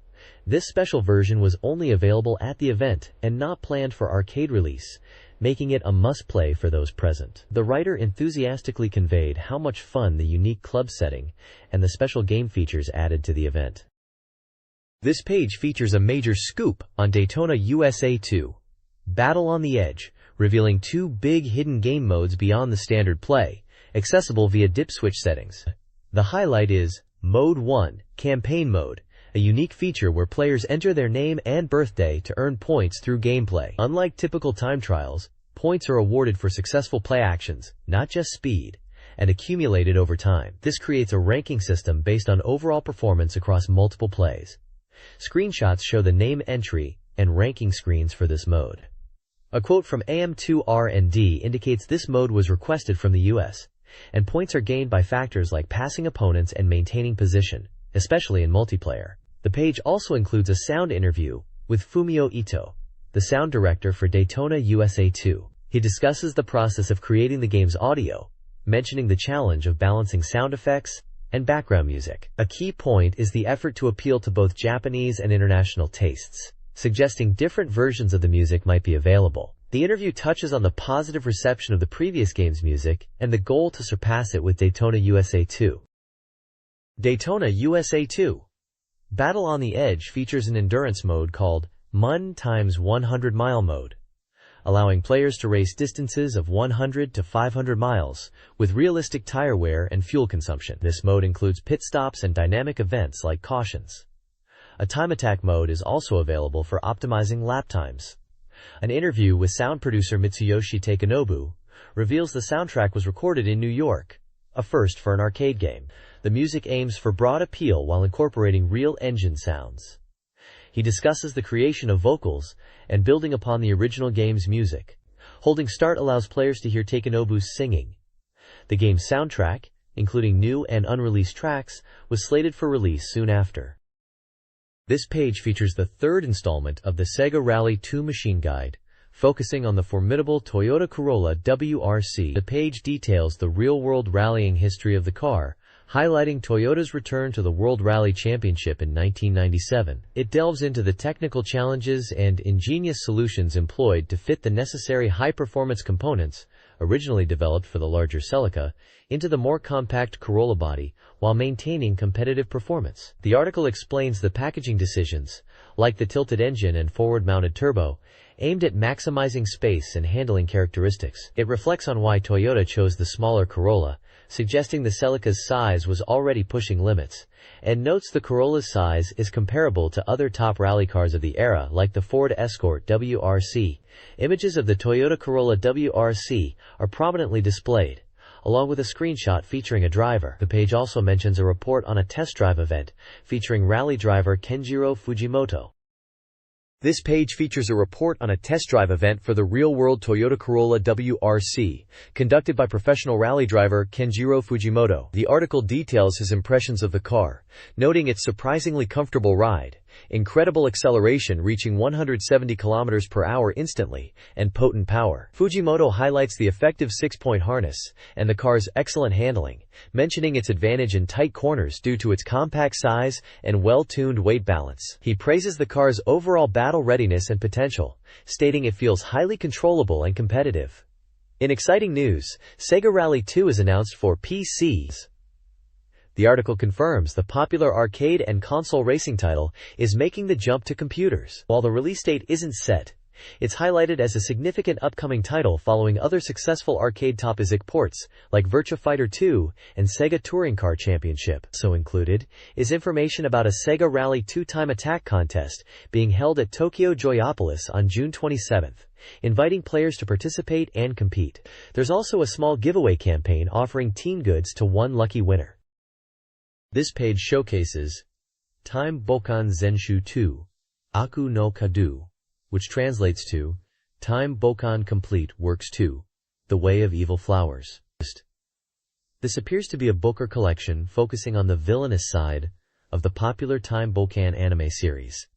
This special version was only available at the event and not planned for arcade release, making it a must-play for those present. The writer enthusiastically conveyed how much fun the unique club setting and the special game features added to the event. This page features a major scoop on Daytona USA 2. Battle on the Edge, revealing 2 big hidden game modes beyond the standard play, accessible via dip switch settings. The highlight is Mode 1, Campaign Mode, a unique feature where players enter their name and birthday to earn points through gameplay. Unlike typical time trials, points are awarded for successful play actions, not just speed, and accumulated over time. This creates a ranking system based on overall performance across multiple plays. Screenshots show the name entry and ranking screens for this mode. A quote from AM2R&D indicates this mode was requested from the US, and points are gained by factors like passing opponents and maintaining position, especially in multiplayer. The page also includes a sound interview with Fumio Ito, the sound director for Daytona USA 2. He discusses the process of creating the game's audio, mentioning the challenge of balancing sound effects and background music. A key point is the effort to appeal to both Japanese and international tastes, suggesting different versions of the music might be available. The interview touches on the positive reception of the previous game's music and the goal to surpass it with Daytona USA 2. Daytona USA 2. Battle on the Edge features an endurance mode called MUN x 100 Mile Mode, allowing players to race distances of 100 to 500 miles with realistic tire wear and fuel consumption. This mode includes pit stops and dynamic events like cautions. A time attack mode is also available for optimizing lap times. An interview with sound producer Mitsuyoshi Takenobu reveals the soundtrack was recorded in New York, a first for an arcade game. The music aims for broad appeal while incorporating real engine sounds. He discusses the creation of vocals and building upon the original game's music. Holding start allows players to hear Takenobu's singing. The game's soundtrack, including new and unreleased tracks, was slated for release soon after. This page features the 3rd installment of the Sega Rally 2 Machine Guide, focusing on the formidable Toyota Corolla WRC. The page details the real-world rallying history of the car, highlighting Toyota's return to the World Rally Championship in 1997. It delves into the technical challenges and ingenious solutions employed to fit the necessary high-performance components, originally developed for the larger Celica, into the more compact Corolla body, while maintaining competitive performance. The article explains the packaging decisions, like the tilted engine and forward-mounted turbo, aimed at maximizing space and handling characteristics. It reflects on why Toyota chose the smaller Corolla, suggesting the Celica's size was already pushing limits, and notes the Corolla's size is comparable to other top rally cars of the era like the Ford Escort WRC. Images of the Toyota Corolla WRC are prominently displayed, along with a screenshot featuring a driver. The page also mentions a report on a test drive event featuring rally driver Kenjiro Fujimoto. This page features a report on a test drive event for the real-world Toyota Corolla WRC, conducted by professional rally driver Kenjiro Fujimoto. The article details his impressions of the car, noting its surprisingly comfortable ride, incredible acceleration reaching 170 km per hour instantly, and potent power. Fujimoto highlights the effective 6-point harness and the car's excellent handling, mentioning its advantage in tight corners due to its compact size and well-tuned weight balance. He praises the car's overall battle readiness and potential, stating it feels highly controllable and competitive. In exciting news, SEGA Rally 2 is announced for PCs. The article confirms the popular arcade and console racing title is making the jump to computers. While the release date isn't set, it's highlighted as a significant upcoming title following other successful arcade top-ISIC ports like Virtua Fighter 2 and Sega Touring Car Championship. So included is information about a Sega Rally 2 time attack contest being held at Tokyo Joyopolis on June 27th, inviting players to participate and compete. There's also a small giveaway campaign offering teen goods to one lucky winner. This page showcases Time Bokan Zenshu 2, Aku no Kadu, which translates to Time Bokan Complete Works 2, The Way of Evil Flowers. This appears to be a book or collection focusing on the villainous side of the popular Time Bokan anime series.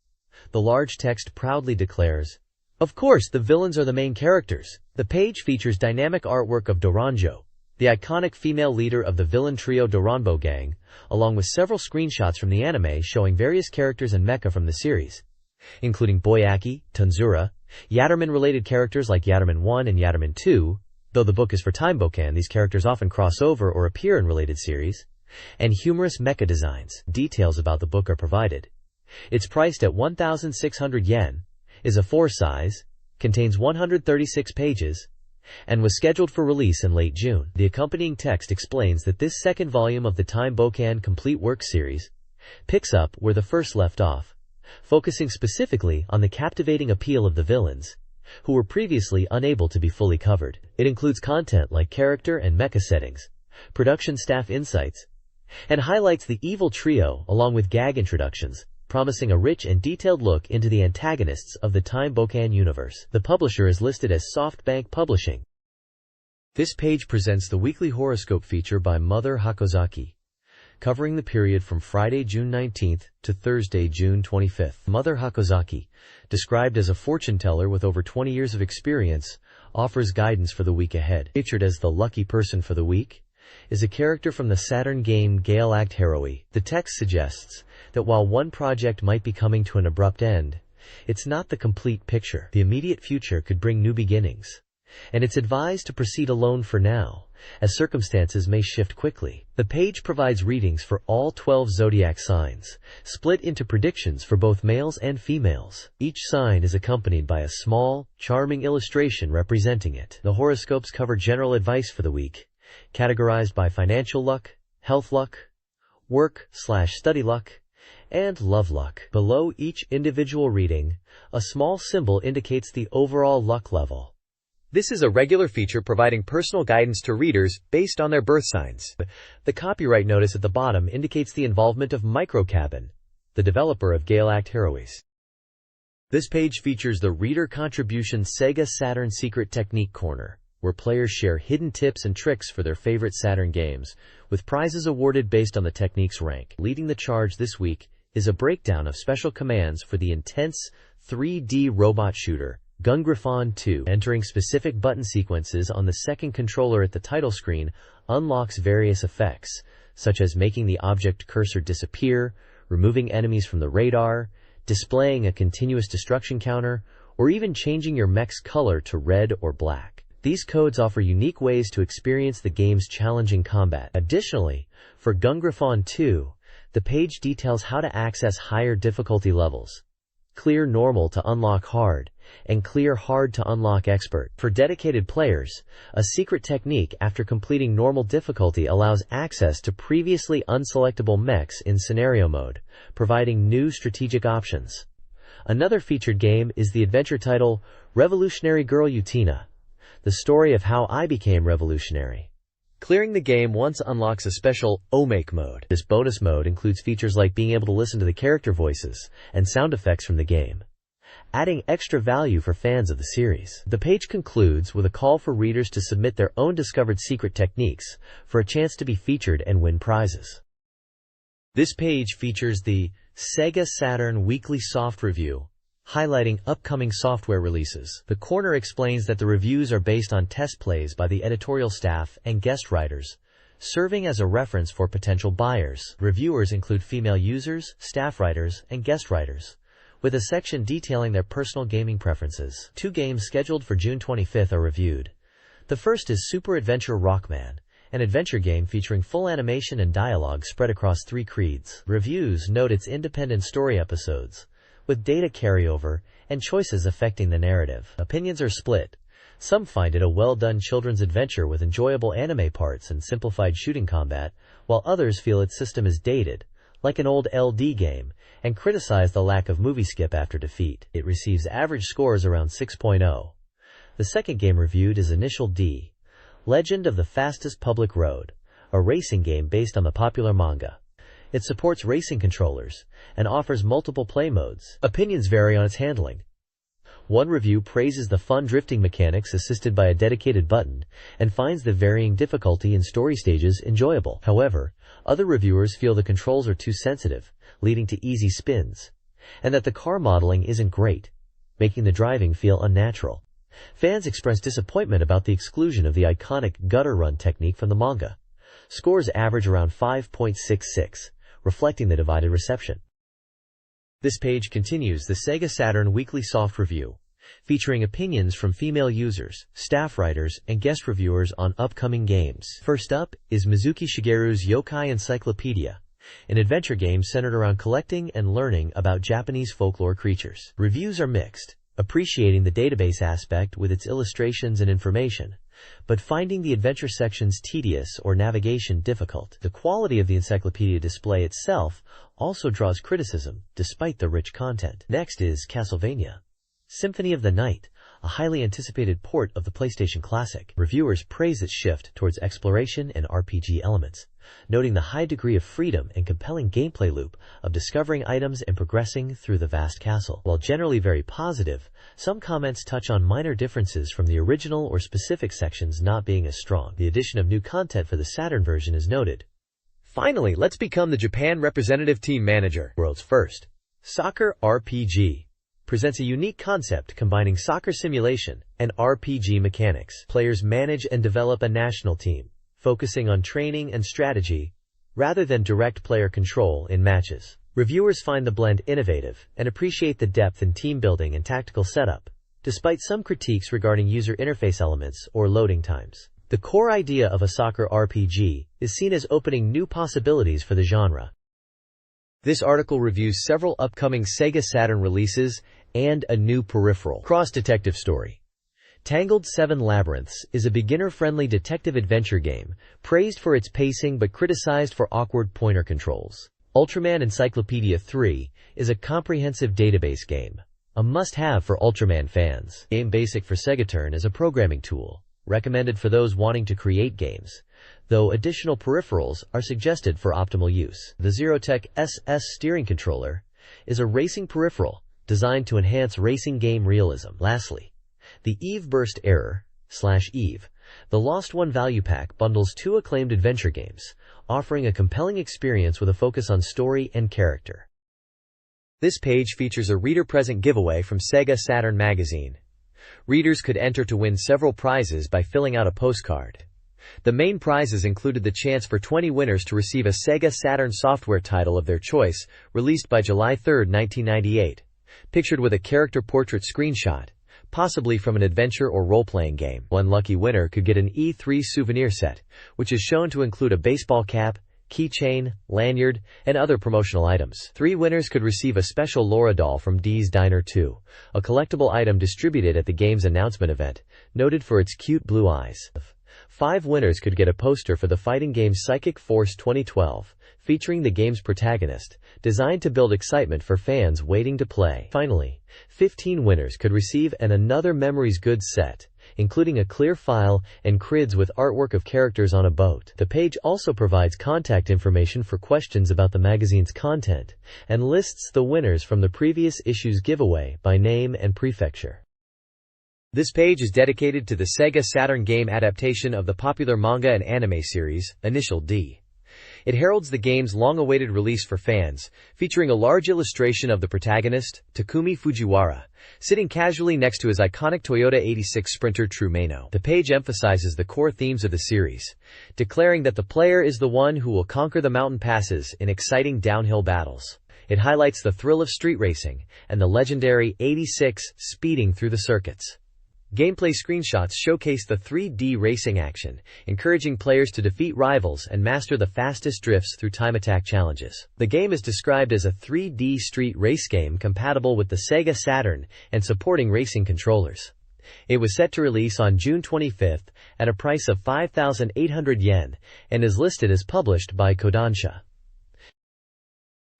The large text proudly declares, "Of course, the villains are the main characters." The page features dynamic artwork of Doranjo, the iconic female leader of the villain trio Doranbo Gang, along with several screenshots from the anime showing various characters and mecha from the series, including Boyaki, Tanzura, Yatterman-related characters like Yatterman 1 and Yatterman 2, though the book is for Time Bokan, these characters often cross over or appear in related series, and humorous mecha designs. Details about the book are provided. It's priced at 1,600 yen, is a 4 size, contains 136 pages, and was scheduled for release in late June. The accompanying text explains that this second volume of the Time Bokan Complete Work series picks up where the first left off, focusing specifically on the captivating appeal of the villains, who were previously unable to be fully covered. It includes content like character and mecha settings, production staff insights, and highlights the evil trio along with gag introductions, promising a rich and detailed look into the antagonists of the Time Bokan universe. The publisher is listed as SoftBank Publishing. This page presents the weekly horoscope feature by Mother Hakozaki, covering the period from Friday, June 19th to Thursday, June 25th. Mother Hakozaki, described as a fortune teller with over 20 years of experience, offers guidance for the week ahead. Featured as the lucky person for the week is a character from the Saturn game Gale Act Heroe. The text suggests that while one project might be coming to an abrupt end, it's not the complete picture. The immediate future could bring new beginnings, and it's advised to proceed alone for now, as circumstances may shift quickly. The page provides readings for all 12 zodiac signs, split into predictions for both males and females. Each sign is accompanied by a small, charming illustration representing it. The horoscopes cover general advice for the week, categorized by financial luck, health luck, work/study luck, and love luck. Below each individual reading, a small symbol indicates the overall luck level. This is a regular feature providing personal guidance to readers based on their birth signs. The copyright notice at the bottom indicates the involvement of Microcabin, the developer of Gale Act Heroes. This page features the Reader Contribution SEGA Saturn Secret Technique Corner, where players share hidden tips and tricks for their favorite Saturn games, with prizes awarded based on the technique's rank. Leading the charge this week is a breakdown of special commands for the intense 3D robot shooter, Gungriffon 2. Entering specific button sequences on the second controller at the title screen unlocks various effects, such as making the object cursor disappear, removing enemies from the radar, displaying a continuous destruction counter, or even changing your mech's color to red or black. These codes offer unique ways to experience the game's challenging combat. Additionally, for Gungriffon 2, the page details how to access higher difficulty levels. Clear normal to unlock hard, and clear hard to unlock expert. For dedicated players, a secret technique after completing normal difficulty allows access to previously unselectable mechs in scenario mode, providing new strategic options. Another featured game is the adventure title Revolutionary Girl Utina, the story of how I became revolutionary. Clearing the game once unlocks a special O-Make mode. This bonus mode includes features like being able to listen to the character voices and sound effects from the game, adding extra value for fans of the series. The page concludes with a call for readers to submit their own discovered secret techniques for a chance to be featured and win prizes. This page features the SEGA Saturn Weekly Soft Review, highlighting upcoming software releases. The corner explains that the reviews are based on test plays by the editorial staff and guest writers, serving as a reference for potential buyers. Reviewers include female users, staff writers, and guest writers, with a section detailing their personal gaming preferences. 2 games scheduled for June 25th are reviewed. The first is Super Adventure Rockman, an adventure game featuring full animation and dialogue spread across 3 creeds. Reviews note its independent story episodes, with data carryover and choices affecting the narrative. Opinions are split. Some find it a well-done children's adventure with enjoyable anime parts and simplified shooting combat, while others feel its system is dated, like an old LD game, and criticize the lack of movie skip after defeat. It receives average scores around 6.0. The second game reviewed is Initial D, Legend of the Fastest Public Road, a racing game based on the popular manga. It supports racing controllers and offers multiple play modes. Opinions vary on its handling. One review praises the fun drifting mechanics assisted by a dedicated button and finds the varying difficulty in story stages enjoyable. However, other reviewers feel the controls are too sensitive, leading to easy spins, and that the car modeling isn't great, making the driving feel unnatural. Fans express disappointment about the exclusion of the iconic gutter run technique from the manga. Scores average around 5.66. Reflecting the divided reception. This page continues the SEGA Saturn Weekly Soft Review, featuring opinions from female users, staff writers, and guest reviewers on upcoming games. First up is Mizuki Shigeru's Yokai Encyclopedia, an adventure game centered around collecting and learning about Japanese folklore creatures. Reviews are mixed. appreciating the database aspect with its illustrations and information, but finding the adventure sections tedious or navigation difficult. The quality of the encyclopedia display itself also draws criticism, despite the rich content. Next is Castlevania Symphony of the Night, a highly anticipated port of the PlayStation Classic. Reviewers praise its shift towards exploration and RPG elements, noting the high degree of freedom and compelling gameplay loop of discovering items and progressing through the vast castle. While generally very positive, some comments touch on minor differences from the original or specific sections not being as strong. The addition of new content for the Saturn version is noted. Finally, let's become the Japan representative team manager. World's first soccer RPG presents a unique concept combining soccer simulation and RPG mechanics. Players manage and develop a national team, focusing on training and strategy rather than direct player control in matches. Reviewers find the blend innovative and appreciate the depth in team building and tactical setup, despite some critiques regarding user interface elements or loading times. The core idea of a soccer RPG is seen as opening new possibilities for the genre. This article reviews several upcoming SEGA Saturn releases and a new peripheral. Cross-detective story. Tangled 7 Labyrinths is a beginner-friendly detective adventure game, praised for its pacing but criticized for awkward pointer controls. Ultraman Encyclopedia 3 is a comprehensive database game, a must-have for Ultraman fans. Game Basic for SEGAturn is a programming tool, recommended for those wanting to create games, though additional peripherals are suggested for optimal use. The Zerotech SS steering controller is a racing peripheral designed to enhance racing game realism. Lastly, the Eve Burst Error/Eve, the Lost One Value Pack bundles 2 acclaimed adventure games, offering a compelling experience with a focus on story and character. This page features a reader-present giveaway from SEGA Saturn Magazine. Readers could enter to win several prizes by filling out a postcard. The main prizes included the chance for 20 winners to receive a SEGA Saturn software title of their choice, released by July 3, 1998, pictured with a character portrait screenshot, possibly from an adventure or role-playing game. One lucky winner could get an E3 souvenir set, which is shown to include a baseball cap, keychain, lanyard, and other promotional items. 3 winners could receive a special Laura doll from Dee's Diner 2, a collectible item distributed at the game's announcement event, noted for its cute blue eyes. 5 winners could get a poster for the fighting game Psychic Force 2012, featuring the game's protagonist, designed to build excitement for fans waiting to play. Finally, 15 winners could receive an Another Memories goods set, including a clear file and crids with artwork of characters on a boat. The page also provides contact information for questions about the magazine's content, and lists the winners from the previous issue's giveaway by name and prefecture. This page is dedicated to the SEGA Saturn game adaptation of the popular manga and anime series, Initial D. It heralds the game's long-awaited release for fans, featuring a large illustration of the protagonist, Takumi Fujiwara, sitting casually next to his iconic Toyota 86 Sprinter True Mano. The page emphasizes the core themes of the series, declaring that the player is the one who will conquer the mountain passes in exciting downhill battles. It highlights the thrill of street racing and the legendary 86 speeding through the circuits. Gameplay screenshots showcase the 3D racing action, encouraging players to defeat rivals and master the fastest drifts through time attack challenges. The game is described as a 3D street race game compatible with the SEGA Saturn and supporting racing controllers. It was set to release on June 25 at a price of 5,800 yen and is listed as published by Kodansha.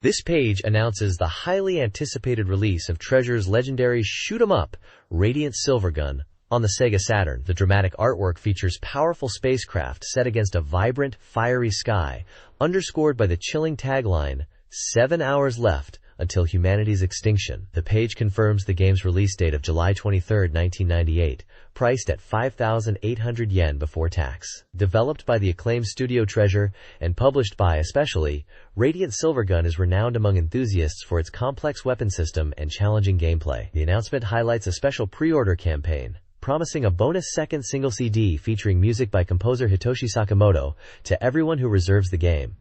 This page announces the highly anticipated release of Treasure's legendary shoot-'em-up, Radiant Silvergun, on the SEGA Saturn. The dramatic artwork features powerful spacecraft set against a vibrant, fiery sky, underscored by the chilling tagline, 7 hours left until humanity's extinction. The page confirms the game's release date of July 23, 1998, priced at 5,800 yen before tax. Developed by the acclaimed studio Treasure and published by, especially, Radiant Silvergun is renowned among enthusiasts for its complex weapon system and challenging gameplay. The announcement highlights a special pre-order campaign, promising a bonus second single CD featuring music by composer Hitoshi Sakamoto to everyone who reserves the game.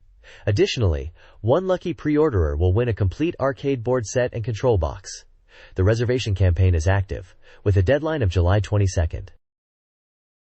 Additionally, one lucky pre-orderer will win a complete arcade board set and control box. The reservation campaign is active, with a deadline of July 22.